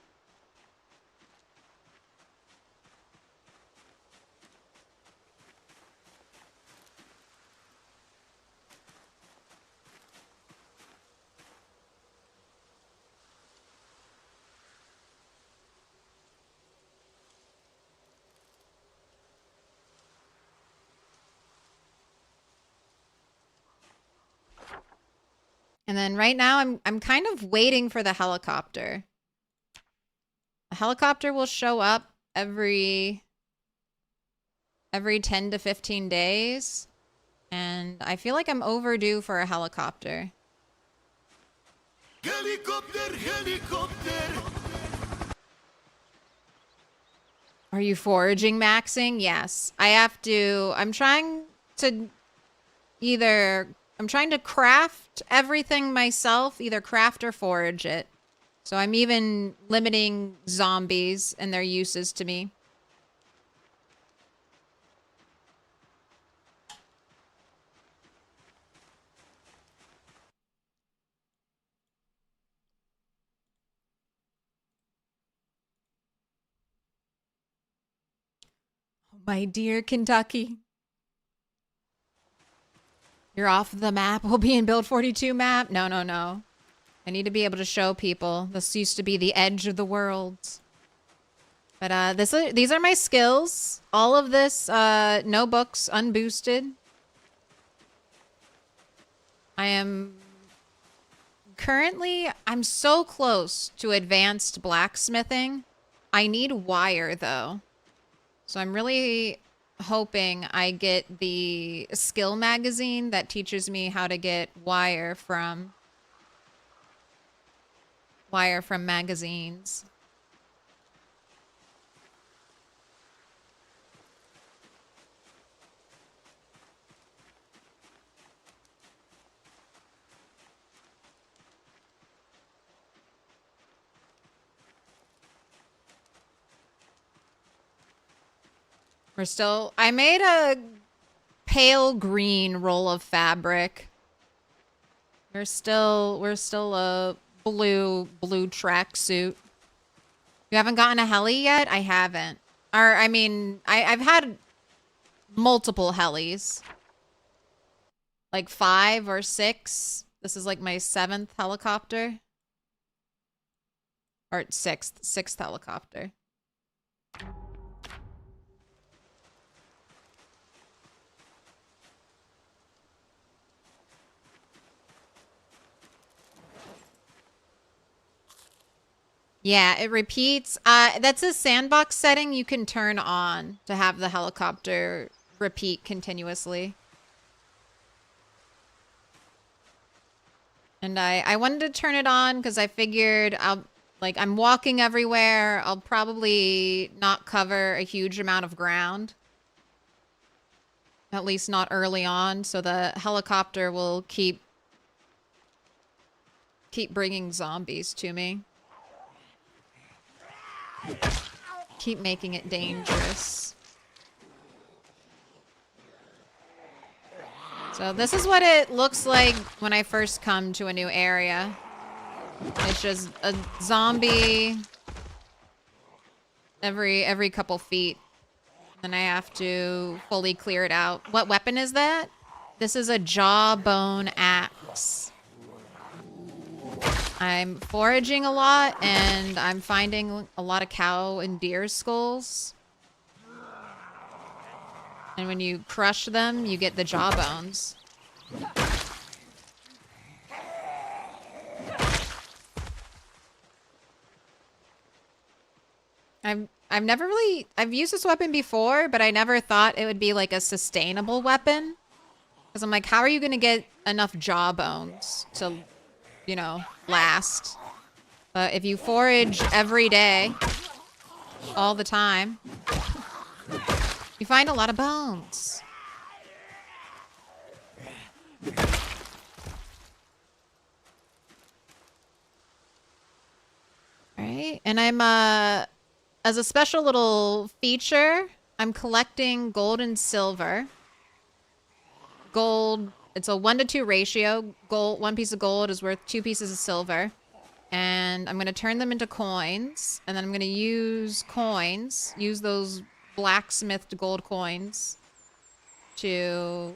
Speaker 1: And then right now I'm kind of waiting for the helicopter. A helicopter will show up every 10 to 15 days. And I feel like I'm overdue for a helicopter.
Speaker 6: Helicopter, helicopter.
Speaker 1: Are you foraging maxing? Yes. I'm trying to craft everything myself, either craft or forage it. So I'm even limiting zombies and their uses to me. My dear Kentucky. You're off the map. We'll be in build 42 map. No, no, no. I need to be able to show people. This used to be the edge of the world. But these are my skills. All of this, no books, unboosted. I'm so close to advanced blacksmithing. I need wire though. So I'm really hoping I get the skill magazine that teaches me how to get wire from magazines. I made a pale green roll of fabric. We're still a blue tracksuit. You haven't gotten a heli yet? I haven't. I've had multiple helis. Like 5 or 6. This is like my 7th helicopter. Or 6th helicopter. Yeah, it repeats. That's a sandbox setting you can turn on to have the helicopter repeat continuously. And I wanted to turn it on because I figured I'm walking everywhere. I'll probably not cover a huge amount of ground. At least not early on. So the helicopter will keep bringing zombies to me. Keep making it dangerous. So this is what it looks like when I first come to a new area. It's just a zombie every couple feet. Then I have to fully clear it out. What weapon is that? This is a jawbone axe. I'm foraging a lot, and I'm finding a lot of cow and deer skulls. And when you crush them, you get the jawbones. I've used this weapon before, but I never thought it would be like a sustainable weapon. Because I'm like, how are you going to get enough jawbones to, last? But if you forage every day, all the time, you find a lot of bones. Alright, and I'm, as a special little feature, I'm collecting gold and silver. Gold, it's a 1-to-2 ratio. Gold, 1 piece of gold is worth 2 pieces of silver. And I'm going to turn them into coins. And then I'm going to use those blacksmithed gold coins to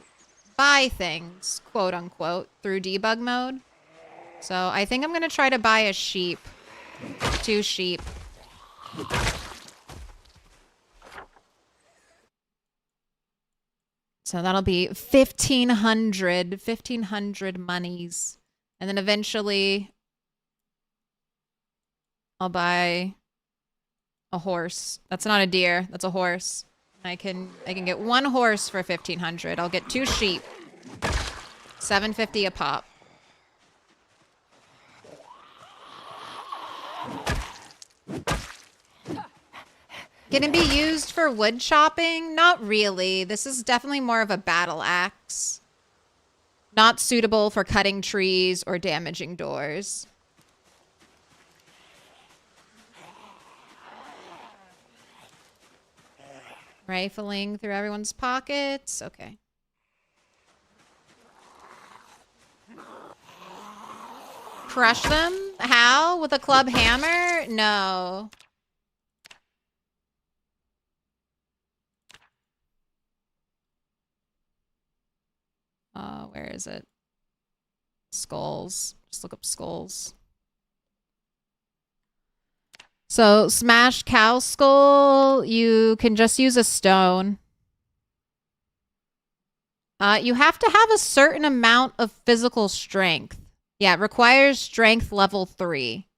Speaker 1: buy things, quote unquote, through debug mode. So I think I'm going to try to buy a sheep. 2 sheep. So that'll be 1,500 monies. And then eventually I'll buy a horse. That's not a deer, that's a horse. I can get 1 horse for 1,500. I'll get 2 sheep. $7.50 a pop. Can it be used for wood chopping? Not really. This is definitely more of a battle axe. Not suitable for cutting trees or damaging doors. Rifling through everyone's pockets. Okay. Crush them? How? With a club hammer? No. Where is it? Skulls. Just look up skulls. So, smashed cow skull, you can just use a stone. You have to have a certain amount of physical strength. Yeah, it requires strength level 3.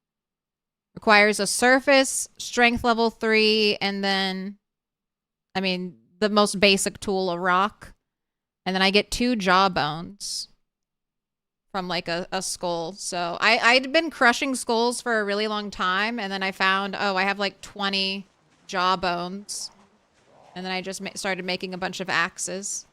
Speaker 1: Requires a surface, strength level 3, and then, I mean, the most basic tool, a rock. And then I get 2 jawbones from like a skull. So I'd been crushing skulls for a really long time, and then I found, oh, I have like 20 jawbones. And then I just started making a bunch of axes.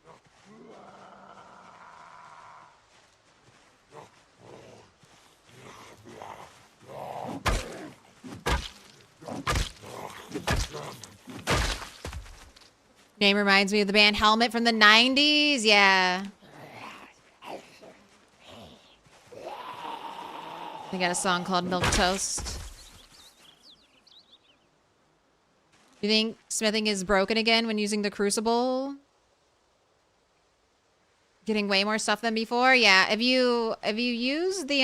Speaker 1: Name reminds me of the band Helmet from the 90s. Yeah. They got a song called Milquetoast. You think smithing is broken again when using the crucible? Getting way more stuff than before? Yeah. If you use the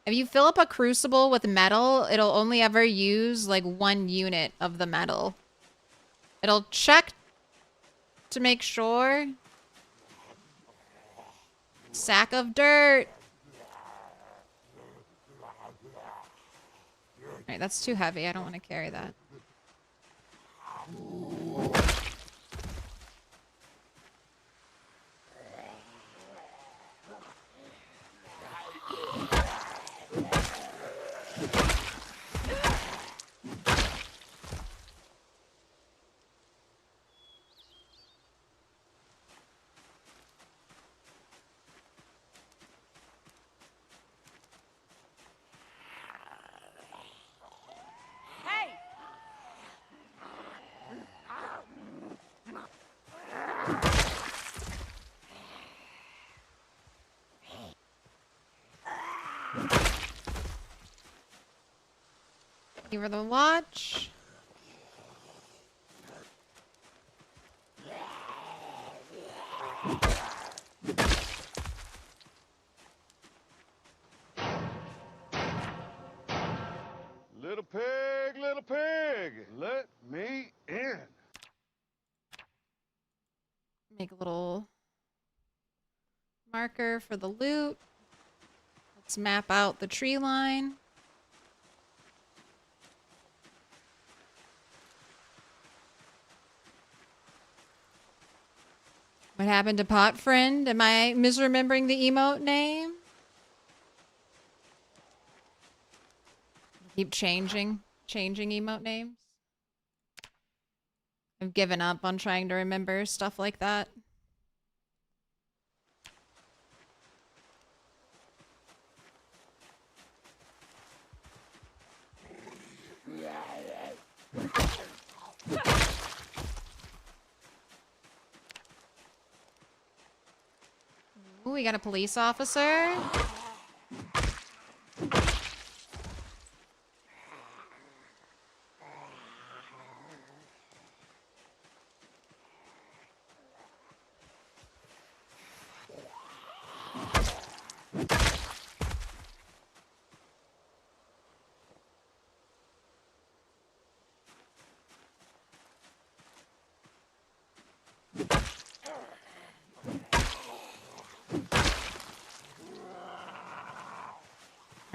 Speaker 1: if you fill up a crucible with metal, it'll only ever use like 1 unit of the metal. It'll check to make sure. Sack of dirt. Alright, that's too heavy. I don't want to carry that. Thank you for the watch.
Speaker 4: Little pig, let me in.
Speaker 1: Make a little marker for the loot. Let's map out the tree line. What happened to Pot Friend? Am I misremembering the emote name? Keep changing emote names. I've given up on trying to remember stuff like that. Ooh, we got a police officer.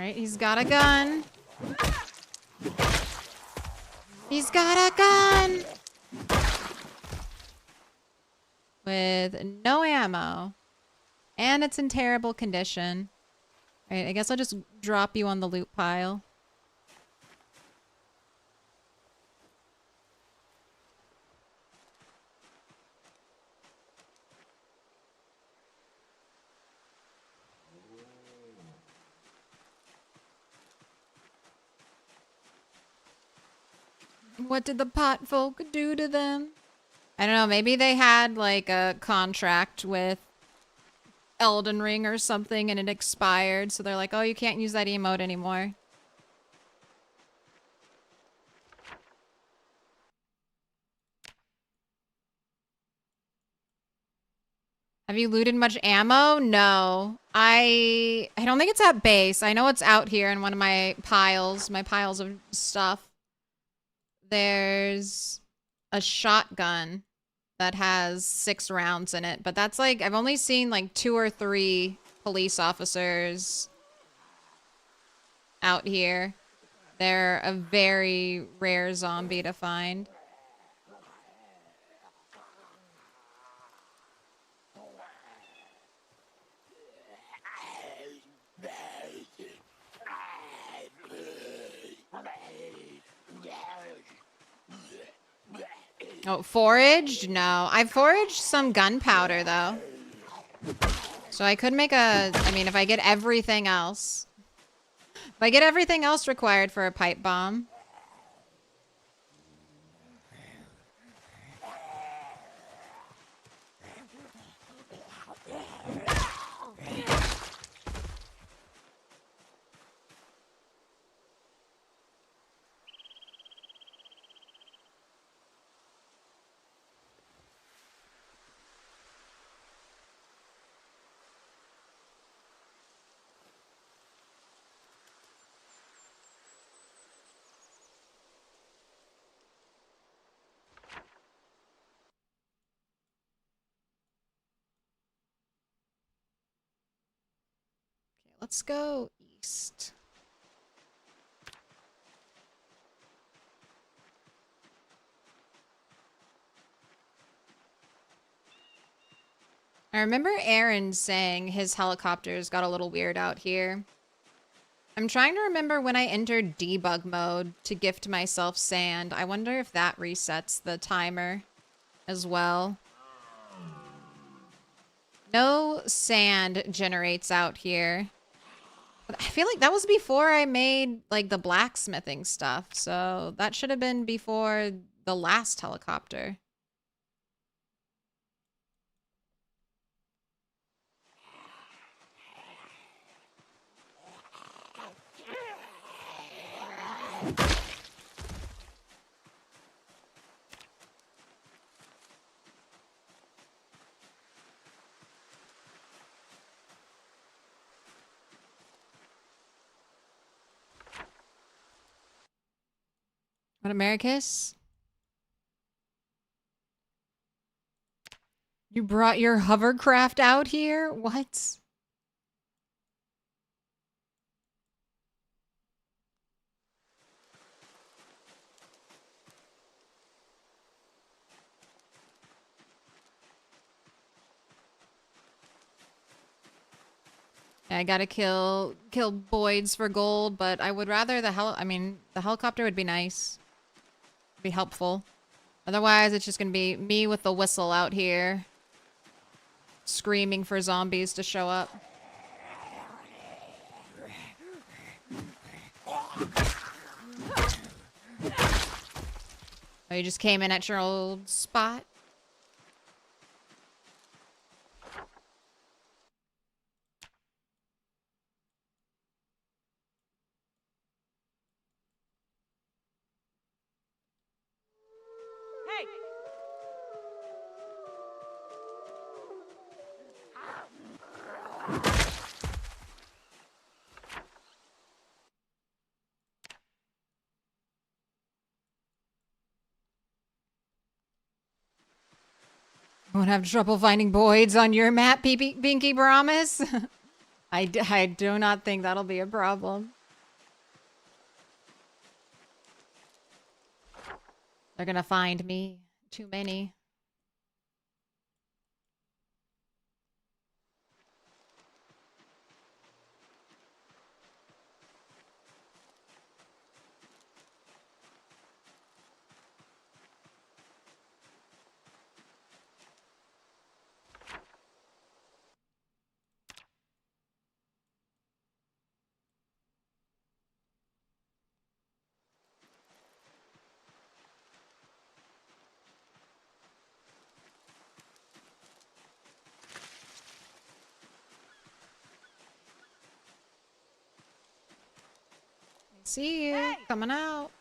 Speaker 1: Alright, he's got a gun. He's got a gun! With no ammo. And it's in terrible condition. Alright, I guess I'll just drop you on the loot pile. What did the pot folk do to them? I don't know, maybe they had like a contract with Elden Ring or something and it expired, so they're like, oh, you can't use that emote anymore. Have you looted much ammo? No. I don't think it's at base. I know it's out here in one of my piles of stuff. There's a shotgun that has 6 rounds in it, but that's like, I've only seen like 2 or 3 police officers out here. They're a very rare zombie to find. Oh, foraged? No. I foraged some gunpowder, though. So I could make a... I mean, if I get everything else... If I get everything else required for a pipe bomb... Let's go east. I remember Aaron saying his helicopters got a little weird out here. I'm trying to remember when I entered debug mode to gift myself sand. I wonder if that resets the timer as well. No sand generates out here. I feel like that was before I made, like, the blacksmithing stuff, so that should have been before the last helicopter. What, Americus? You brought your hovercraft out here? What? I gotta kill Boyds for gold, but I would rather the helicopter would be nice. Be helpful. Otherwise, it's just gonna be me with the whistle out here, screaming for zombies to show up. Oh, you just came in at your old spot? Won't have trouble finding Boyds on your map, Pinky Promise. I do not think that'll be a problem. They're gonna find me. Too many. See you coming out.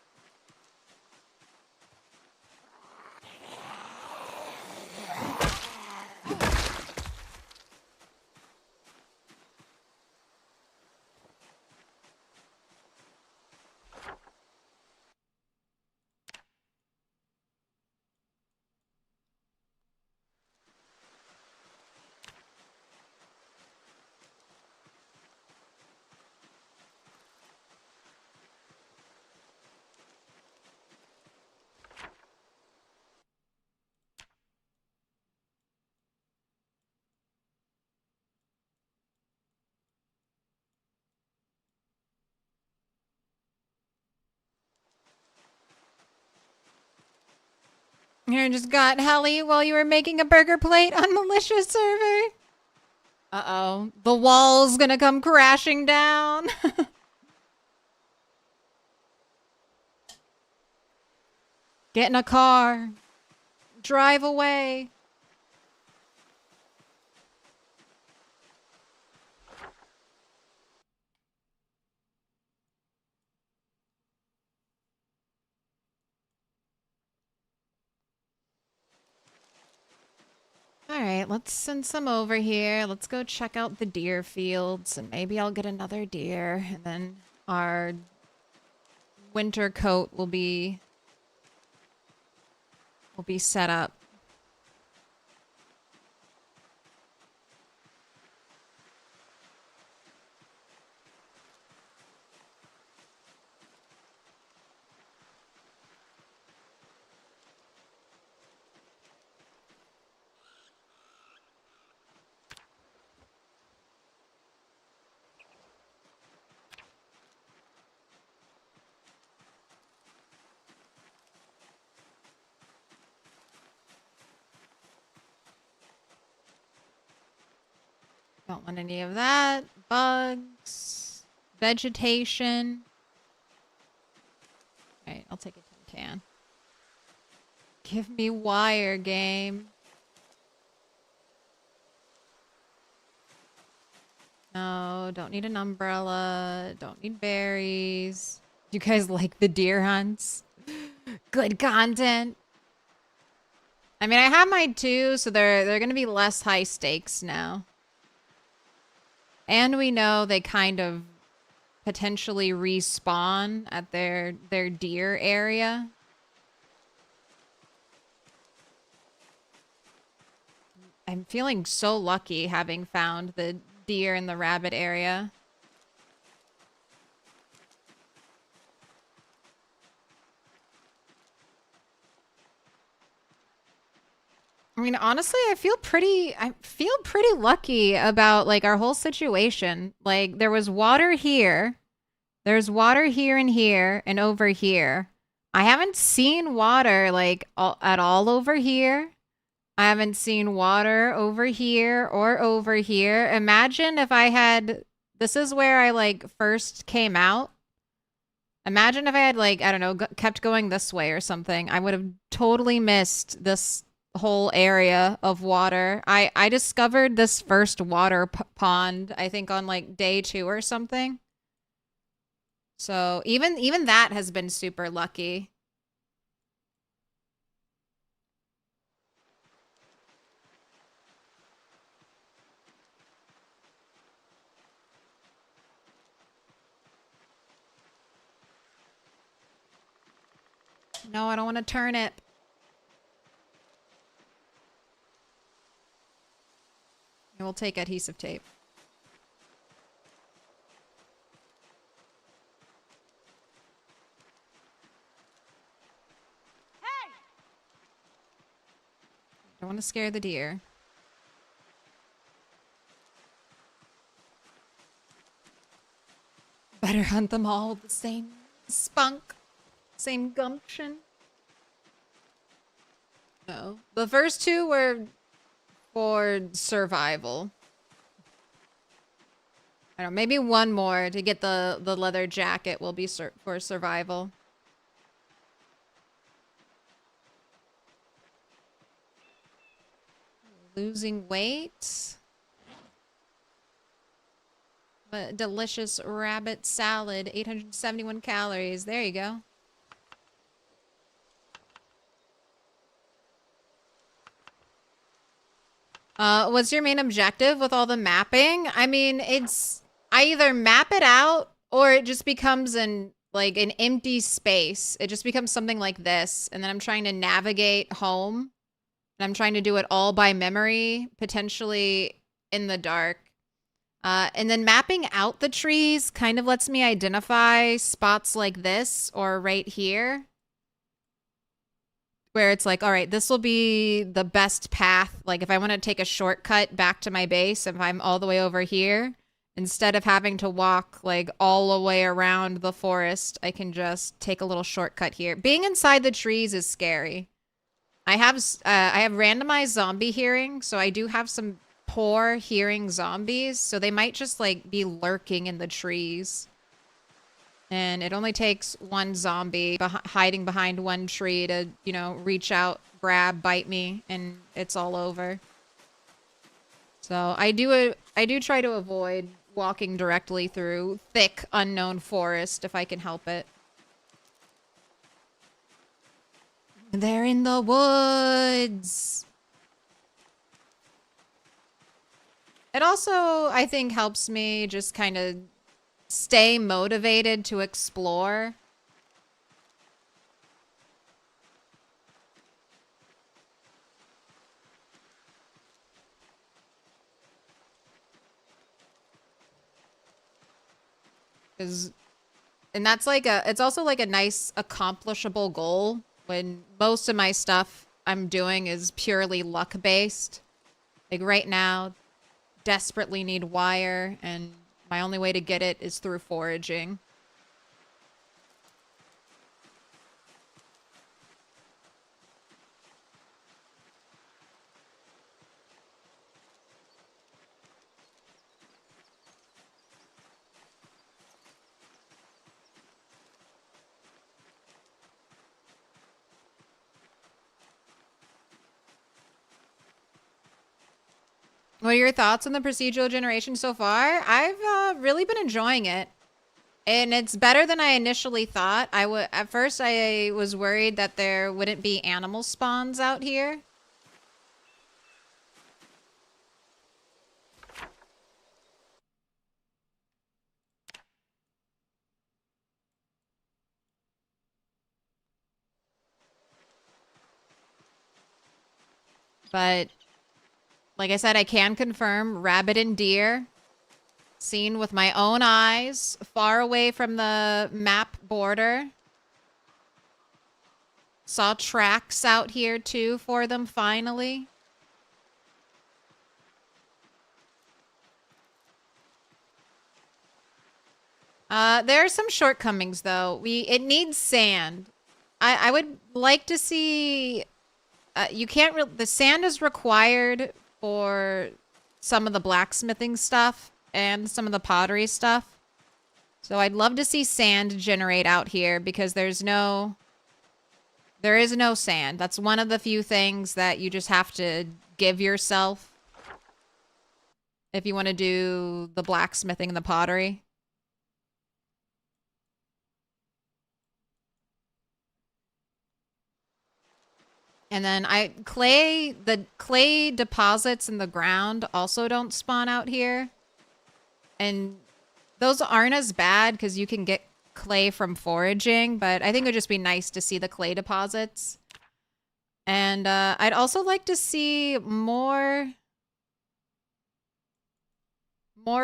Speaker 1: Here, just got Helly while you were making a burger plate on malicious server. Uh-oh. The wall's gonna come crashing down. Get in a car. Drive away. Alright, let's send some over here. Let's go check out the deer fields, and maybe I'll get another deer, and then our winter coat will be set up. Don't want any of that. Bugs. Vegetation. Alright, I'll take a tin can. Give me wire, game. No, don't need an umbrella. Don't need berries. You guys like the deer hunts? Good content. I mean, I have mine too, so they're gonna be less high stakes now. And we know they kind of potentially respawn at their deer area. I'm feeling so lucky having found the deer in the rabbit area. I mean, honestly, I feel pretty lucky about like our whole situation. Like there was water here. There's water here and here and over here. I haven't seen water like at all over here. I haven't seen water over here or over here. Imagine if I had, this is where I like first came out. Imagine if I had like, I don't know, kept going this way or something. I would have totally missed this whole area of water. I discovered this first water pond, I think on like day 2 or something. So even that has been super lucky. No, I don't want to turn it. We'll take adhesive tape. Don't want to scare the deer. Better hunt them all with the same spunk, same gumption. No. The first two were for survival. I don't know, maybe one more to get the leather jacket will be for survival. Losing weight. A delicious rabbit salad, 871 calories. There you go. What's your main objective with all the mapping? I mean, I either map it out or it just becomes an empty space. It just becomes something like this. And then I'm trying to navigate home. And I'm trying to do it all by memory, potentially in the dark. And then mapping out the trees kind of lets me identify spots like this or right here. Where it's like, all right, this will be the best path. Like if I want to take a shortcut back to my base, if I'm all the way over here, instead of having to walk like all the way around the forest, I can just take a little shortcut here. Being inside the trees is scary. I have randomized zombie hearing, so I do have some poor hearing zombies, so they might just like be lurking in the trees. And it only takes one zombie hiding behind one tree to, you know, reach out, grab, bite me, and it's all over. So I do try to avoid walking directly through thick, unknown forest if I can help it. They're in the woods. It also, I think, helps me just kind of stay motivated to explore. And that's like it's also like a nice accomplishable goal when most of my stuff I'm doing is purely luck based. Like right now, desperately need wire, and my only way to get it is through foraging. What are your thoughts on the procedural generation so far? I've really been enjoying it. And it's better than I initially thought. At first I was worried that there wouldn't be animal spawns out here. But like I said, I can confirm rabbit and deer seen with my own eyes, far away from the map border. Saw tracks out here too for them finally. There are some shortcomings though. It needs sand. I would like to see you can't the sand is required for some of the blacksmithing stuff and some of the pottery stuff. So I'd love to see sand generate out here because there is no sand. That's one of the few things that you just have to give yourself if you want to do the blacksmithing and the pottery. And then the clay deposits in the ground also don't spawn out here. And those aren't as bad because you can get clay from foraging, but I think it would just be nice to see the clay deposits. And I'd also like to see more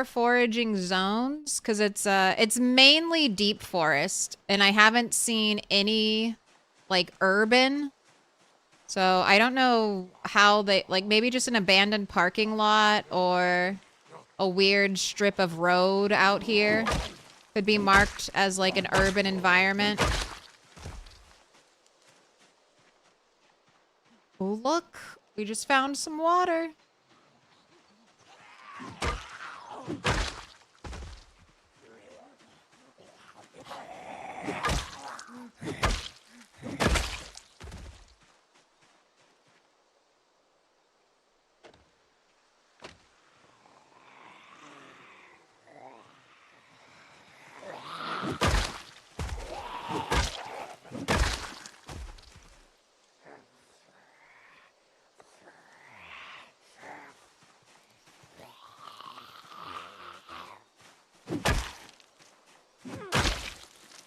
Speaker 1: foraging zones because it's mainly deep forest, and I haven't seen any like urban So I don't know how they, like maybe just an abandoned parking lot or a weird strip of road out here could be marked as like an urban environment. Oh, look, we just found some water.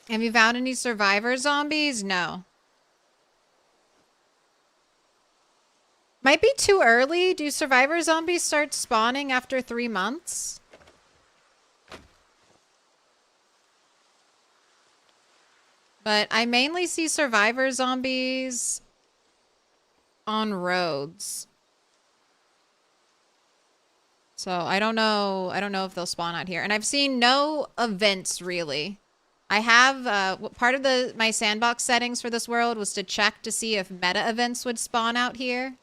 Speaker 1: Have you found any survivor zombies? No. Might be too early. Do survivor zombies start spawning after 3 months? But I mainly see survivor zombies on roads. So I don't know if they'll spawn out here. And I've seen no events really. I have, part of my sandbox settings for this world was to check to see if meta events would spawn out here.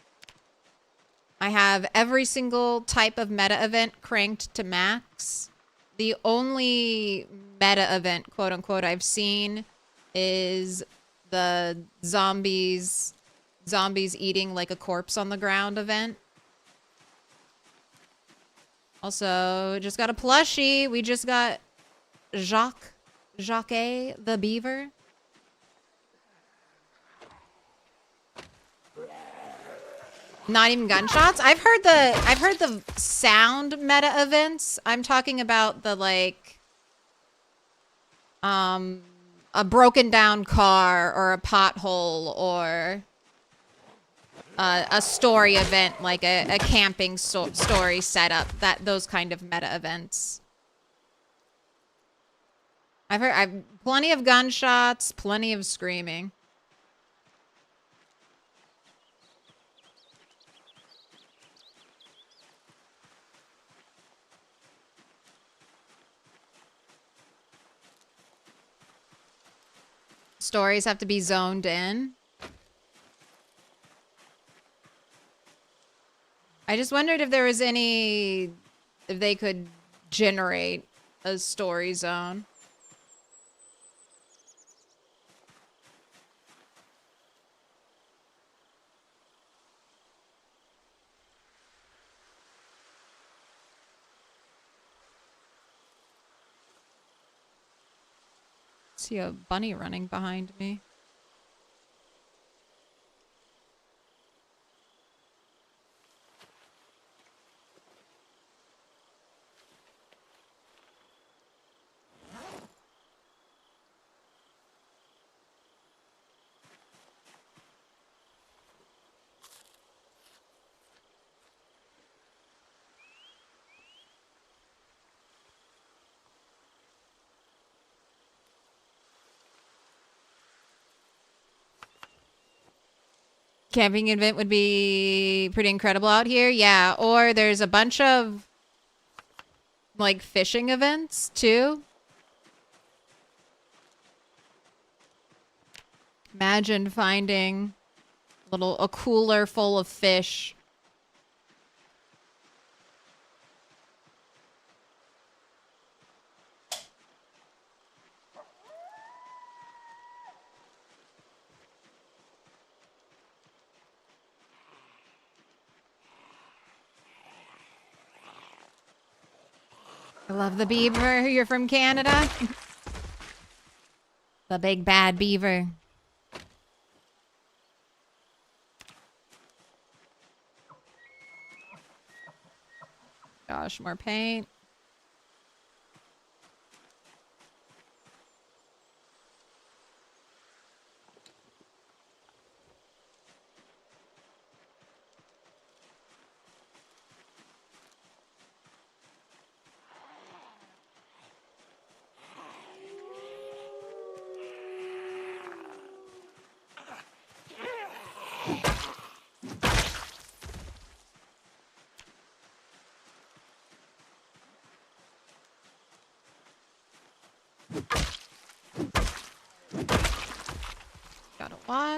Speaker 1: I have every single type of meta event cranked to max. The only meta event, quote unquote, I've seen is the zombies eating like a corpse on the ground event. Also, just got a plushie. We just got Jacques the beaver. Not even gunshots. I've heard the sound meta events. I'm talking about the like a broken down car or a pothole or a story event like a camping story setup, those kind of meta events. I've plenty of gunshots, plenty of screaming. Stories have to be zoned in. I just wondered if there was if they could generate a story zone. See a bunny running behind me. Camping event would be pretty incredible out here. Yeah, or there's a bunch of like fishing events too. Imagine finding a cooler full of fish. I love the beaver. You're from Canada? The big bad beaver. Gosh, more paint.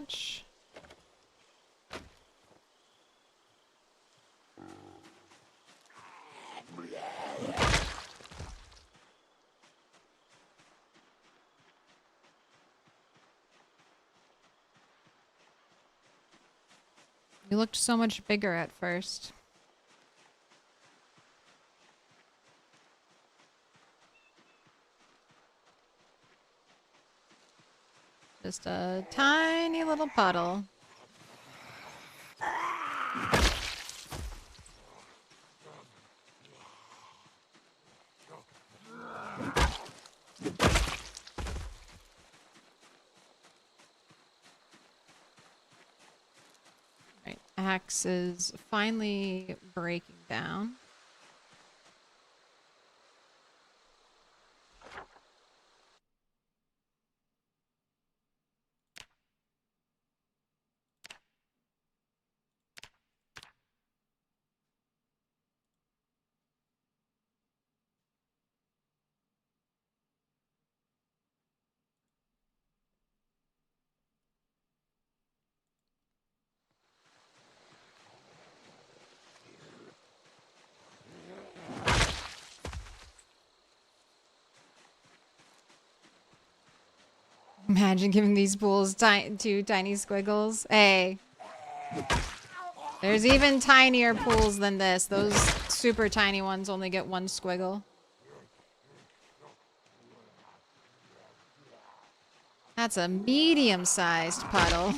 Speaker 1: much. You looked so much bigger at first. Just a tiny little puddle. Right, axe is finally breaking down. Imagine giving these pools two tiny squiggles. Hey. There's even tinier pools than this. Those super tiny ones only get one squiggle. That's a medium-sized puddle.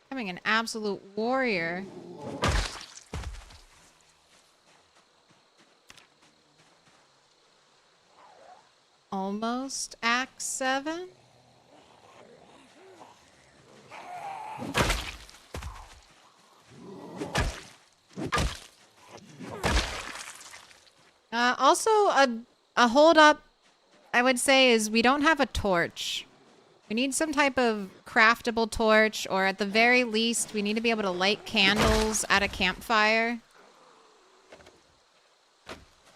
Speaker 1: Becoming an absolute warrior. Almost Act 7. Also, a hold up, I would say, is we don't have a torch. We need some type of craftable torch, or at the very least, we need to be able to light candles at a campfire.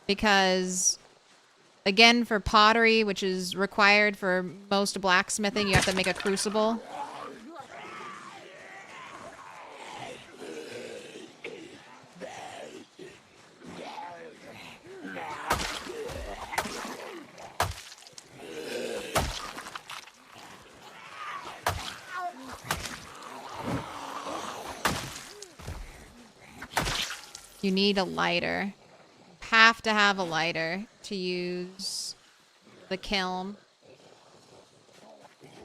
Speaker 1: Because, again, for pottery, which is required for most blacksmithing, you have to make a crucible. You need a lighter. Have to have a lighter to use the kiln.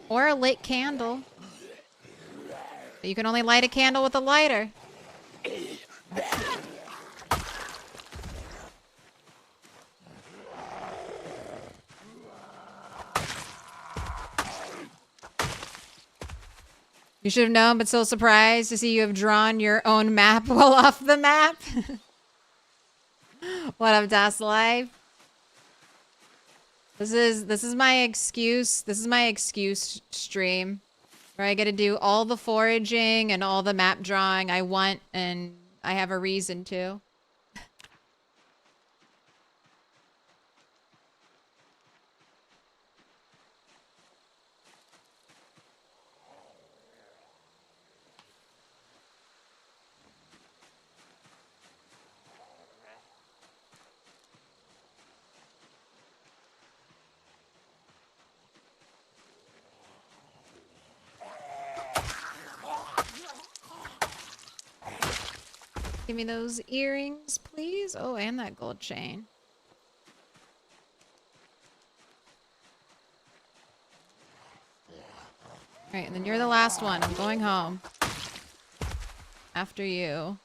Speaker 1: Or a lit candle. But you can only light a candle with a lighter. You should have known, but still surprised to see you have drawn your own map well off the map. What up, Das Life? This is my excuse. This is my excuse stream, where I get to do all the foraging and all the map drawing I want, and I have a reason to. Give me those earrings, please. Oh, and that gold chain. Alright, and then you're the last one. I'm going home. After you.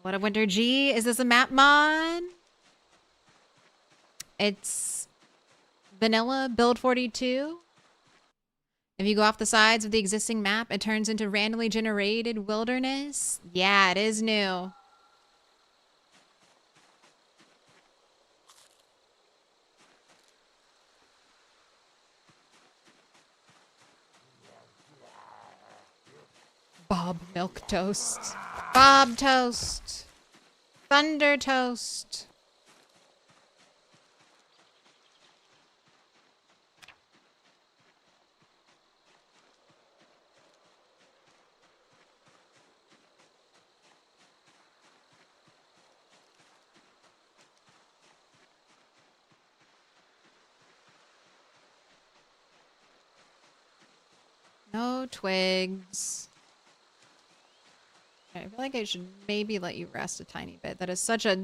Speaker 1: What a Wonder G. Is this a map mod? It's vanilla build 42. If you go off the sides of the existing map, it turns into randomly generated wilderness. Yeah, it is new. Bob Milquetoast. Bob Toast. Thunder Toast. No twigs. I feel like I should maybe let you rest a tiny bit. That is such a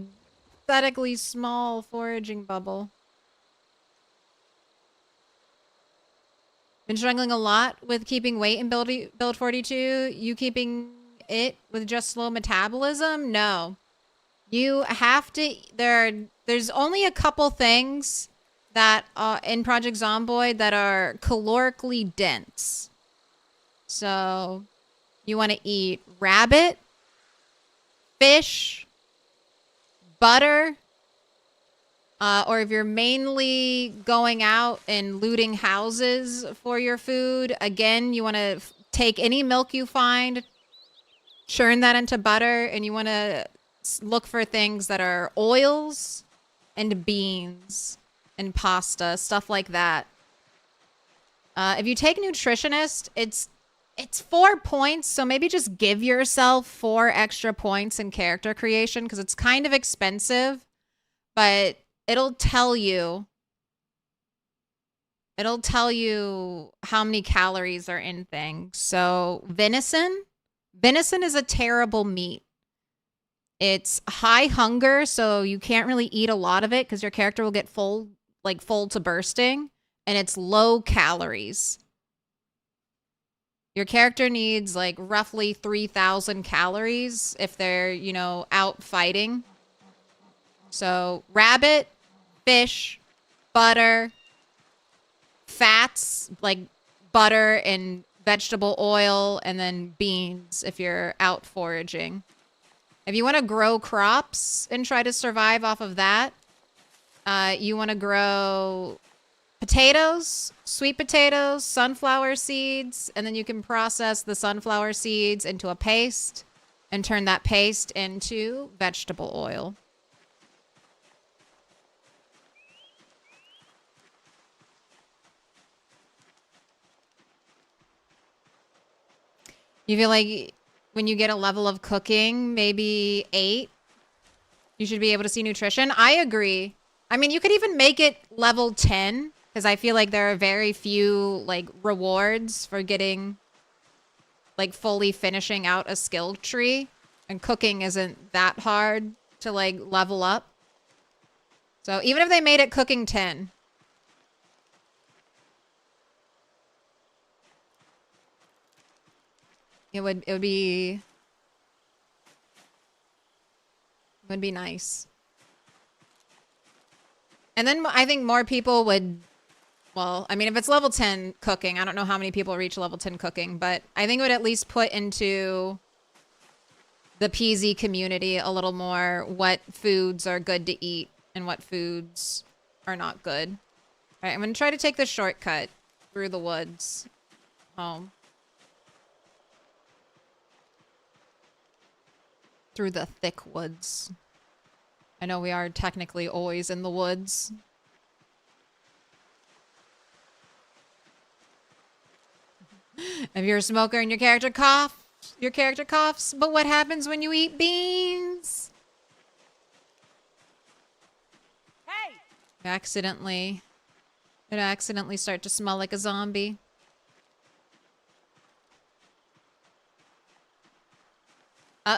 Speaker 1: pathetically small foraging bubble. Been struggling a lot with keeping weight in build 42. You keeping it with just slow metabolism? No. You have to... There's only a couple things that in Project Zomboid that are calorically dense. So you want to eat rabbit, fish, butter, or if you're mainly going out and looting houses for your food, again, you want to take any milk you find, churn that into butter, and you want to look for things that are oils and beans and pasta, stuff like that. If you take nutritionist, it's 4 points, so maybe just give yourself 4 extra points in character creation because it's kind of expensive, but it'll tell you how many calories are in things. So venison is a terrible meat. It's high hunger, so you can't really eat a lot of it because your character will get full to bursting, and it's low calories. Your character needs like roughly 3,000 calories if they're, out fighting. So rabbit, fish, butter, fats like butter and vegetable oil, and then beans if you're out foraging. If you want to grow crops and try to survive off of that, you want to grow potatoes, sweet potatoes, sunflower seeds, and then you can process the sunflower seeds into a paste and turn that paste into vegetable oil. You feel like when you get a level of cooking, maybe 8, you should be able to see nutrition? I agree. I mean, you could even make it level 10. Because I feel like there are very few, rewards for getting, fully finishing out a skill tree. And cooking isn't that hard to, level up. So even if they made it cooking 10. It would be nice. And then I think more people would... Well, I mean, if it's level 10 cooking, I don't know how many people reach level 10 cooking, but I think it would at least put into the PZ community a little more what foods are good to eat and what foods are not good. All right, I'm going to try to take the shortcut through the woods home. Through the thick woods. I know we are technically always in the woods. If you're a smoker and your character coughs, but what happens when you eat beans?
Speaker 7: Hey,
Speaker 1: Accidentally... It accidentally start to smell like a zombie.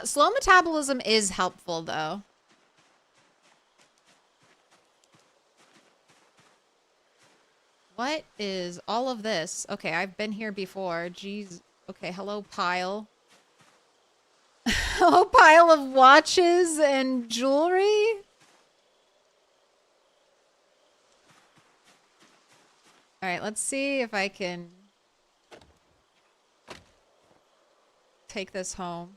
Speaker 1: Slow metabolism is helpful, though. What is all of this? Okay, I've been here before. Jeez. Okay, hello, pile. Hello, pile of watches and jewelry? Alright, let's see if I can take this home.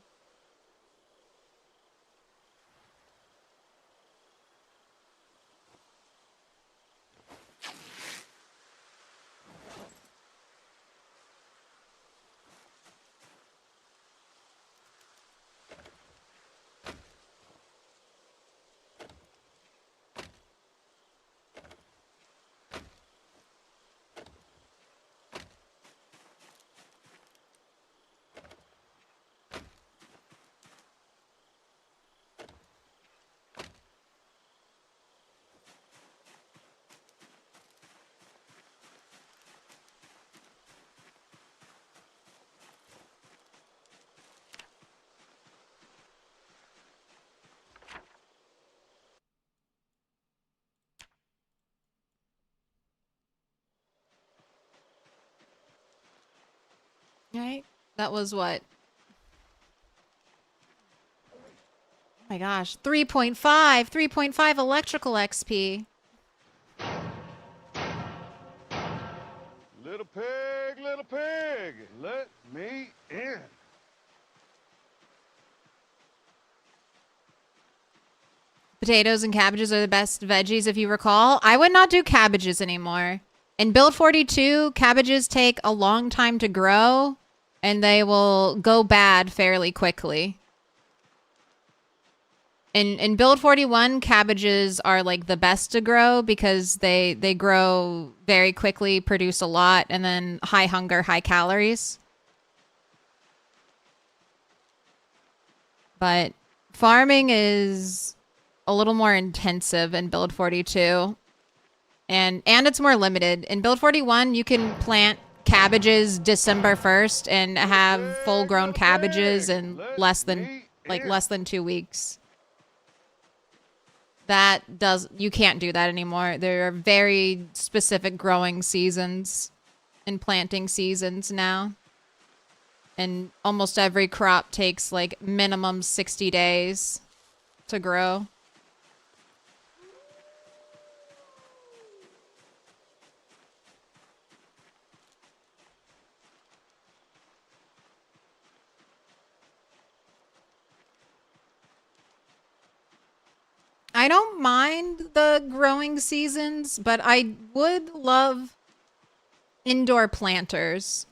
Speaker 1: Right? That was what? Oh my gosh, 3.5! 3.5 electrical XP.
Speaker 4: Little pig, let me in.
Speaker 1: Potatoes and cabbages are the best veggies, if you recall. I would not do cabbages anymore. In Build 42, cabbages take a long time to grow, and they will go bad fairly quickly. In Build 41, cabbages are like the best to grow because they grow very quickly, produce a lot, and then high hunger, high calories. But farming is a little more intensive in Build 42. And it's more limited. In Build 41, you can plant cabbages December 1st and have full-grown cabbages in less than 2 weeks. You can't do that anymore. There are very specific growing seasons and planting seasons now. And almost every crop takes like minimum 60 days to grow. I don't mind the growing seasons, but I would love indoor planters.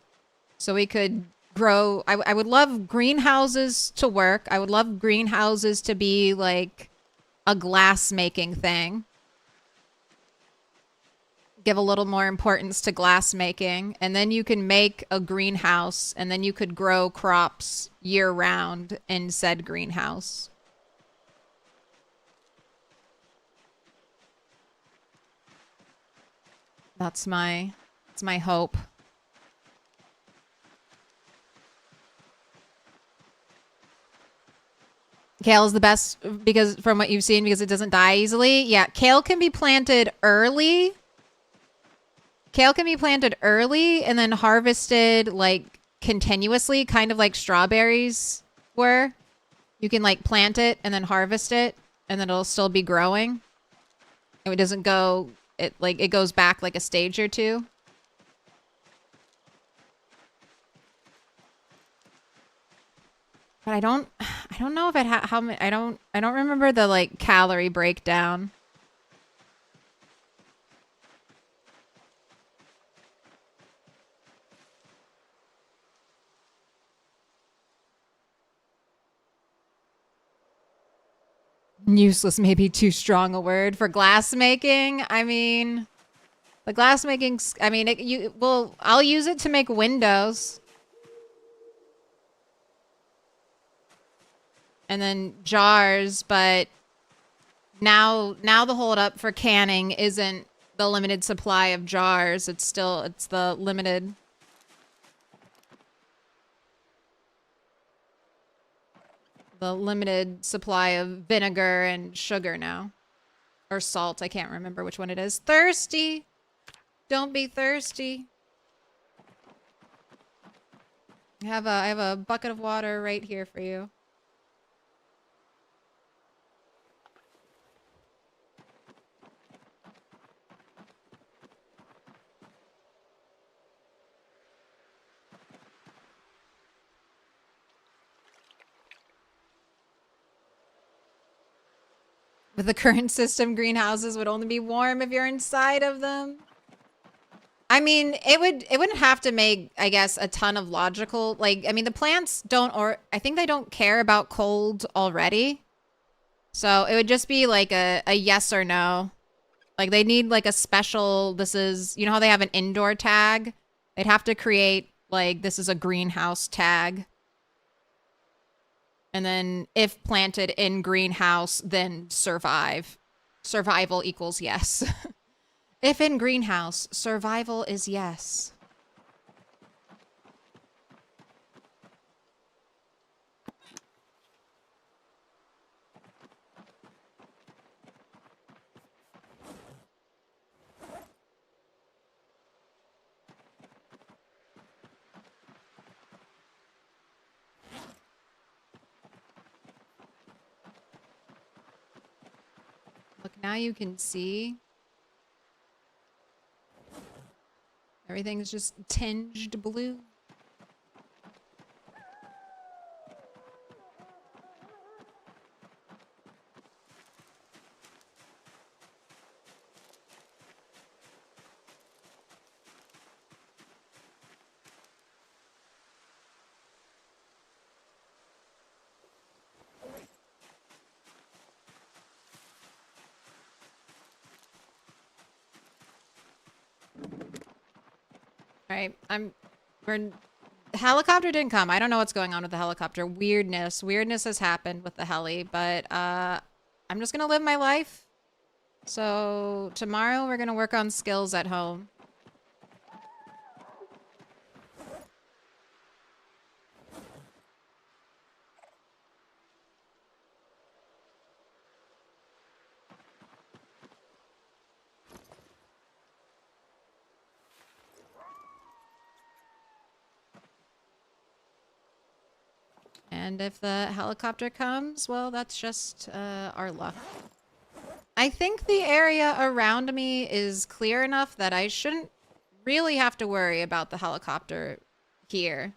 Speaker 1: So we could grow... I would love greenhouses to work. I would love greenhouses to be like a glass making thing. Give a little more importance to glass making. And then you can make a greenhouse and then you could grow crops year round in said greenhouse. That's my hope. Kale is the best because from what you've seen because it doesn't die easily. Yeah, kale can be planted early. Kale can be planted early and then harvested like continuously, kind of like strawberries were. You can like plant it and then harvest it and then it'll still be growing. And it doesn't go... It goes back like a stage or two. But I don't know if it how many I don't remember the like calorie breakdown. Useless may be too strong a word for glass making. I mean, the glass making. I mean, I'll use it to make windows, and then jars. But now the holdup for canning isn't the limited supply of jars. It's the limited supply of vinegar and sugar now. Or salt. I can't remember which one it is. Thirsty. Don't be thirsty. I have a bucket of water right here for you. With the current system, greenhouses would only be warm if you're inside of them. I mean, it wouldn't have to make, I guess, a ton of logical, like, I mean, the plants don't, or I think they don't care about cold already. So it would just be like a yes or no. Like they need like a special, this is, you know how they have an indoor tag? They'd have to create like, this is a greenhouse tag. And then if planted in greenhouse, then survive. Survival equals yes. If in greenhouse, survival is yes. Look, now you can see. Everything's just tinged blue. All right, the helicopter didn't come. I don't know what's going on with the helicopter. Weirdness has happened with the heli, but I'm just gonna live my life. So tomorrow we're gonna work on skills at home. And if the helicopter comes, well, that's just our luck. I think the area around me is clear enough that I shouldn't really have to worry about the helicopter here.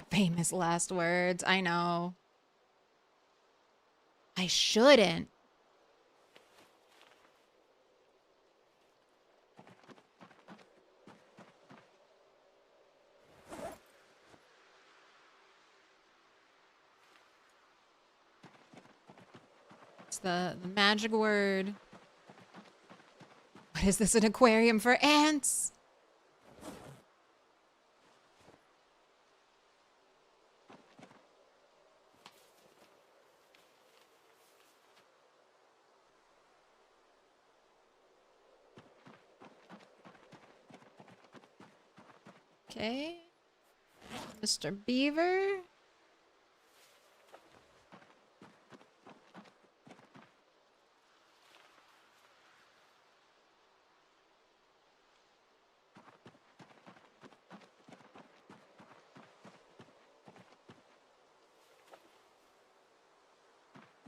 Speaker 1: Famous last words. I know. I shouldn't. It's the magic word. What is this, an aquarium for ants? Okay. Mr. Beaver.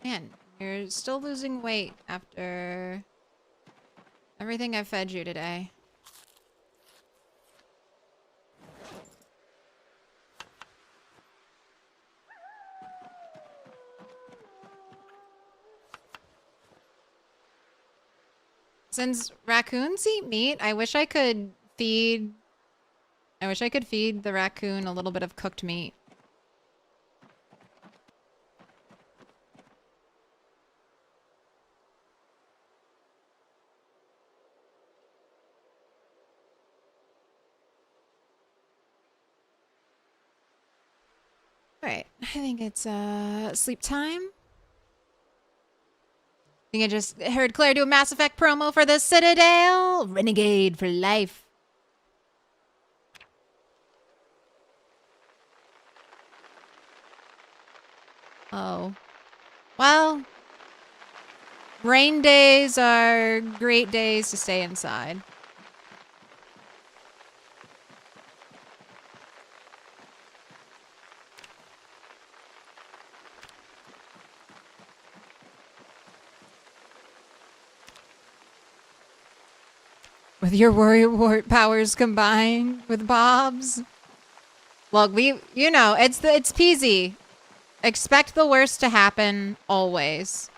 Speaker 1: Man, you're still losing weight after everything I've fed you today. Since raccoons eat meat, I wish I could feed the raccoon a little bit of cooked meat. Alright, I think it's sleep time. I think I just heard Claire do a Mass Effect promo for the Citadel. Renegade for life. Oh. Well, rain days are great days to stay inside. With your warrior powers combined with Bob's. Look, you know, it's peasy. Expect the worst to happen always.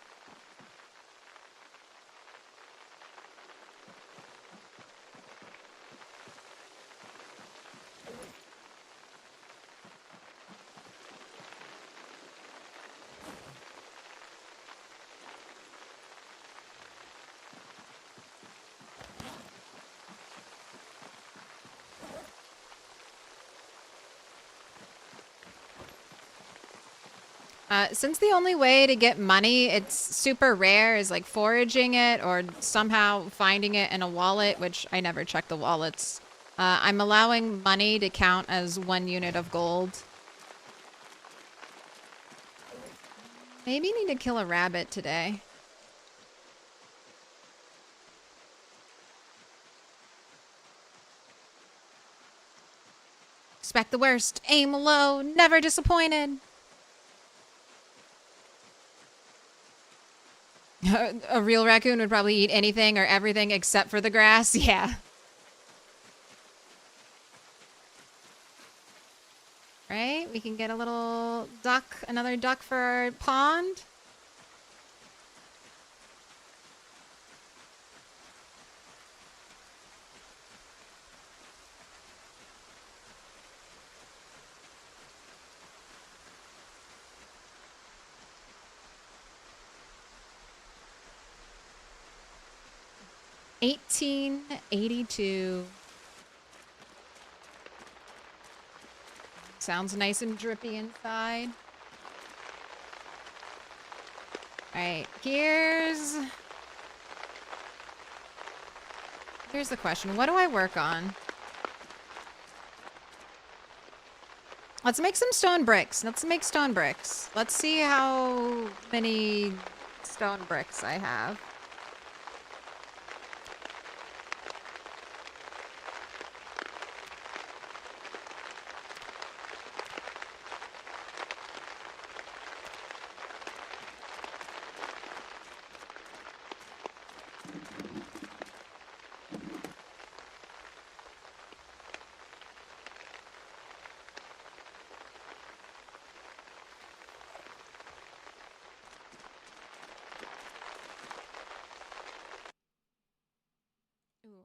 Speaker 1: Since the only way to get money, it's super rare, is like foraging it or somehow finding it in a wallet, which I never check the wallets. I'm allowing money to count as 1 unit of gold. Maybe need to kill a rabbit today. Expect the worst, aim low, never disappointed. A real raccoon would probably eat anything or everything except for the grass. Yeah. Right? We can get a little duck, another duck for our pond. $18.82. Sounds nice and drippy inside. All right, here's the question. What do I work on? Let's make some stone bricks. Let's make stone bricks. Let's see how many stone bricks I have.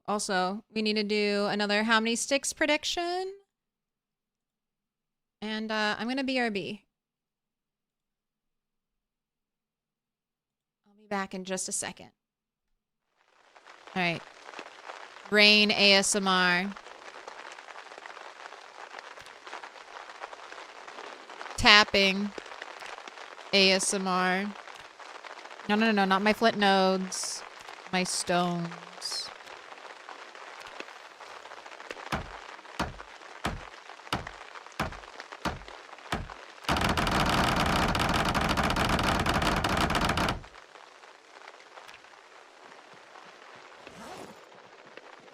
Speaker 1: Also, we need to do another how many sticks prediction. And I'm going to BRB. I'll be back in just a second. All right. Rain ASMR. Tapping ASMR. No, not my flint nodes. My stones.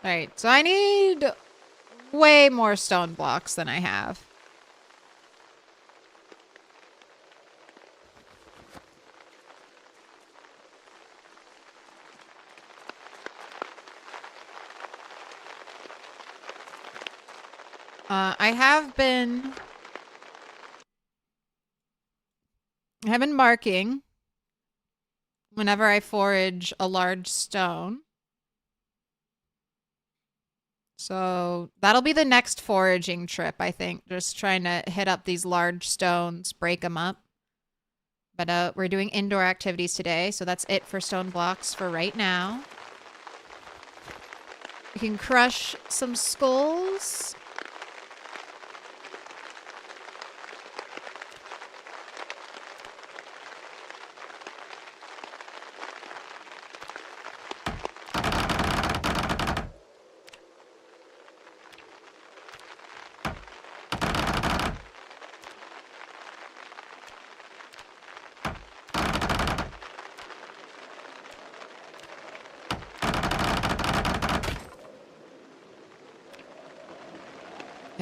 Speaker 1: Alright, so I need way more stone blocks than I have. I have been marking whenever I forage a large stone. So that'll be the next foraging trip, I think. Just trying to hit up these large stones, break them up. But we're doing indoor activities today, so that's it for stone blocks for right now. We can crush some skulls.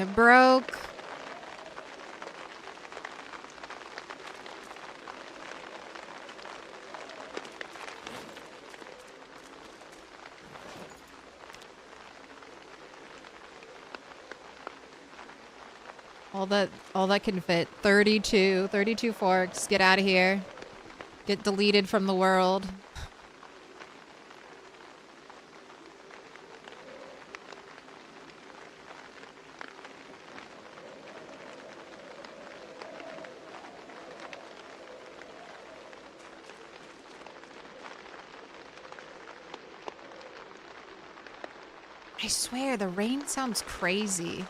Speaker 1: It broke. All that can fit. 32 forks. Get out of here. Get deleted from the world. I swear, the rain sounds crazy.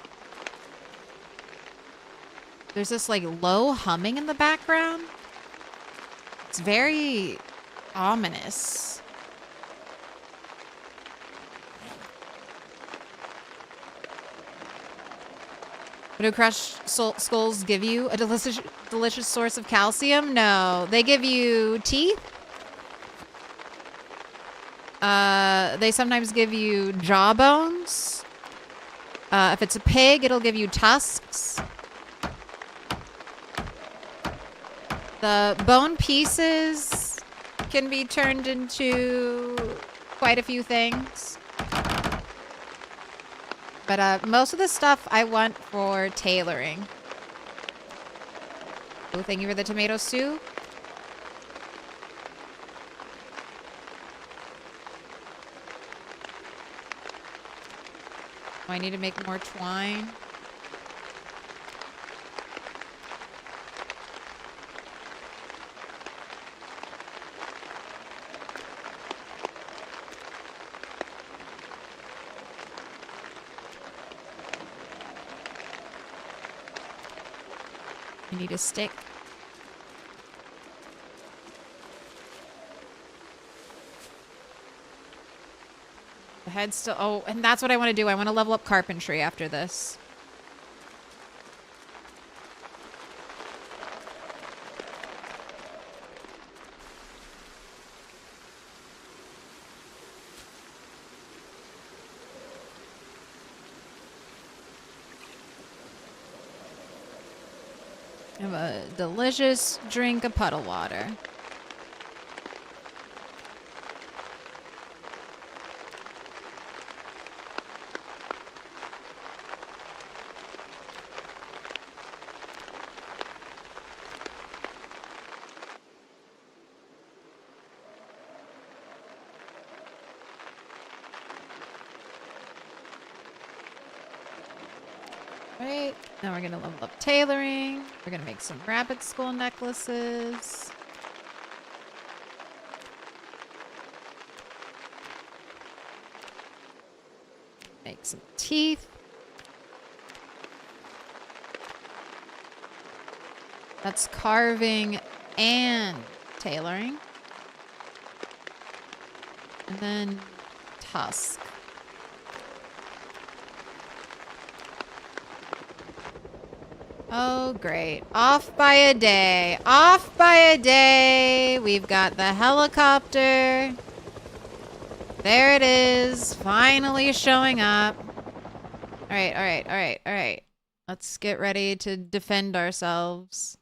Speaker 1: There's this like low humming in the background. It's very ominous. What do crushed skulls give you? A delicious source of calcium? No. They give you teeth. They sometimes give you jawbones. If it's a pig, it'll give you tusks. The bone pieces can be turned into quite a few things. But most of the stuff I want for tailoring. Oh, thank you for the tomato soup. Oh, I need to make more twine. I need a stick. The head's still... Oh, and that's what I want to do. I want to level up carpentry after this. I have a delicious drink of puddle water. Right, now we're gonna level up tailoring. We're gonna make some rabbit skull necklaces. Make some teeth. That's carving and tailoring. And then tusk. Oh, great. Off by a day. Off by a day. We've got the helicopter. There it is. Finally showing up. All right. Let's get ready to defend ourselves.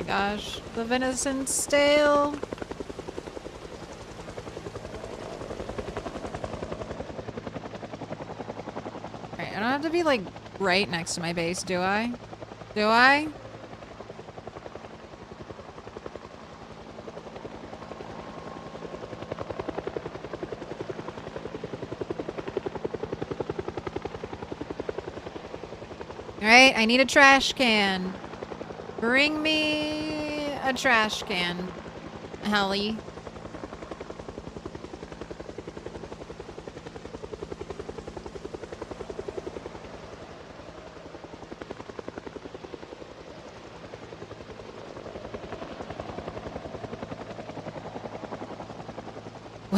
Speaker 1: Gosh, the venison's stale. Alright, I don't have to be like right next to my base, do I? Do I? Alright, I need a trash can. Bring me a trash can, Helly.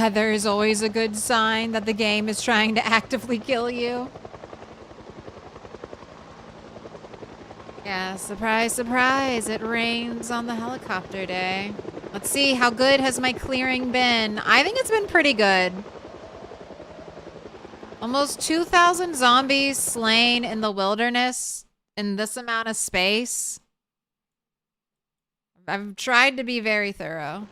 Speaker 1: weather is always a good sign that the game is trying to actively kill you. Yeah, surprise, surprise. It rains on the helicopter day. Let's see, how good has my clearing been? I think it's been pretty good. Almost 2,000 zombies slain in the wilderness in this amount of space. I've tried to be very thorough.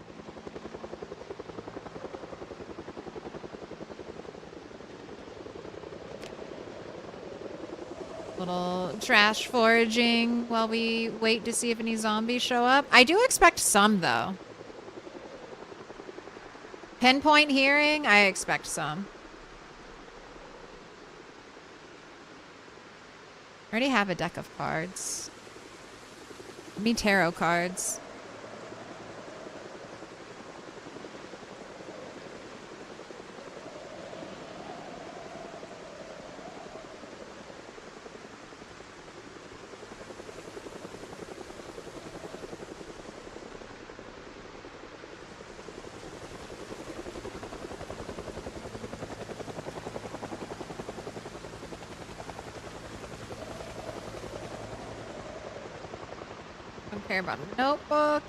Speaker 1: Little trash foraging while we wait to see if any zombies show up. I do expect some, though. Pinpoint hearing, I expect some. I already have a deck of cards. Give me tarot cards. Care about a notebook.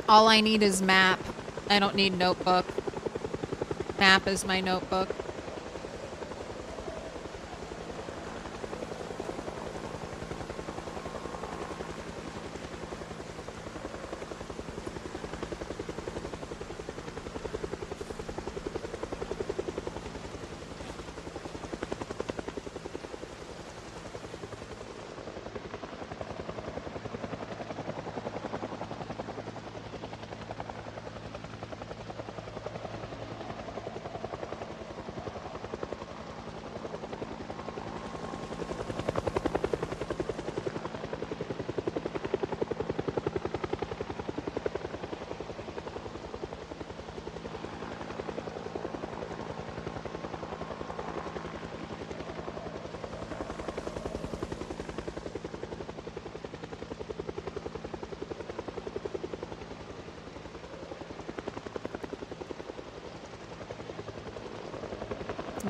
Speaker 1: All I need is map. I don't need notebook. Map is my notebook.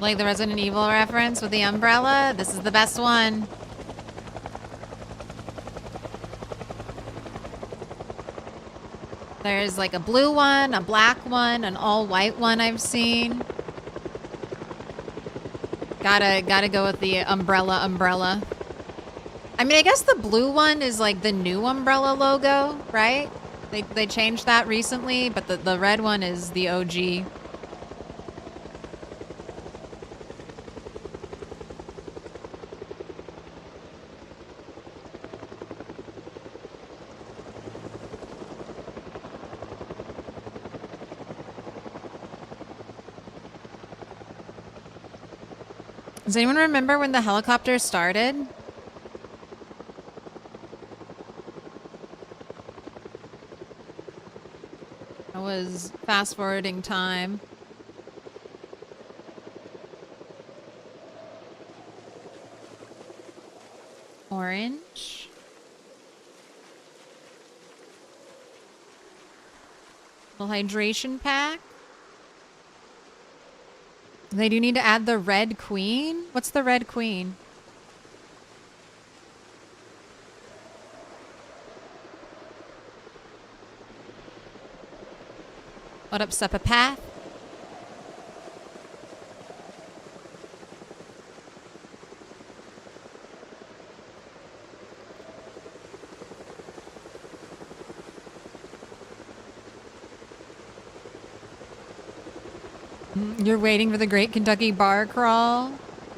Speaker 1: Like the Resident Evil reference with the umbrella. This is the best one. There's like a blue one, a black one, an all white one I've seen. Gotta go with the umbrella. I mean, I guess the blue one is like the new umbrella logo, right? They changed that recently, but the red one is the OG. Does anyone remember when the helicopter started? I was fast forwarding time. Orange. Little hydration pack. They do need to add the Red Queen? What's the Red Queen? What up, Sepapath? You're waiting for the Great Kentucky Bar Crawl,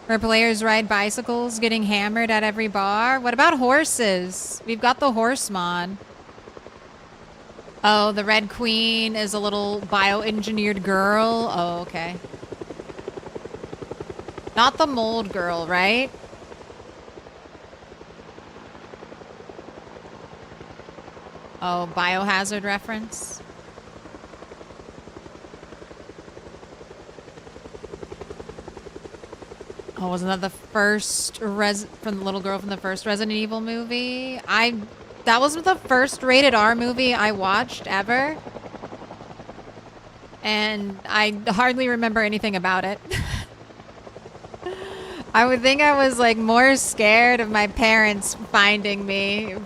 Speaker 1: where players ride bicycles getting hammered at every bar. What about horses? We've got the horse mod. Oh, the Red Queen is a little bioengineered girl. Oh, okay. Not the mold girl, right? Oh, biohazard reference. Oh, wasn't that the first from the little girl from the first Resident Evil movie? That wasn't the first rated R movie I watched ever. and I hardly remember anything about it. I would think I was like more scared of my parents finding me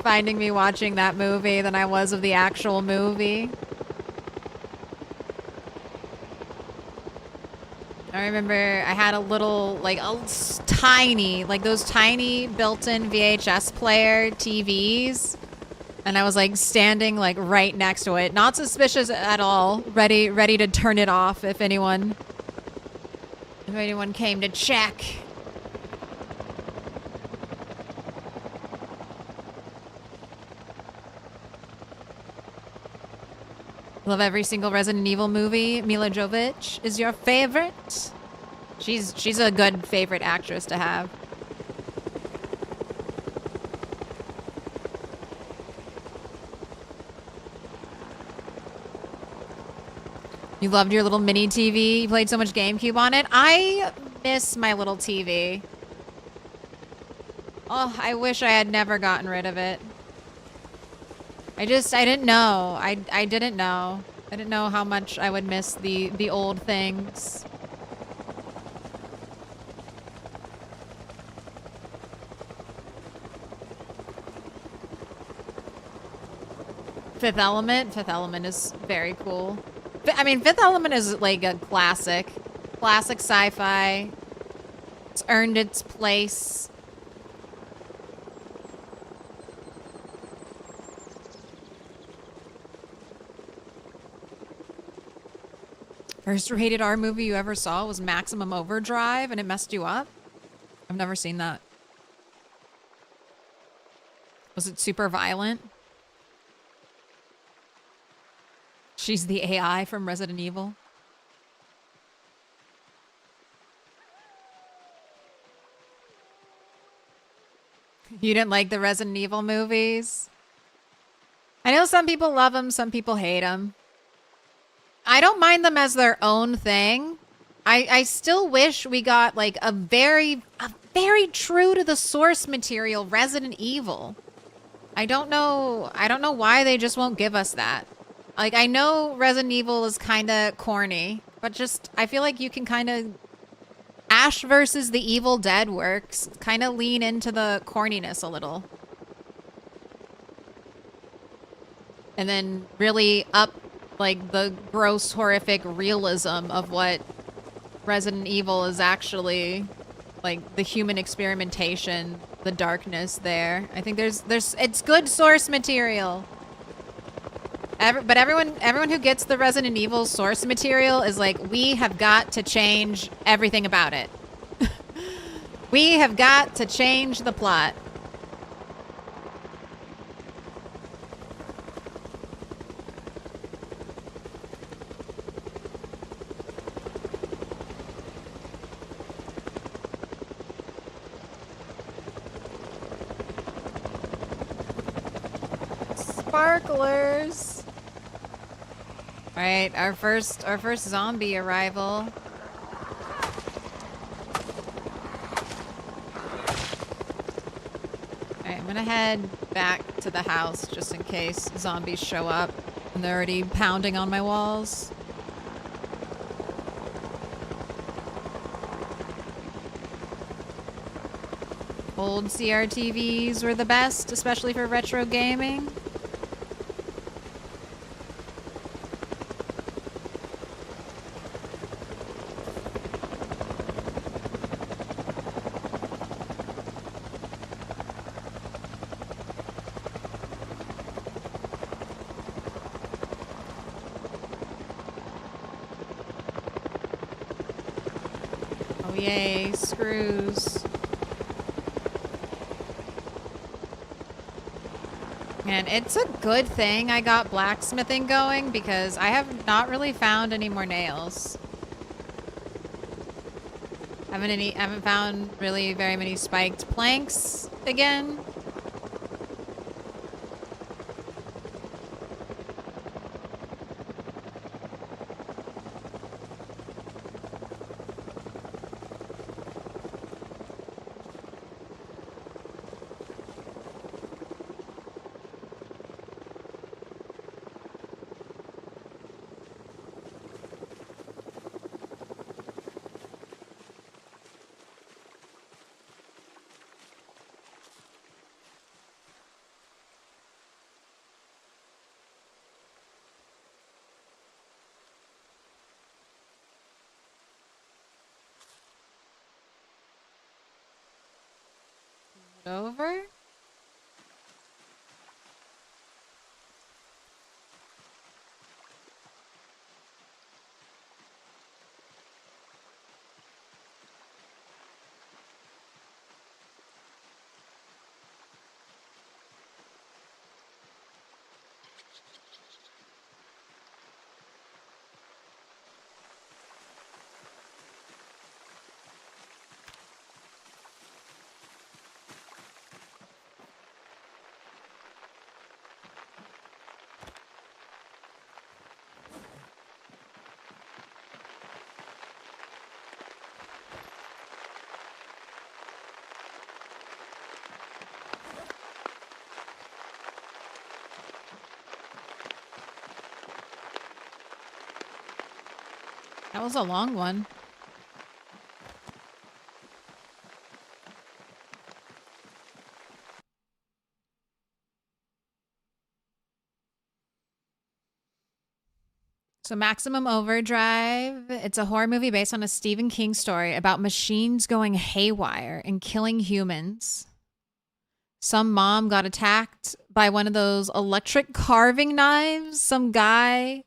Speaker 1: watching that movie than I was of the actual movie. I remember I had a little, like tiny, like those tiny built-in VHS player TVs. And I was like standing like right next to it. Not suspicious at all. Ready to turn it off if anyone came to check. Love every single Resident Evil movie. Mila Jovovich is your favorite? She's a good favorite actress to have. You loved your little mini TV. You played so much GameCube on it. I miss my little TV. Oh, I wish I had never gotten rid of it. I didn't know. I didn't know. I didn't know how much I would miss the old things. Fifth Element? Fifth Element is very cool. I mean, Fifth Element is like a classic. Classic sci-fi. It's earned its place. First rated R movie you ever saw was Maximum Overdrive, and it messed you up? I've never seen that. Was it super violent? She's the AI from Resident Evil. You didn't like the Resident Evil movies? I know some people love them, some people hate them. I don't mind them as their own thing. I still wish we got like a very true to the source material Resident Evil. I don't know why they just won't give us that. Like, I know Resident Evil is kind of corny, but just I feel like you can kind of Ash versus the Evil Dead works. Kind of lean into the corniness a little. And then really up like the gross, horrific realism of what Resident Evil is actually, like the human experimentation, the darkness there. I think it's good source material. But everyone who gets the Resident Evil source material is like, we have got to change everything about it. We have got to change the plot. Sparklers. All right, our first zombie arrival. All right, I'm gonna head back to the house just in case zombies show up and they're already pounding on my walls. Old CRTVs were the best, especially for retro gaming. Oh yay, screws. And it's a good thing I got blacksmithing going because I have not really found any more nails. Haven't found really very many spiked planks again. Over? That was a long one. So Maximum Overdrive, it's a horror movie based on a Stephen King story about machines going haywire and killing humans. Some mom got attacked by one of those electric carving knives. Some guy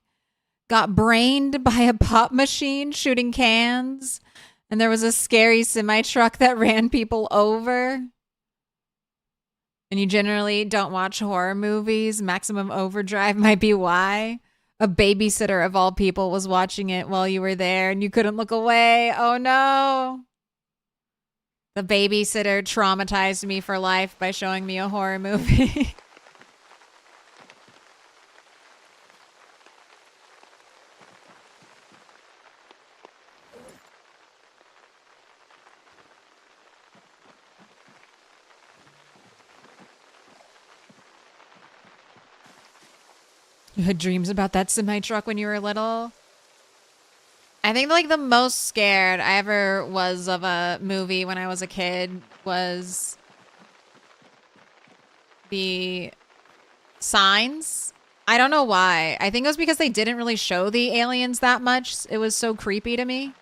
Speaker 1: got brained by a pop machine shooting cans. And there was a scary semi-truck that ran people over. And you generally don't watch horror movies. Maximum Overdrive might be why. A babysitter of all people was watching it while you were there and you couldn't look away. Oh no. The babysitter traumatized me for life by showing me a horror movie. You had dreams about that semi-truck when you were little? I think like the most scared I ever was of a movie when I was a kid was the Signs. I don't know why. I think it was because they didn't really show the aliens that much. It was so creepy to me.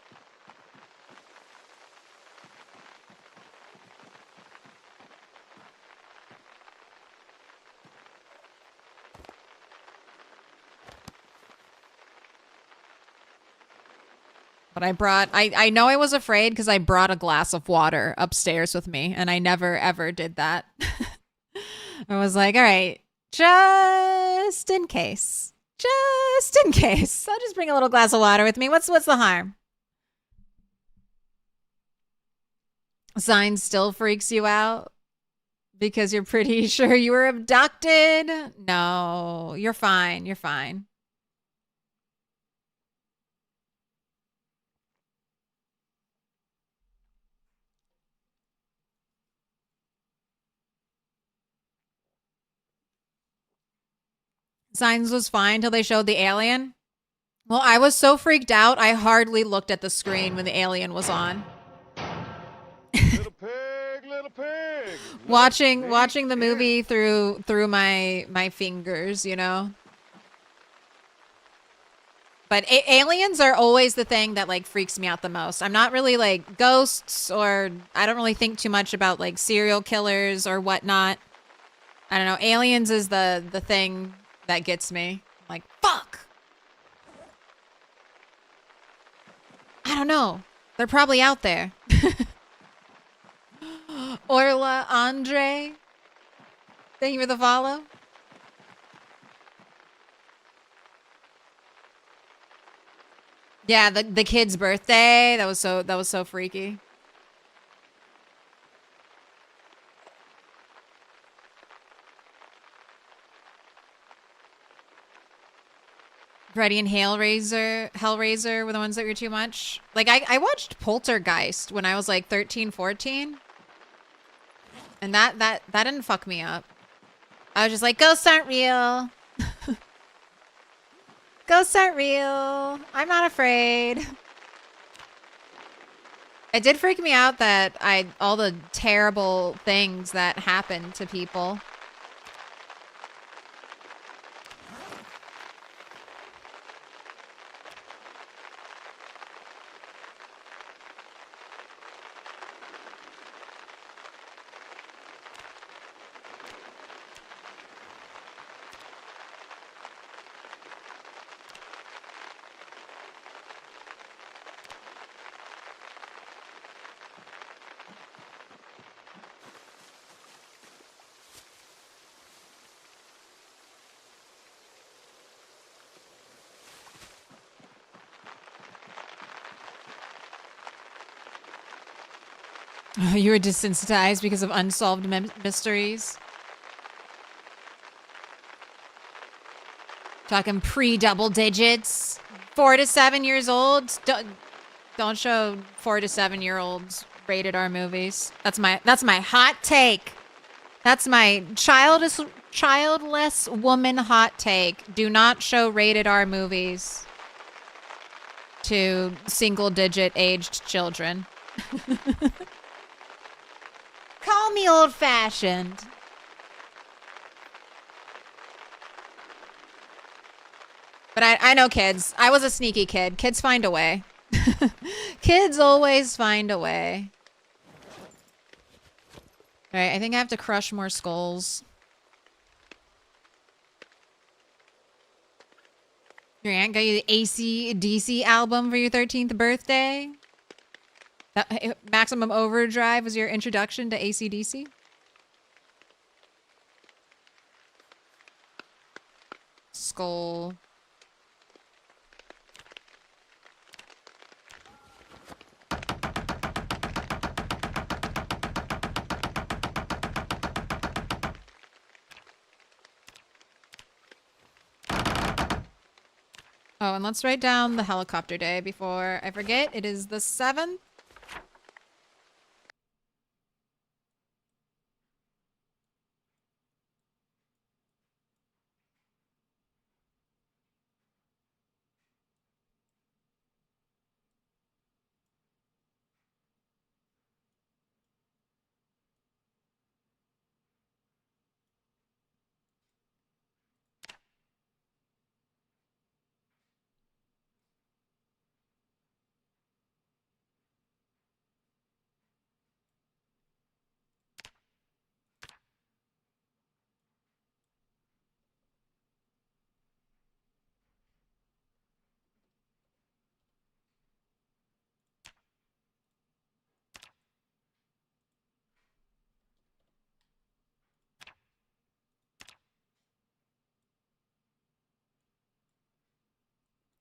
Speaker 1: But I know I was afraid because I brought a glass of water upstairs with me and I never ever did that. I was like, all right, just in case. Just in case. I'll just bring a little glass of water with me. What's the harm? Signs still freaks you out because you're pretty sure you were abducted? No, you're fine. You're fine. Signs was fine till they showed the alien. Well, I was so freaked out, I hardly looked at the screen when the alien was on.
Speaker 4: Little pig, little pig.
Speaker 1: Watching the movie through my fingers, you know. But aliens are always the thing that like freaks me out the most. I'm not really like ghosts, or I don't really think too much about like serial killers or whatnot. I don't know. Aliens is the thing that gets me. Like, fuck. I don't know. They're probably out there. Orla, Andre. Thank you for the follow. Yeah, the kid's birthday. That was so freaky. Freddy and Hellraiser were the ones that were too much. Like, I watched Poltergeist when I was like 13, 14. And that didn't fuck me up. I was just like, ghosts aren't real. Ghosts aren't real. I'm not afraid. It did freak me out that all the terrible things that happened to people. You were desensitized because of unsolved mysteries. Talking pre-double digits. 4 to 7 years old. Don't show 4 to 7 year olds rated R movies. That's my hot take. That's my childless woman hot take. Do not show rated R movies to single-digit aged children. Call me old-fashioned. But I know kids. I was a sneaky kid. Kids find a way. Kids always find a way. Alright, I think I have to crush more skulls. Your aunt got you the AC/DC album for your 13th birthday? Maximum Overdrive was your introduction to AC/DC? Skull. Oh, and let's write down the helicopter day before I forget. It is the 7th.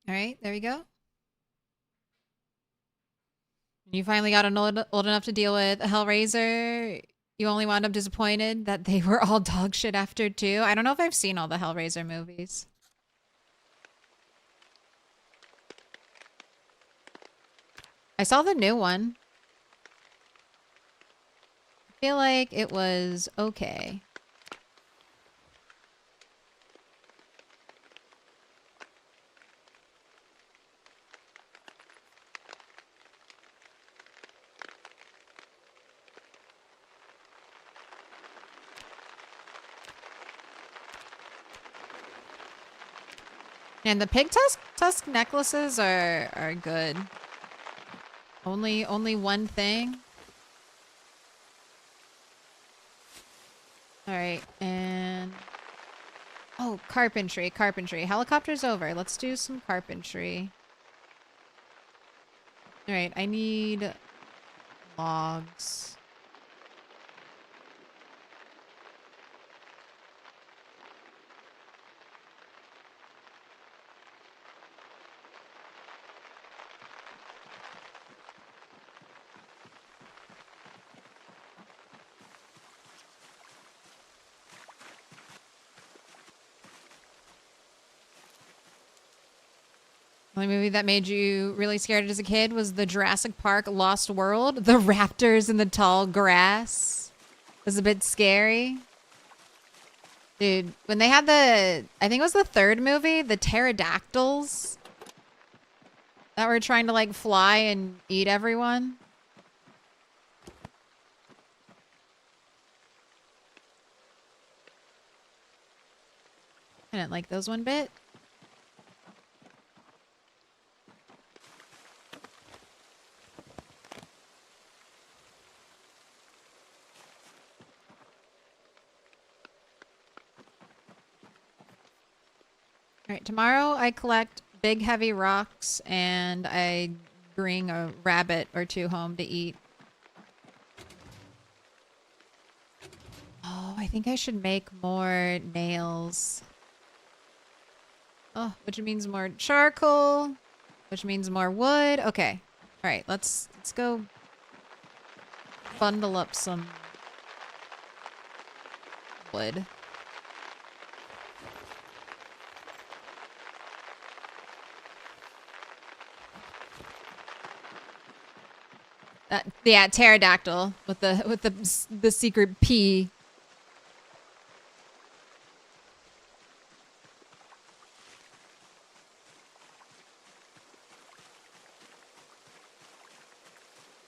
Speaker 1: All right, there we go. You finally got old enough to deal with a Hellraiser. You only wound up disappointed that they were all dog shit after 2. I don't know if I've seen all the Hellraiser movies. I saw the new one. I feel like it was okay. And the pig tusk necklaces are good. Only one thing. All right, and oh, carpentry. Helicopter's over. Let's do some carpentry. All right, I need logs. The only movie that made you really scared as a kid was the Jurassic Park Lost World. The raptors in the tall grass was a bit scary. Dude, when they had I think it was the 3rd movie, the pterodactyls that were trying to like fly and eat everyone. I didn't like those one bit. All right, tomorrow I collect big heavy rocks and I bring a rabbit or 2 home to eat. Oh, I think I should make more nails. Oh, which means more charcoal, which means more wood. Okay. All right, let's go. bundle up some wood. Yeah, pterodactyl with the secret P.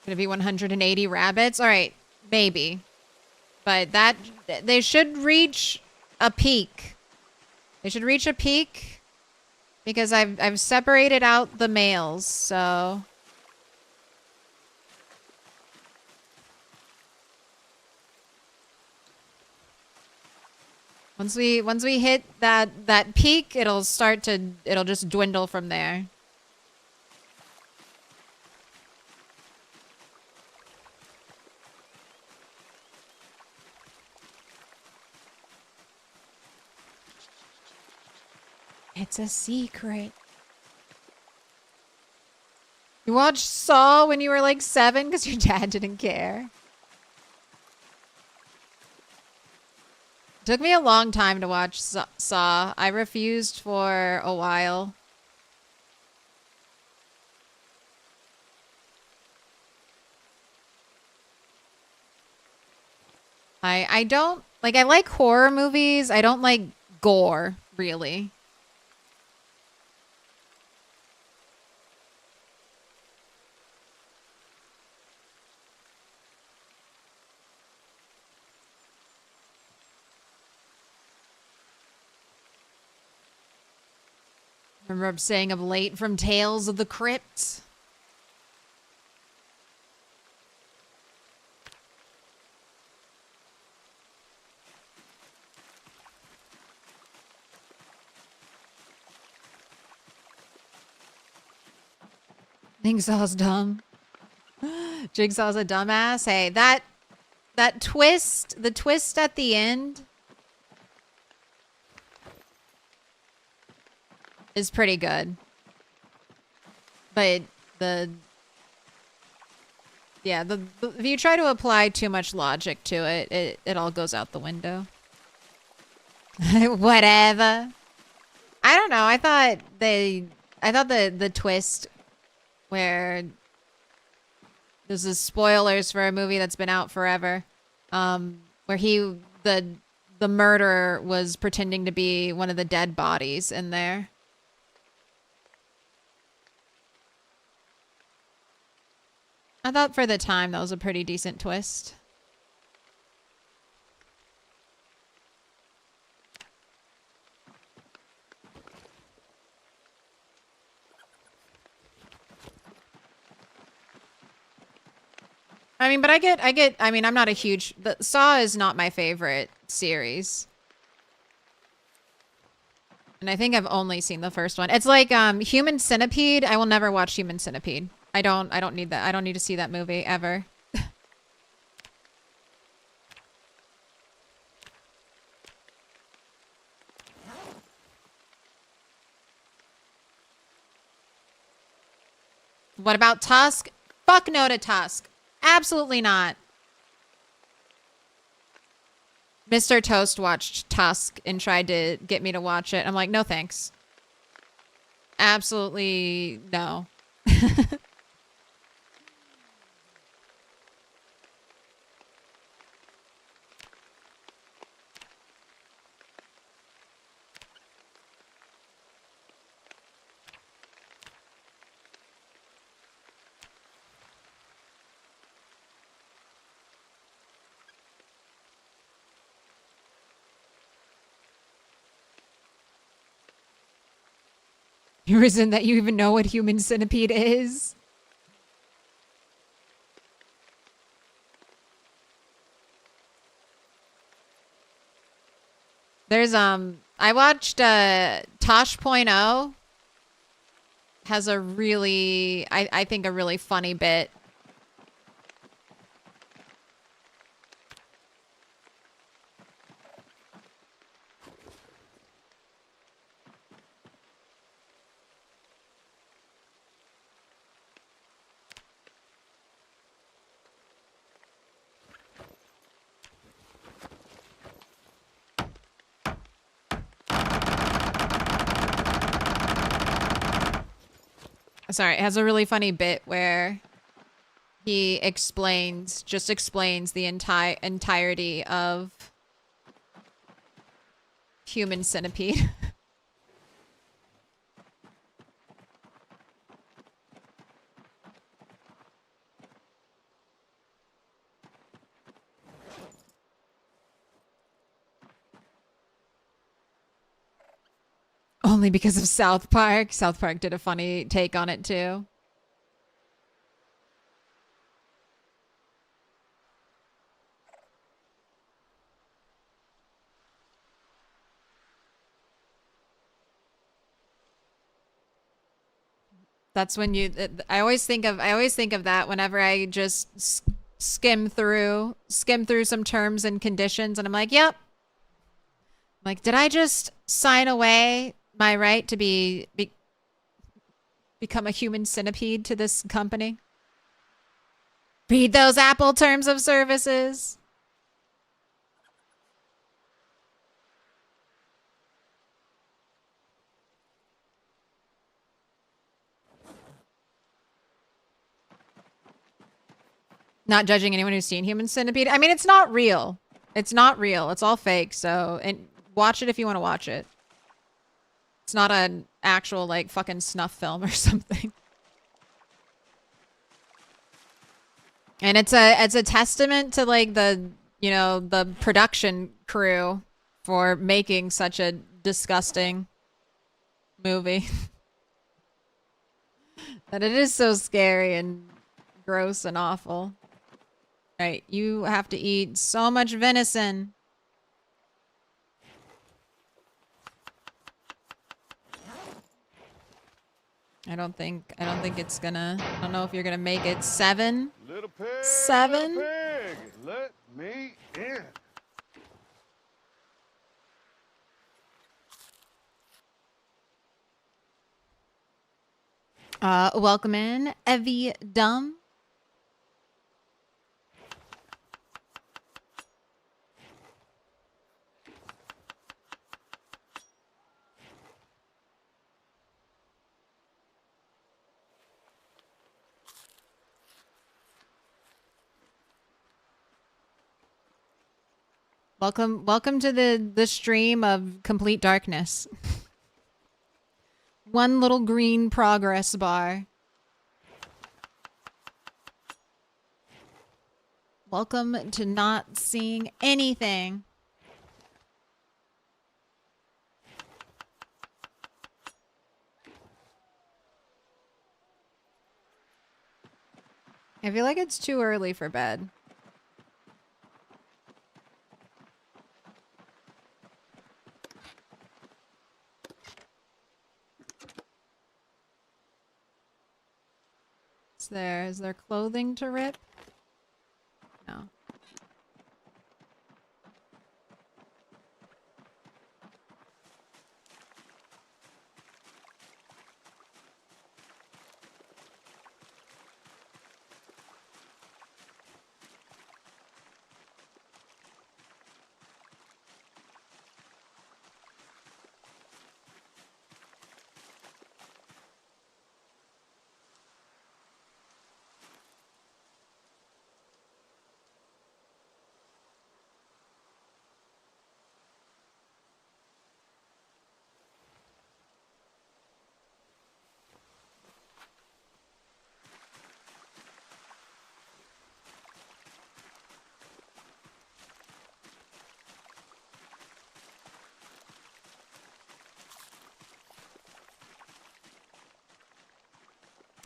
Speaker 1: Gonna be 180 rabbits. All right, maybe, but they should reach a peak. They should reach a peak because I've separated out the males, so. Once we hit that peak, it'll just dwindle from there. It's a secret. You watched Saw when you were like 7 because your dad didn't care. Took me a long time to watch Saw. I refused for a while. I don't like, I like horror movies. I don't like gore, really. Remember saying I'm late from Tales of the Crypt? Jigsaw's dumb. Jigsaw's a dumbass. Hey, that twist, the twist at the end is pretty good. But if you try to apply too much logic to it, it all goes out the window. Whatever. I don't know. I thought the twist where this is spoilers for a movie that's been out forever, where the murderer was pretending to be one of the dead bodies in there. I thought for the time that was a pretty decent twist. I mean, but I mean, I'm not a huge, Saw is not my favorite series. And I think I've only seen the first one. It's like Human Centipede. I will never watch Human Centipede. I don't need that. I don't need to see that movie ever. What about Tusk? Fuck no to Tusk. Absolutely not. Mr. Toast watched Tusk and tried to get me to watch it. I'm like, no thanks. Absolutely no. You resent that you even know what Human Centipede is? There's I watched Tosh.0 has a really I think a really funny bit. Sorry, it has a really funny bit where he just explains the entirety of Human Centipede. Only because of South Park. South Park did a funny take on it too. That's when I always think of that whenever I just skim through some terms and conditions, and I'm like, yep. Like, did I just sign away my right to become a human centipede to this company? Read those Apple terms of services. Not judging anyone who's seen Human Centipede. I mean, it's not real. It's not real. It's all fake. So, and watch it if you want to watch it. It's not an actual, like, fucking snuff film or something. And it's a testament to, like, the production crew for making such a disgusting movie. That it is so scary and gross and awful. Right, you have to eat so much venison. I don't think it's gonna. I don't know if you're gonna make it. 7.
Speaker 4: Little pig,
Speaker 1: 7.
Speaker 4: little pig, let me in.
Speaker 1: Welcome in, Evie Dumb. Welcome to the stream of complete darkness. One little green progress bar. Welcome to not seeing anything. I feel like it's too early for bed. Is there clothing to rip? No.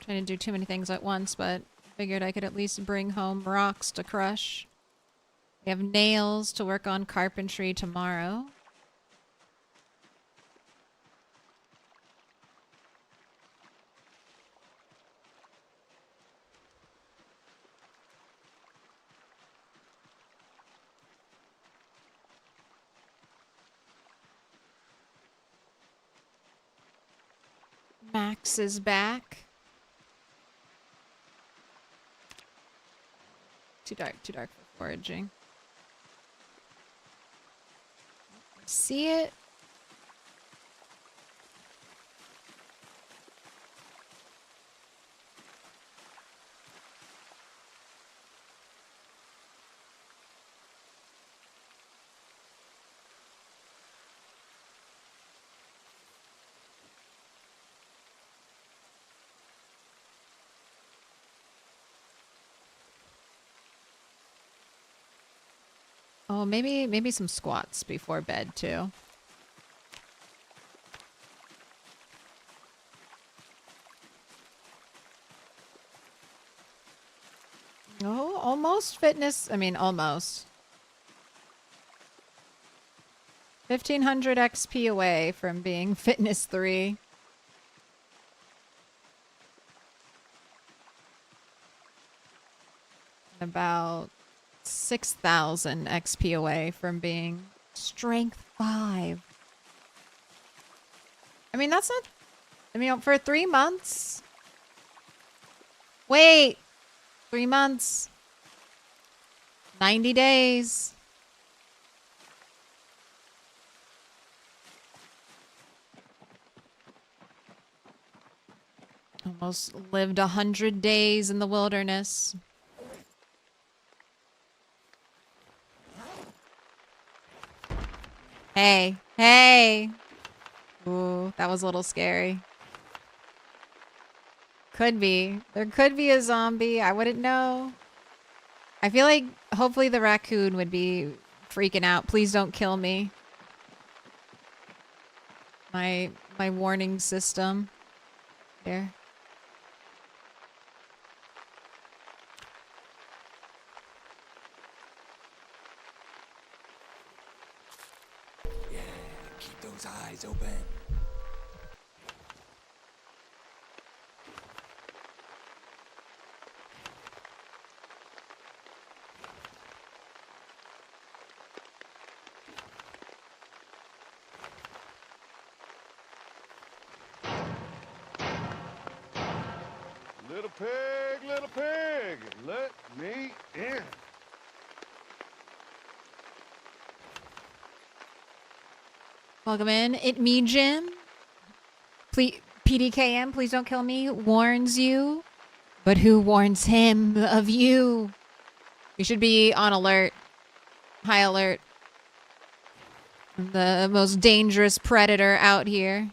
Speaker 1: Trying to do too many things at once, but figured I could at least bring home rocks to crush. We have nails to work on carpentry tomorrow. Max is back. Too dark for foraging. See it? Oh, maybe some squats before bed too. Oh, almost fitness. I mean, almost. 1500 XP away from being fitness 3. About 6000 XP away from being strength 5. I mean, that's not... I mean, for 3 months... Wait! 3 months. 90 days. Almost lived 100 days in the wilderness. Hey, hey! Ooh, that was a little scary. Could be. There could be a zombie. I wouldn't know. I feel like hopefully the raccoon would be freaking out. Please don't kill me. My warning system. There.
Speaker 6: Yeah, keep those eyes open.
Speaker 4: Little pig, let me in.
Speaker 1: Welcome in. It me, Jim. Please, PDKM, please don't kill me. Warns you. But who warns him of you? You should be on alert. High alert. The most dangerous predator out here.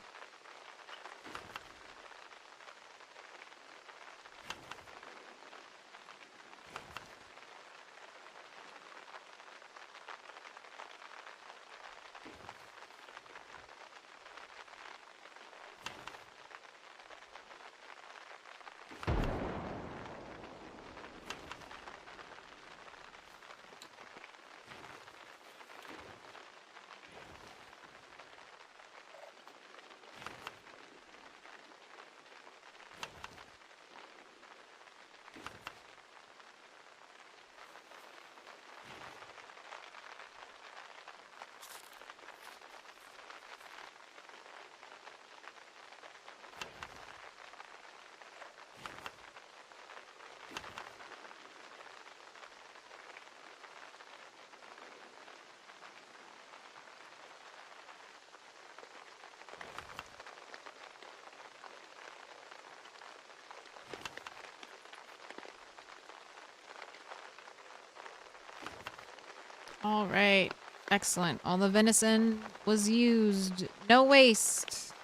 Speaker 1: All right. Excellent. All the venison was used. No waste.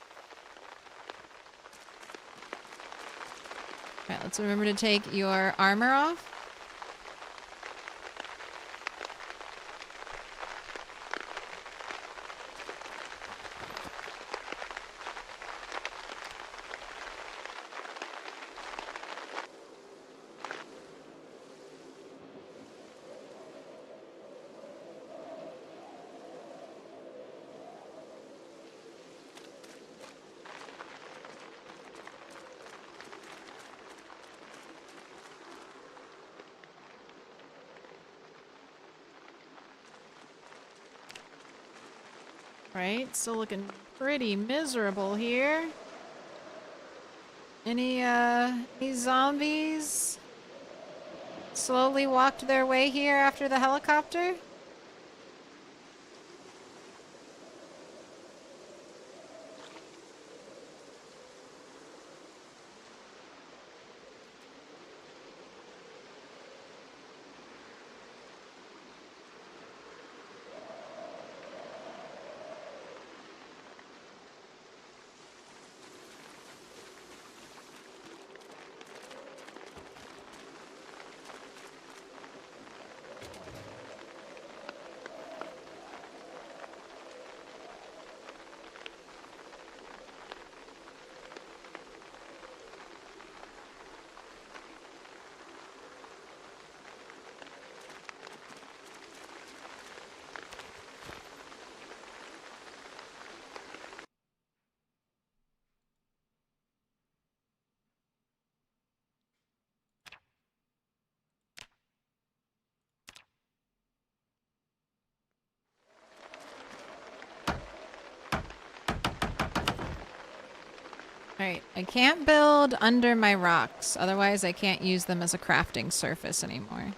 Speaker 1: All right, let's remember to take your armor off. Right, still looking pretty miserable here. Any zombies slowly walked their way here after the helicopter? Alright, I can't build under my rocks. Otherwise, I can't use them as a crafting surface anymore.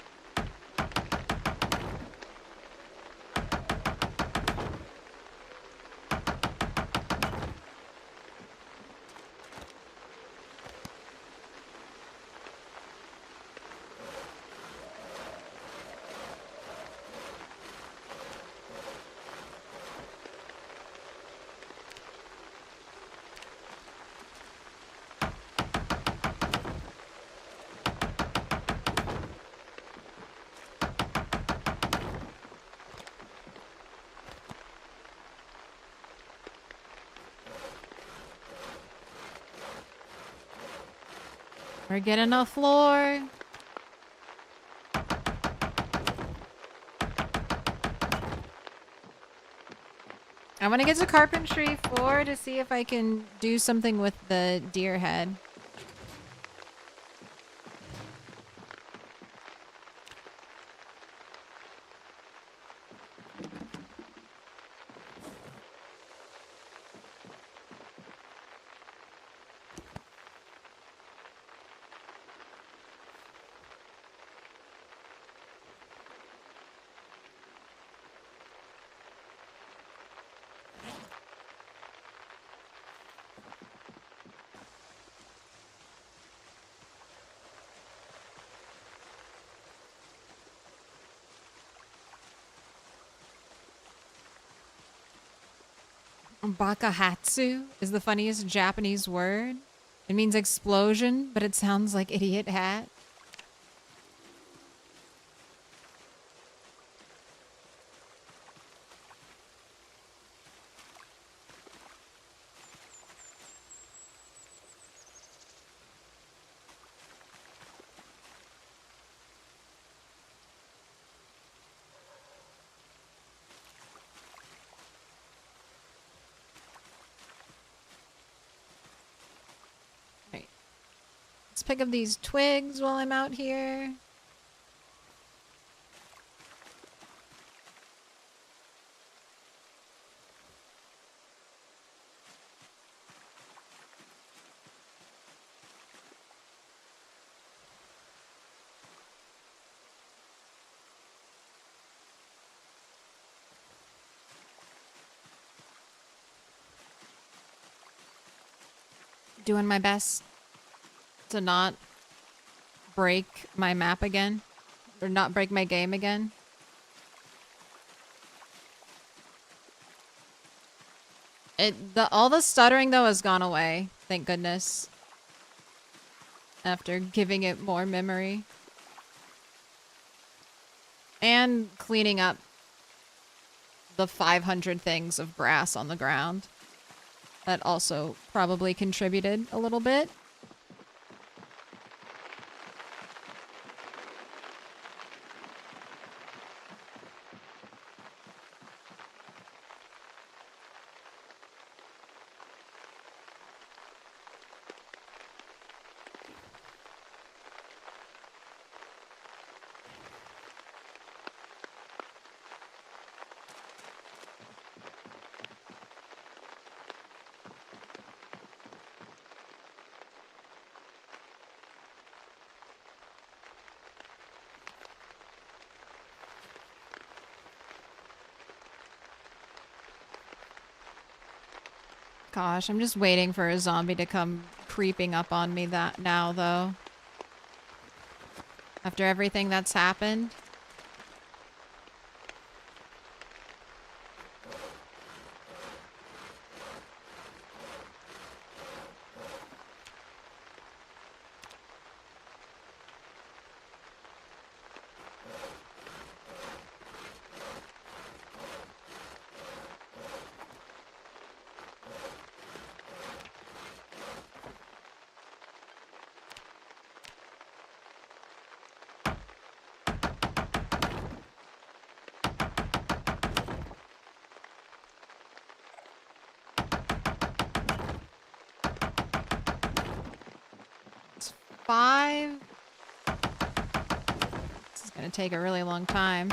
Speaker 1: We're getting a floor. I want to get to carpentry 4 to see if I can do something with the deer head. Bakahatsu is the funniest Japanese word. It means explosion, but it sounds like idiot hat. Let's pick up these twigs while I'm out here. Doing my best to not break my map again, or not break my game again. All the stuttering though has gone away, thank goodness. After giving it more memory. And cleaning up the 500 things of grass on the ground. That also probably contributed a little bit. Gosh, I'm just waiting for a zombie to come creeping up on me now, though. After everything that's happened. Five. This is gonna take a really long time.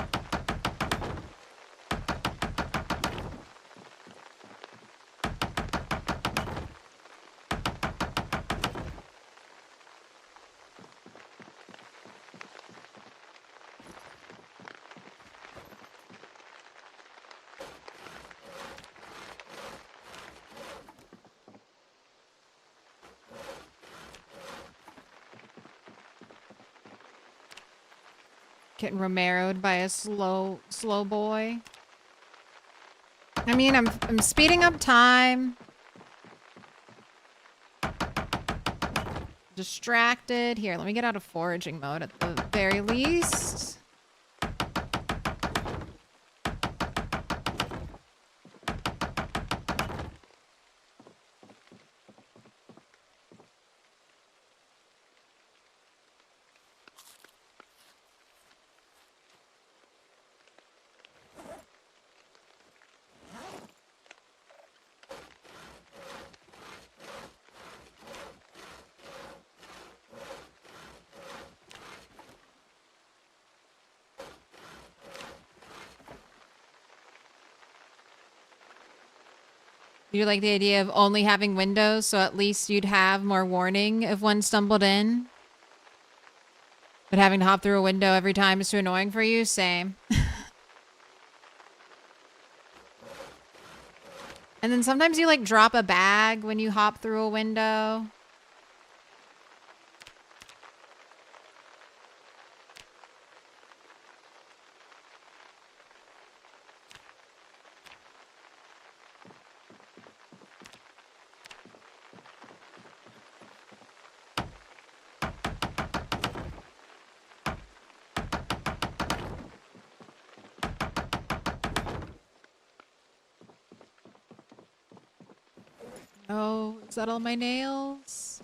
Speaker 1: Getting Romero'd by a slow boy. I mean, I'm speeding up time. Distracted. Here, let me get out of foraging mode at the very least. You like the idea of only having windows, so at least you'd have more warning if one stumbled in? But having to hop through a window every time is too annoying for you? Same. And then sometimes you like drop a bag when you hop through a window. Oh, is that all my nails?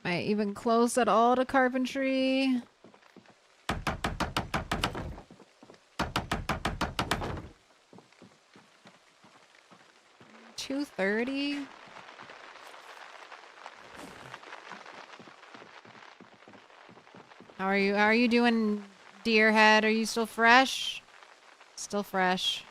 Speaker 1: Am I even close at all to carpentry? 2:30. How are you? How are you doing, Deerhead? Are you still fresh? Still fresh.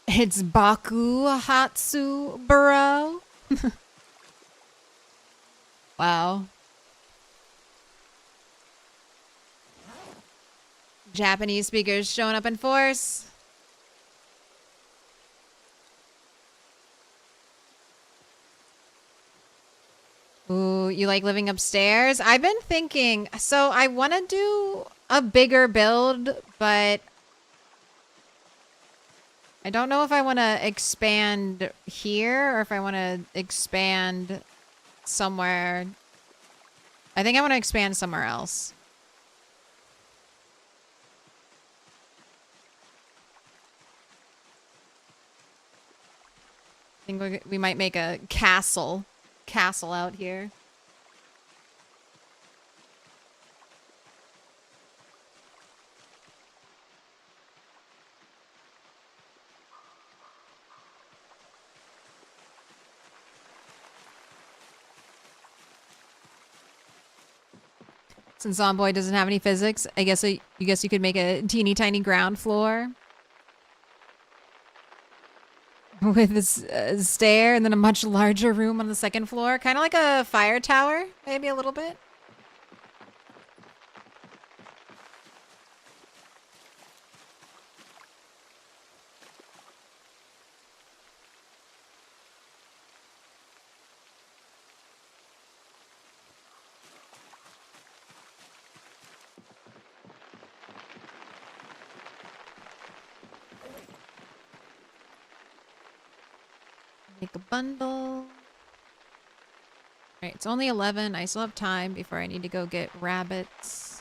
Speaker 1: It's Baku Hatsu Buro. Wow. Japanese speakers showing up in force. Ooh, you like living upstairs? I've been thinking, so I want to do a bigger build, but I don't know if I want to expand here or if I want to expand somewhere. I think I want to expand somewhere else. I think we might make a castle out here. Since Zomboid doesn't have any physics, I guess you could make a teeny tiny ground floor with this stair and then a much larger room on the second floor, kind of like a fire tower, maybe a little bit. Make a bundle. It's only 11. I still have time before I need to go get rabbits.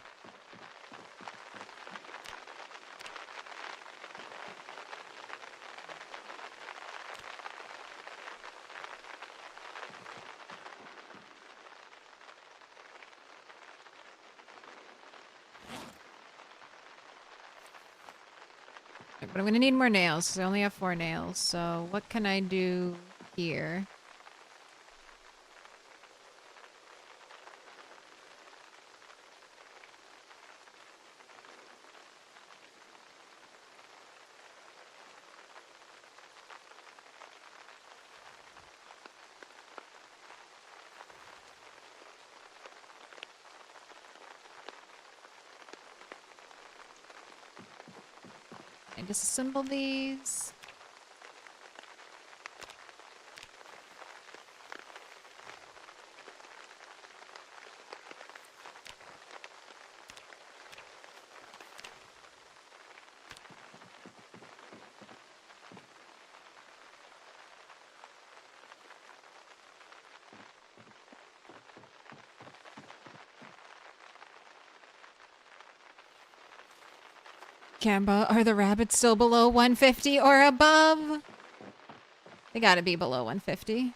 Speaker 1: But I'm gonna need more nails because I only have 4 nails. So what can I do here? I disassemble these. Camba, are the rabbits still below 150 or above? They gotta be below 150.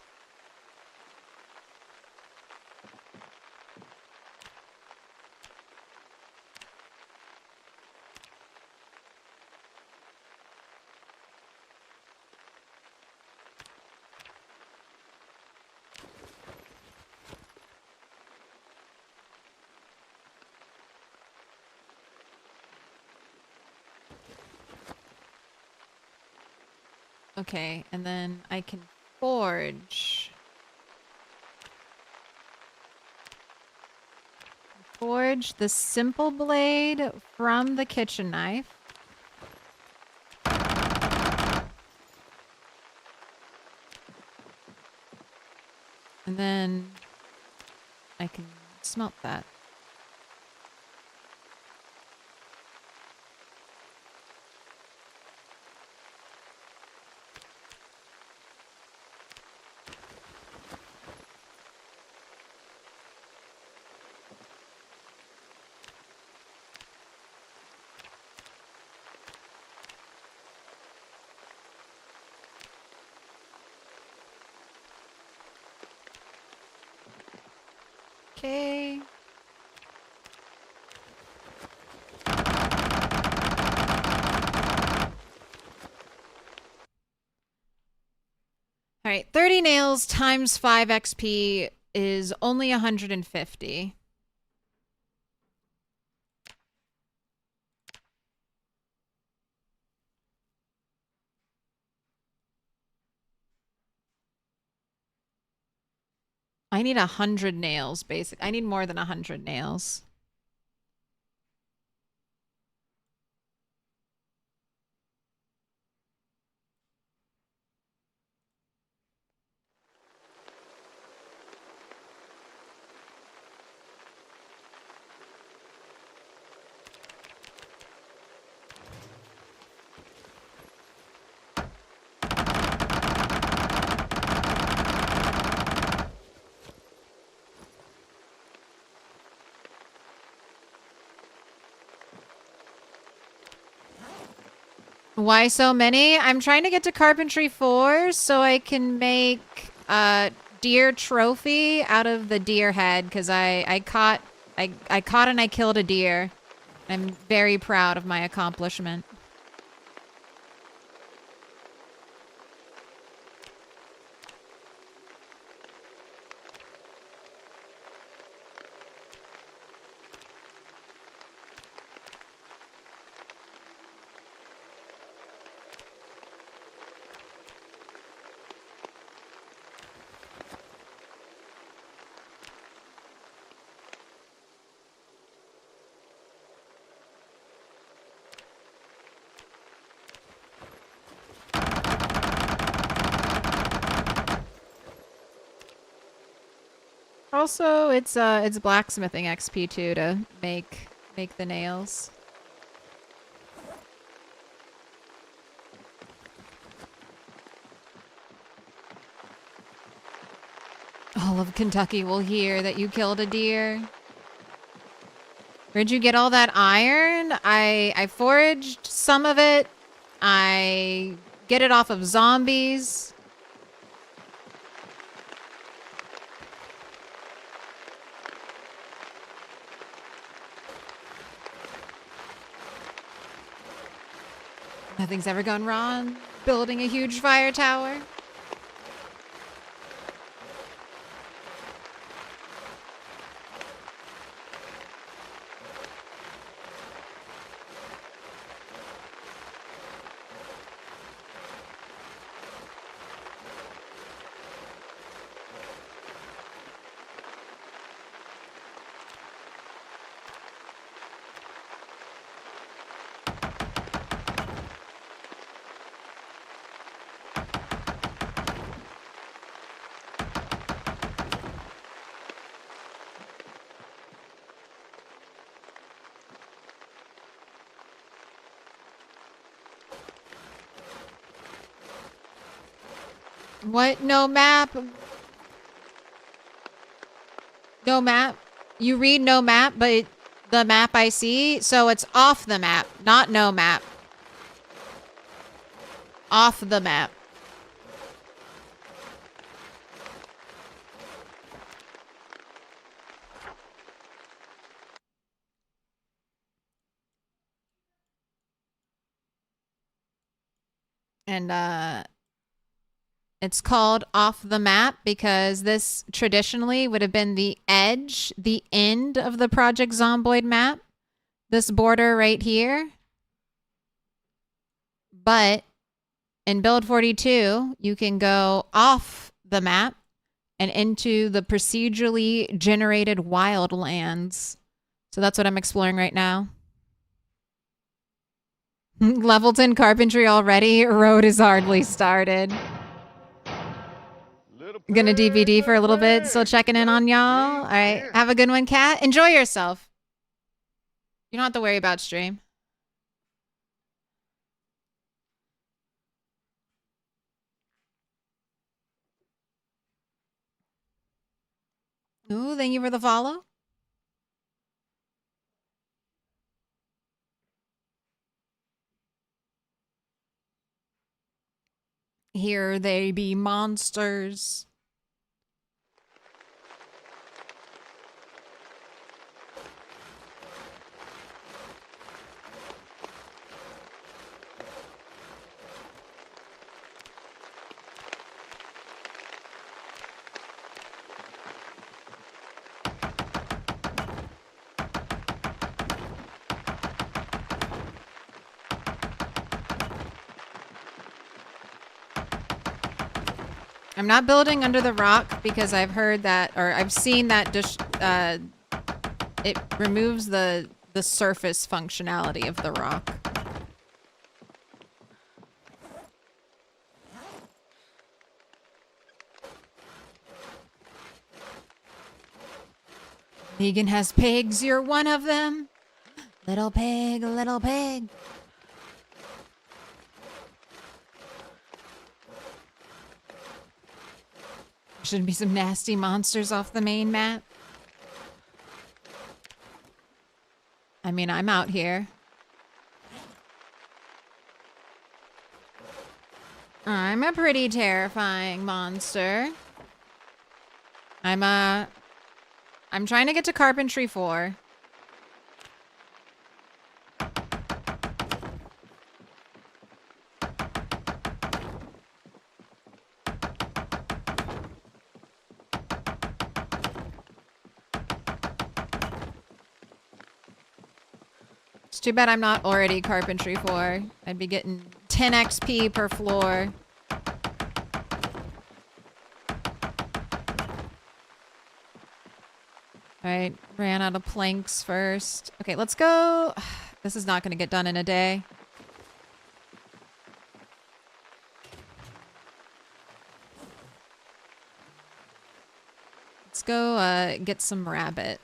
Speaker 1: Okay, and then I can forge. Forge the simple blade from the kitchen knife. And then I can smelt that. Okay. All right, 30 nails times 5 XP is only 150. I need 100 nails, basic. I need more than 100 nails. Why so many? I'm trying to get to Carpentry 4 so I can make deer trophy out of the deer head because I caught and I killed a deer. I'm very proud of my accomplishment. Also, it's blacksmithing XP too to make the nails. All of Kentucky will hear that you killed a deer. Where'd you get all that iron? I foraged some of it. I get it off of zombies. Nothing's ever gone wrong building a huge fire tower. What? No map? No map? You read no map, but the map I see, so it's off the map, not no map. Off the map. And, it's called off the map because this traditionally would have been the edge, the end of the Project Zomboid map. This border right here. But in Build 42, you can go off the map and into the procedurally generated wildlands. So that's what I'm exploring right now. Level 10 carpentry already. Road is hardly started. Gonna DVD for a little bit. Still checking in on y'all. All right. Have a good one, Kat. Enjoy yourself. You don't have to worry about stream. Ooh, thank you for the follow. Here they be monsters. I'm not building under the rock because I've heard that, or I've seen that it removes the surface functionality of the rock. Negan has pigs. You're one of them. Little pig, little pig. Should be some nasty monsters off the main map. I mean, I'm out here. I'm a pretty terrifying monster. I'm trying to get to Carpentry 4. It's too bad I'm not already Carpentry 4. I'd be getting 10 XP per floor. Alright, ran out of planks first. Okay, let's go. This is not going to get done in a day. Let's go get some rabbit.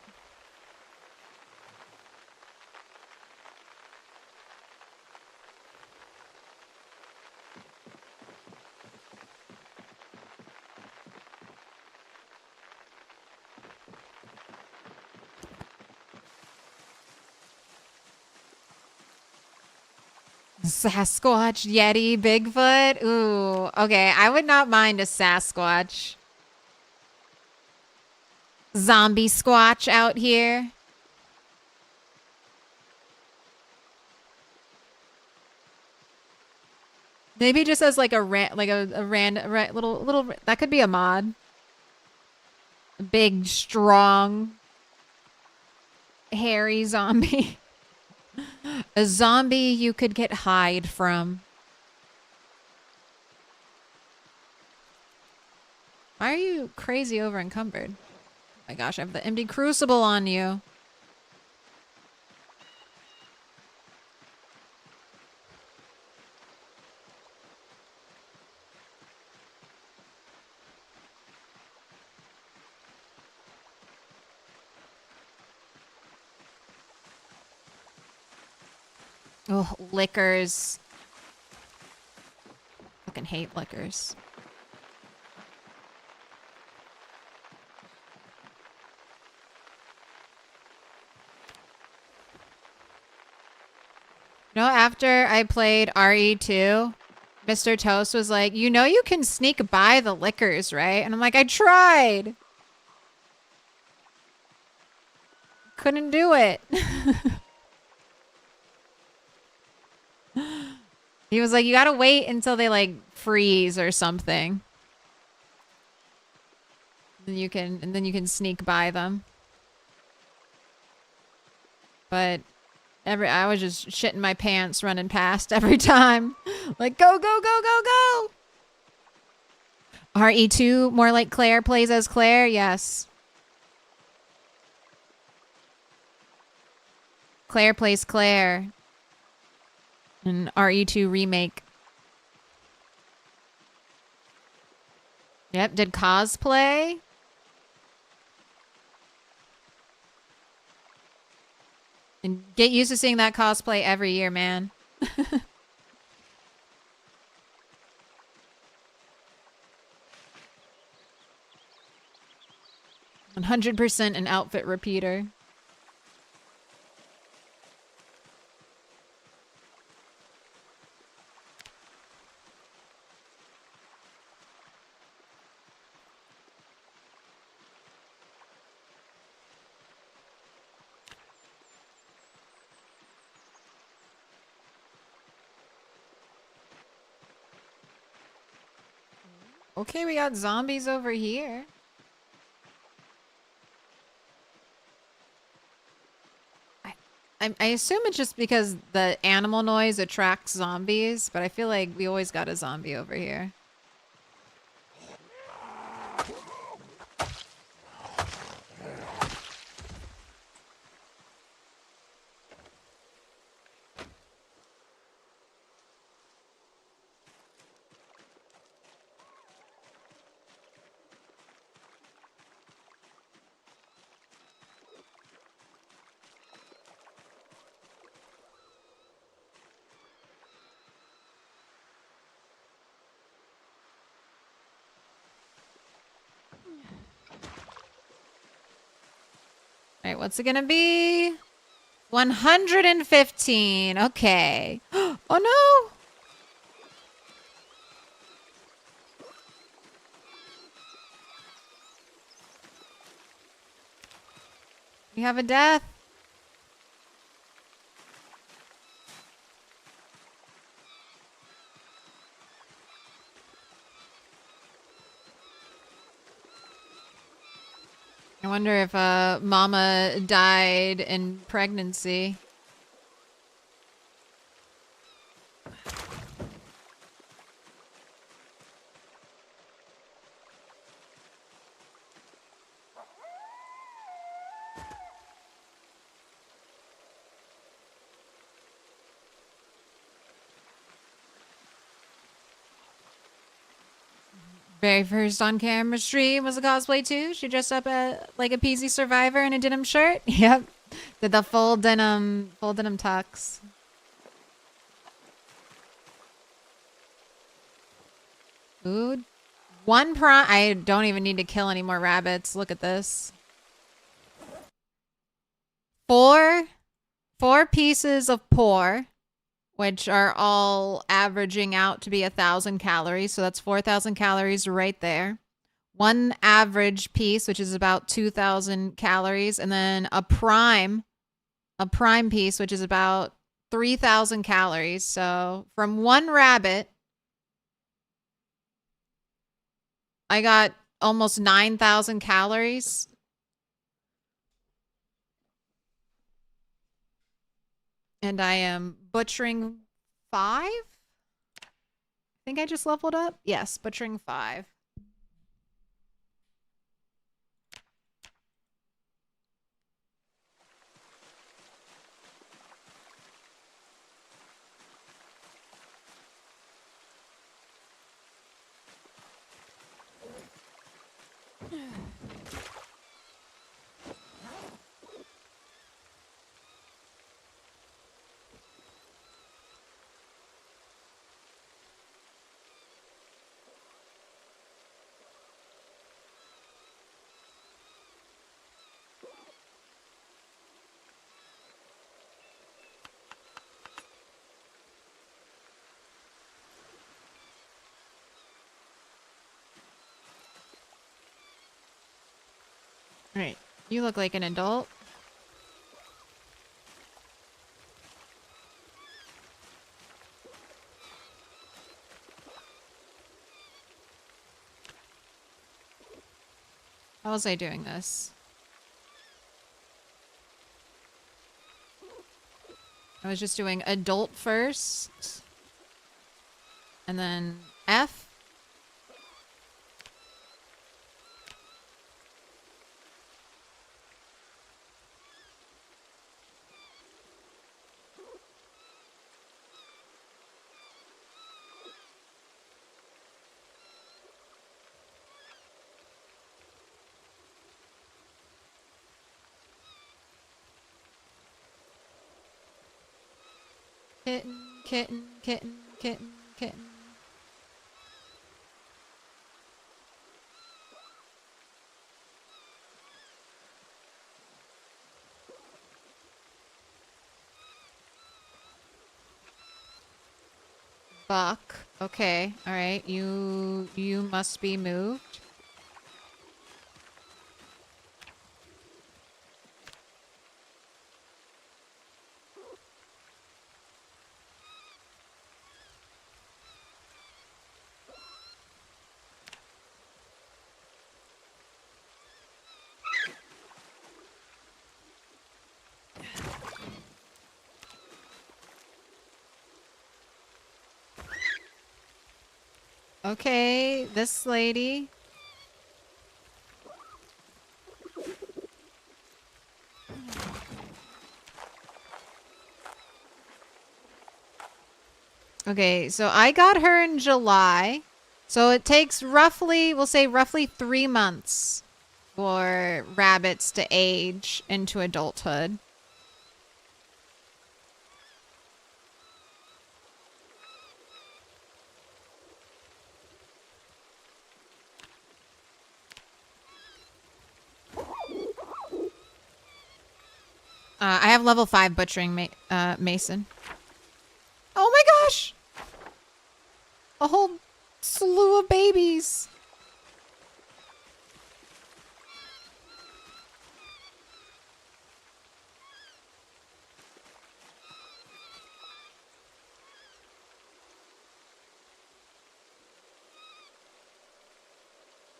Speaker 1: Sasquatch, Yeti, Bigfoot. Ooh, okay. I would not mind a Sasquatch. Zombie Squatch out here. Maybe just as like a little that could be a mod. A big, strong, hairy zombie. A zombie you could get hide from. Why are you crazy over encumbered? Oh my gosh, I have the empty crucible on you. Oh, liquors. Fucking hate liquors. You know, after I played RE2, Mr. Toast was like, you know you can sneak by the liquors, right? And I'm like, I tried. Couldn't do it. He was like, you gotta wait until they like freeze or something. Then you can sneak by them. But I was just shitting my pants running past every time. Like, go, go, go, go, go. RE2, more like Claire plays as Claire. Yes. Claire plays Claire. An RE2 remake. Yep, did cosplay. And get used to seeing that cosplay every year, man. 100% an outfit repeater. Okay, we got zombies over here. I assume it's just because the animal noise attracts zombies, but I feel like we always got a zombie over here. All right, what's it gonna be? 115. Okay. Oh no! We have a death. I wonder if Mama died in pregnancy. Very first on-camera stream was a cosplay too. She dressed up like a PZ Survivor in a denim shirt. Yep, did the full denim tux. Food. One prawn. I don't even need to kill any more rabbits. Look at this. Four pieces of pork. which are all averaging out to be 1,000 calories. So that's 4,000 calories right there. One average piece, which is about 2,000 calories, and then a prime piece, which is about 3,000 calories. So from one rabbit, I got almost 9,000 calories. And I am butchering 5? I think I just leveled up. Yes, butchering 5. Right. You look like an adult. How was I doing this? I was just doing adult first. And then F. Kitten, kitten, kitten, kitten, kitten. Buck. Okay. All right. You must be moved. Okay, this lady. Okay, so I got her in July. So it takes roughly, we'll say roughly 3 months for rabbits to age into adulthood. I have level 5 butchering mason. Oh my gosh! A whole slew of babies.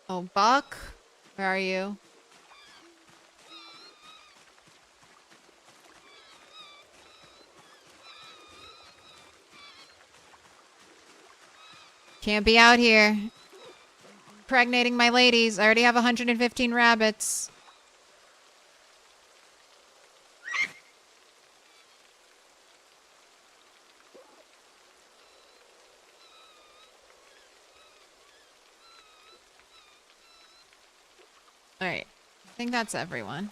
Speaker 1: Oh, Buck, where are you? Can't be out here. Impregnating my ladies. I already have 115 rabbits. Alright. I think that's everyone.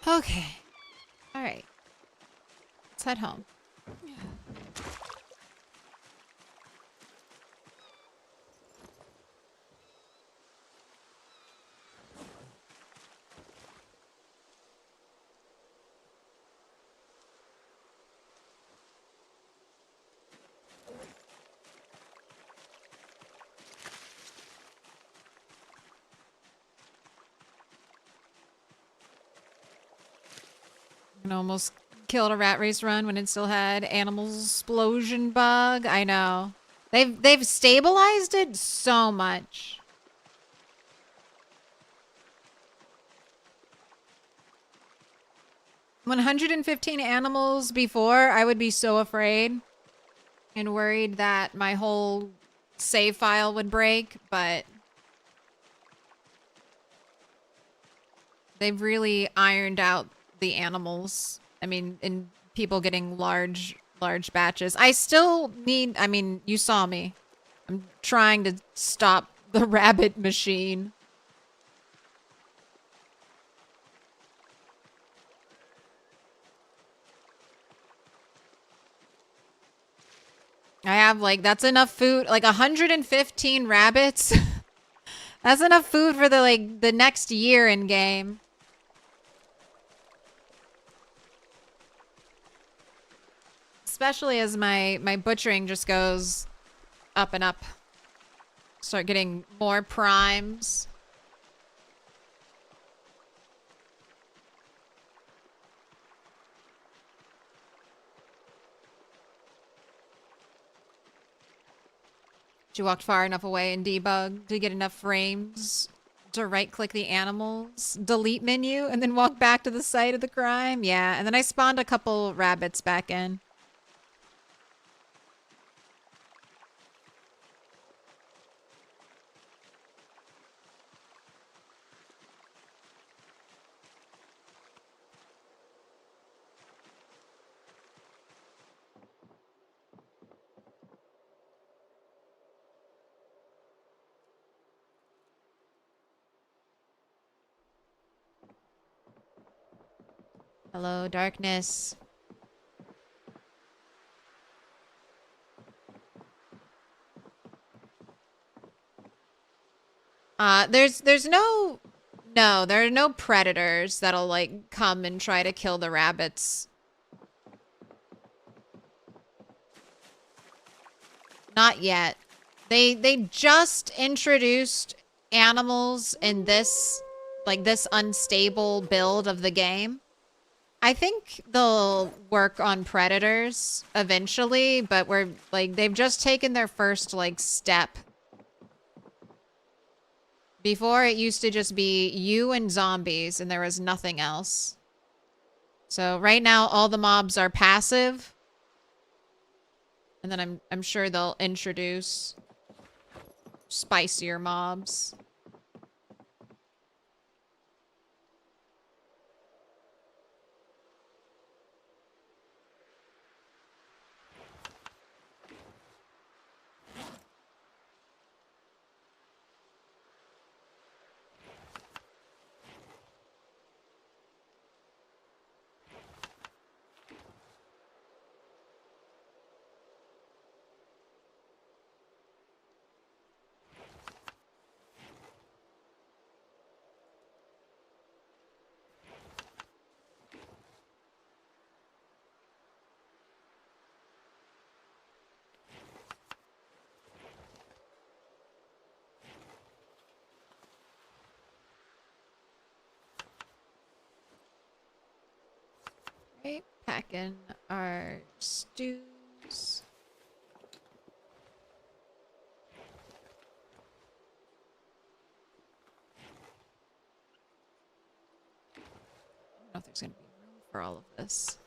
Speaker 1: Okay. All right. Let's head home. And almost killed a rat race run when it still had animal explosion bug. I know. They've stabilized it so much. $115 animals before, I would be so afraid and worried that my whole save file would break, but they've really ironed out the animals. I mean, in people getting large batches. I still need, I mean, you saw me. I'm trying to stop the rabbit machine. I have like, that's enough food, like 115 rabbits. That's enough food for the next year in game. Especially as my butchering just goes up and up. Start getting more primes. She walked far enough away and debug to get enough frames to right-click the animals, delete menu, and then walk back to the site of the crime. Yeah, and then I spawned a couple rabbits back in. Hello, darkness. There's no, there are no predators that'll like come and try to kill the rabbits. Not yet. They just introduced animals in this, like this unstable build of the game. I think they'll work on predators eventually, but we're like, they've just taken their first like step. Before it used to just be you and zombies and there was nothing else. So right now all the mobs are passive. And then I'm sure they'll introduce spicier mobs. Okay, packing our stews. I don't know if there's gonna be room for all of this.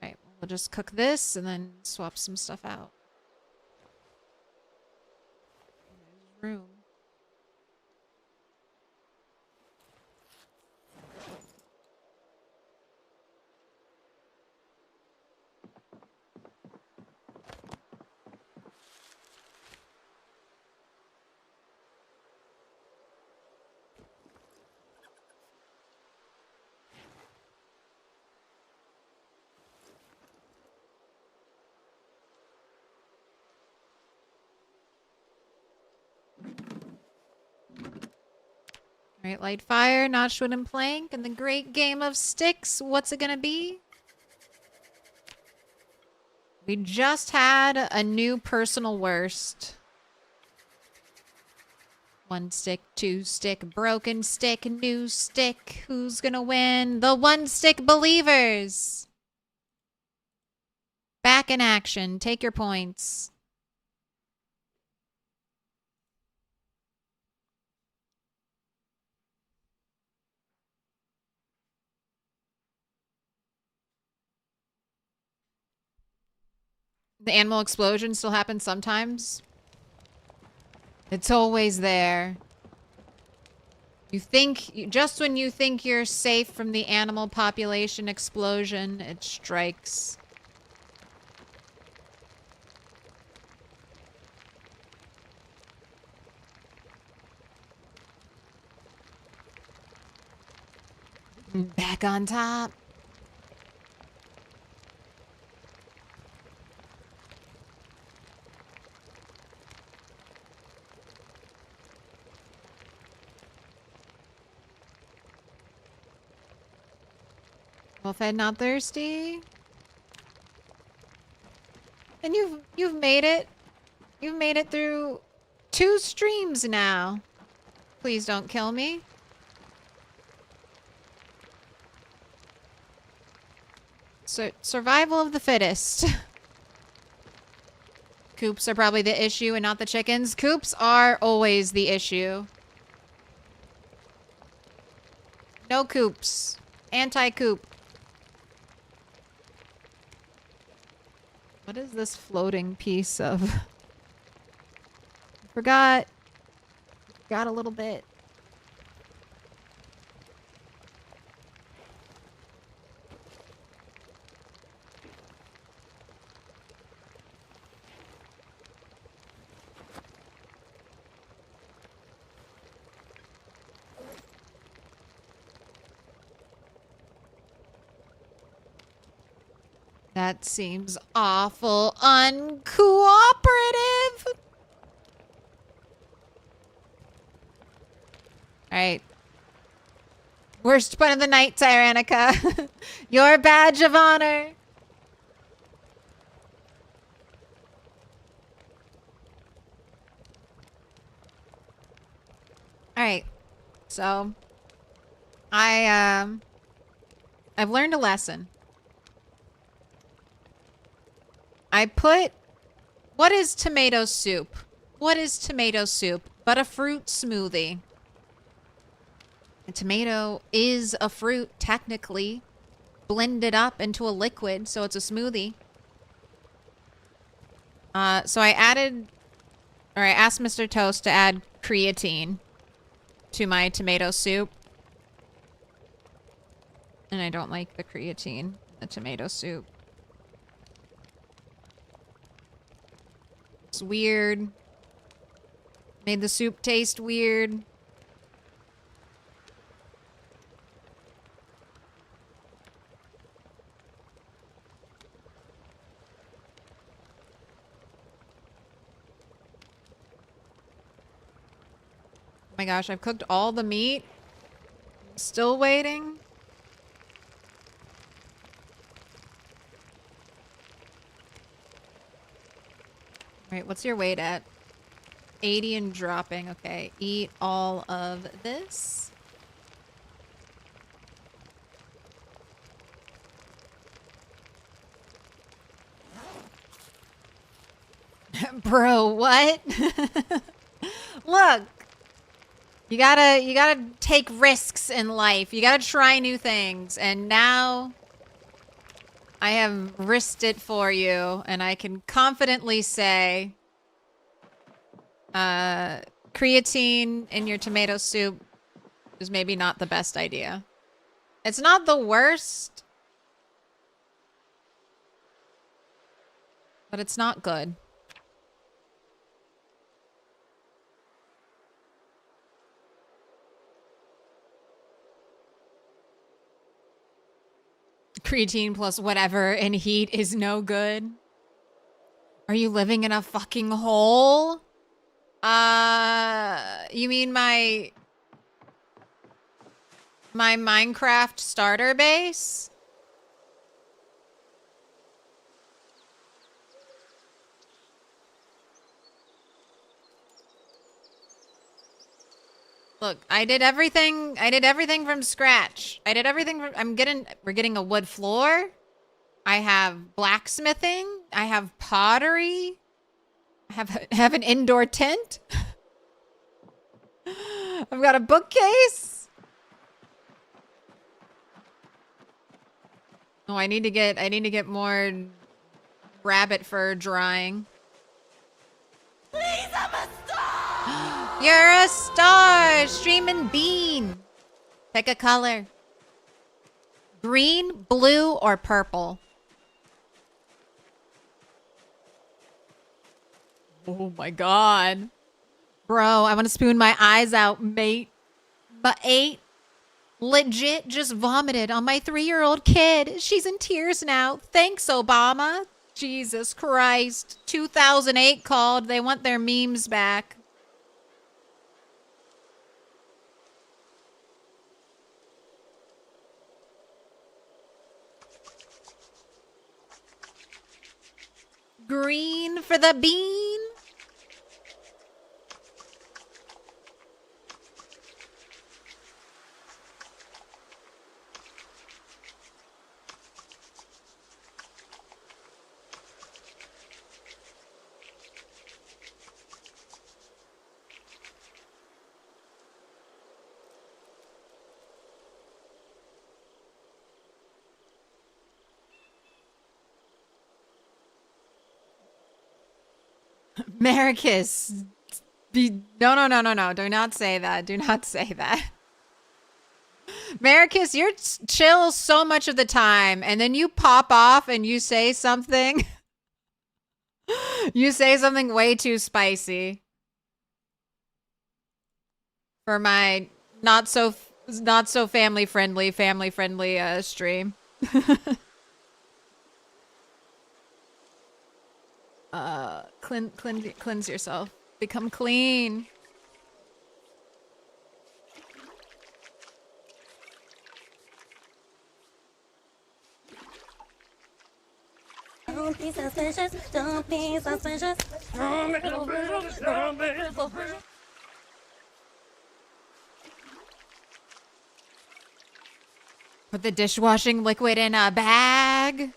Speaker 1: Alright, well, we'll just cook this and then swap some stuff out. There's room. Alright, light fire, notchwood and plank, and the great game of sticks. What's it gonna be? We just had a new personal worst. 1 stick, 2 stick, broken stick, new stick. Who's gonna win? The 1 stick believers! Back in action. Take your points. The animal explosion still happens sometimes. It's always there. You think, just when you think you're safe from the animal population explosion, it strikes. Back on top. Well fed, not thirsty. And you've made it. You've made it through 2 streams now. Please don't kill me. So, survival of the fittest. Coops are probably the issue and not the chickens. Coops are always the issue. No coops. Anti-coop. What is this floating piece of? Forgot a little bit. That seems awful uncooperative. Alright. Worst point of the night, Tyrannica. Your badge of honor. Alright. So I've learned a lesson. I put... What is tomato soup? What is tomato soup but a fruit smoothie? A tomato is a fruit, technically. Blended up into a liquid, so it's a smoothie. So I added... Or I asked Mr. Toast to add creatine to my tomato soup. And I don't like the creatine in the tomato soup. It's weird. Made the soup taste weird. Oh my gosh, I've cooked all the meat. Still waiting. Alright, what's your weight at? 80 and dropping. Okay, eat all of this. Bro, what? Look. You gotta take risks in life. You gotta try new things. And now I have risked it for you, and I can confidently say creatine in your tomato soup is maybe not the best idea. It's not the worst, but it's not good. Creatine plus whatever in heat is no good. Are you living in a fucking hole? You mean my my Minecraft starter base. Look, I did everything from scratch. I did everything from, we're getting a wood floor. I have blacksmithing. I have pottery. I have an indoor tent. I've got a bookcase. Oh, I need to get more rabbit fur drying.
Speaker 3: Please, I'm a star!
Speaker 1: You're a star, streaming bean. Pick a color. Green, blue, or purple? Oh my god. Bro, I want to spoon my eyes out, mate. But 8 legit just vomited on my 3-year-old kid. She's in tears now. Thanks, Obama. Jesus Christ. 2008 called. They want their memes back. Green for the bean. Maricus. No. Do not say that. Do not say that. Maricus, you're chill so much of the time, and then you pop off and you say something. You say something way too spicy for my not so family friendly stream. Cleanse yourself. Become clean.
Speaker 3: Don't be suspicious. Don't be suspicious. Don't be suspicious.
Speaker 1: Put the dishwashing liquid in a bag.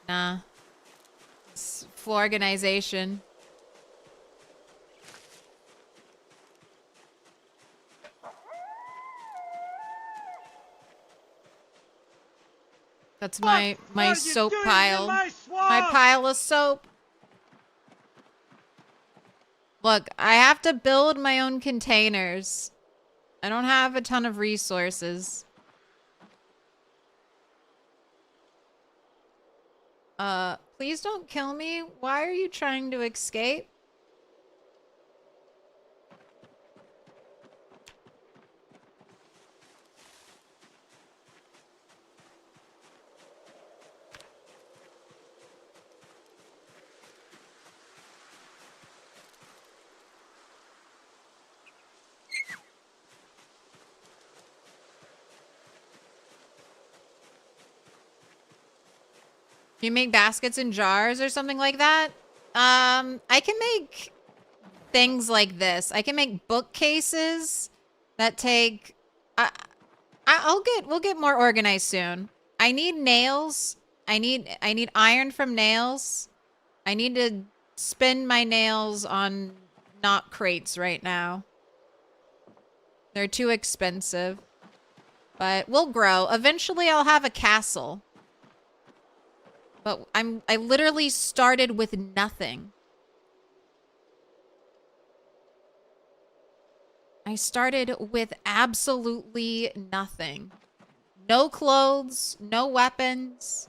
Speaker 1: Nah. It's full organization. That's my soap pile. My pile of soap. Look, I have to build my own containers. I don't have a ton of resources. Please don't kill me. Why are you trying to escape? You make baskets and jars or something like that? I can make things like this. I can make bookcases that take... we'll get more organized soon. I need nails. I need iron from nails. I need to spend my nails on not crates right now. They're too expensive. But we'll grow. Eventually I'll have a castle. But I literally started with nothing. I started with absolutely nothing. No clothes, no weapons.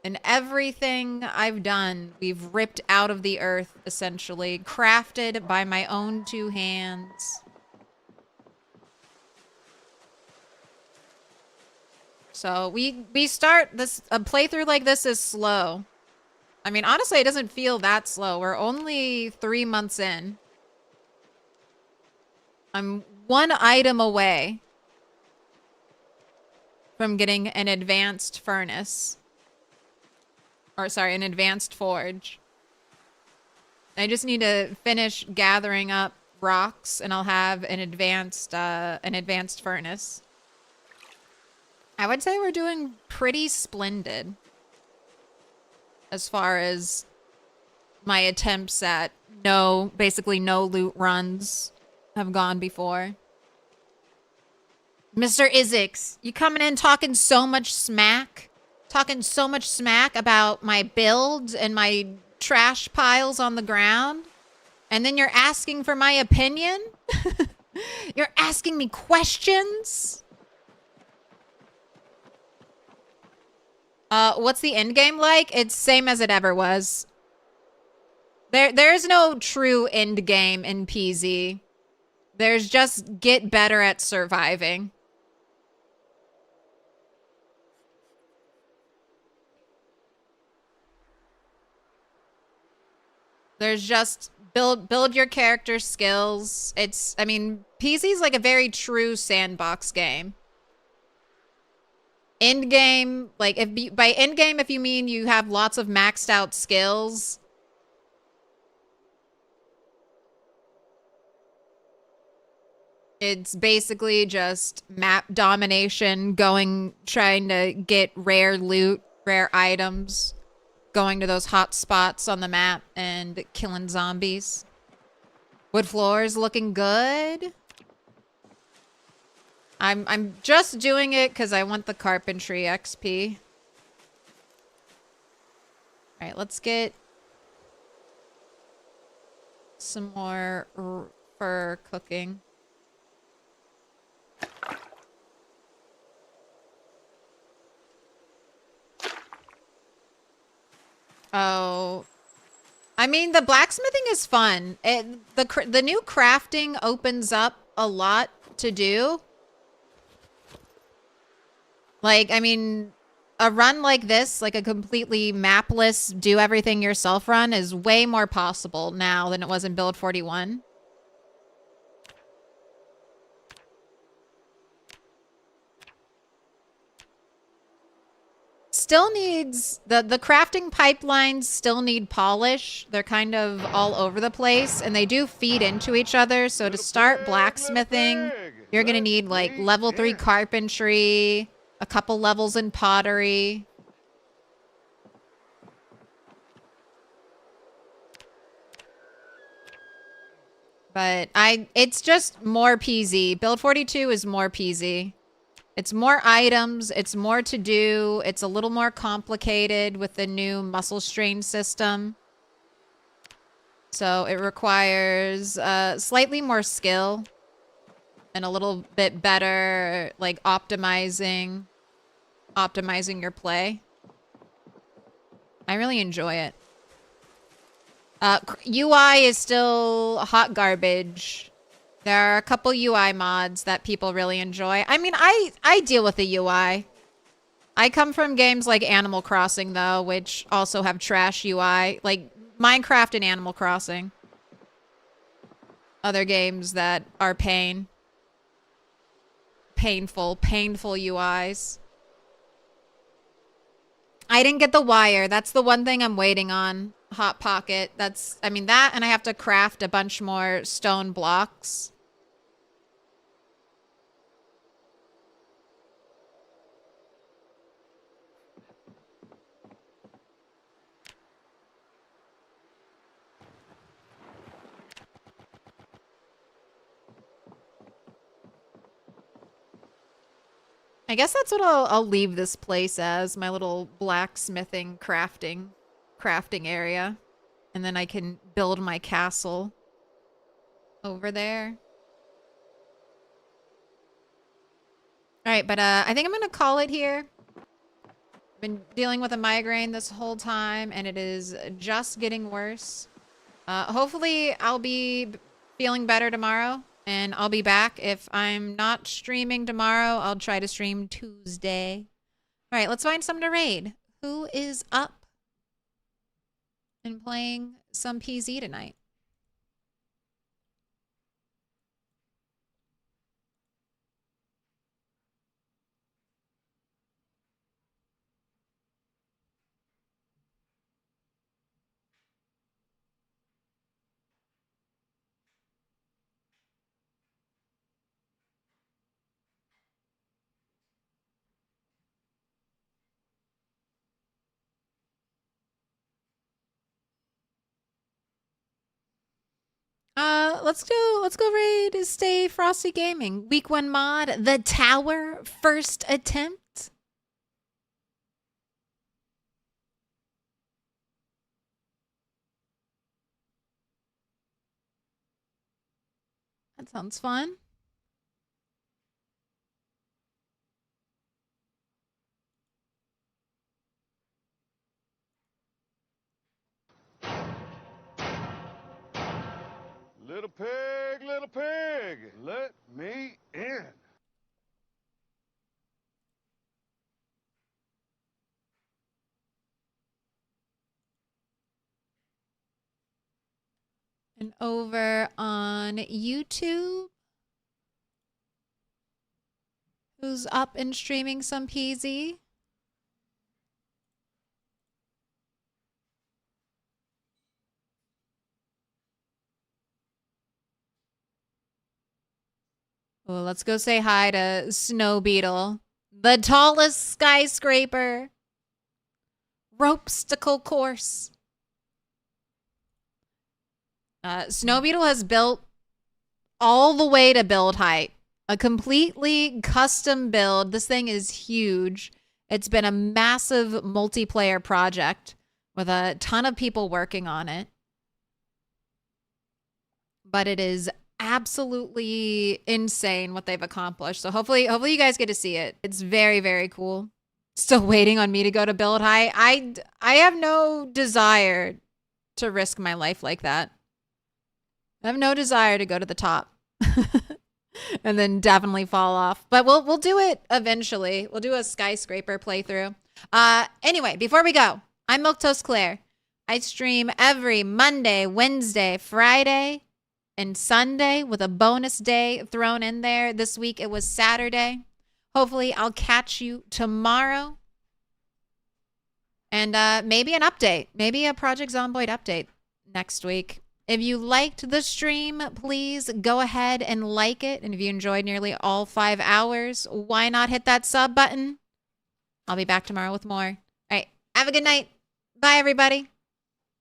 Speaker 1: And everything I've done, we've ripped out of the earth, essentially. Crafted by my own 2 hands. So we start this, a playthrough like this is slow. I mean, honestly, it doesn't feel that slow. We're only 3 months in. I'm one item away from getting an advanced furnace. Or sorry, an advanced forge. I just need to finish gathering up rocks and I'll have an advanced furnace. I would say we're doing pretty splendid as far as my attempts at basically no loot runs have gone before. Mr. Izix, you coming in talking so much smack? Talking so much smack about my builds and my trash piles on the ground? And then you're asking for my opinion? You're asking me questions? What's the end game like? It's same as it ever was. There's no true end game in PZ. There's just get better at surviving. There's just build your character skills. I mean, PZ's like a very true sandbox game. End game, like by end game, if you mean you have lots of maxed out skills, it's basically just map domination, trying to get rare loot, rare items, going to those hot spots on the map and killing zombies. Wood floors looking good. I'm just doing it because I want the carpentry XP. All right, let's get some more for cooking. Oh, I mean, the blacksmithing is fun. The new crafting opens up a lot to do. Like, I mean, a run like this, like a completely mapless, do everything yourself run, is way more possible now than it was in Build 41. Still needs, the crafting pipelines still need polish. They're kind of all over the place, and they do feed into each other. So to start blacksmithing, you're going to need like level 3 carpentry, a couple levels in pottery. But it's just more PZ. Build 42 is more PZ. It's more items, it's more to do, it's a little more complicated with the new muscle strain system. So it requires slightly more skill and a little bit better, like, optimizing your play. I really enjoy it. UI is still hot garbage. There are a couple UI mods that people really enjoy. I mean, I deal with the UI. I come from games like Animal Crossing, though, which also have trash UI. Like Minecraft and Animal Crossing. Other games that are painful UIs. I didn't get the wire. That's the one thing I'm waiting on. Hot Pocket. I mean, that, and I have to craft a bunch more stone blocks. I guess that's what I'll leave this place as, my little blacksmithing crafting area. And then I can build my castle over there. All right, but I think I'm going to call it here. I've been dealing with a migraine this whole time, and it is just getting worse. Hopefully, I'll be feeling better tomorrow. And I'll be back. If I'm not streaming tomorrow, I'll try to stream Tuesday. All right, let's find some to raid. Who is up and playing some PZ tonight? go raid Stay Frosty Gaming. Week 1 mod, The Tower, first attempt. That sounds fun.
Speaker 4: Little pig, let me in.
Speaker 1: And over on YouTube, who's up and streaming some PZ? Oh, let's go say hi to Snow Beetle, the tallest skyscraper. Ropesticle course. Snow Beetle has built all the way to build height. A completely custom build. This thing is huge. It's been a massive multiplayer project with a ton of people working on it. But it is absolutely insane what they've accomplished. So hopefully you guys get to see it. It's very, very cool. Still waiting on me to go to build high. I have no desire to risk my life like that. I have no desire to go to the top and then definitely fall off. But we'll do it eventually. We'll do a skyscraper playthrough. Anyway, before we go, I'm Milquetoast Claire. I stream every Monday, Wednesday, Friday, and Sunday with a bonus day thrown in there. This week it was Saturday. Hopefully I'll catch you tomorrow. And maybe an update. Maybe a Project Zomboid update next week. If you liked the stream, please go ahead and like it. And if you enjoyed nearly all 5 hours, why not hit that sub button? I'll be back tomorrow with more. All right. Have a good night. Bye, everybody.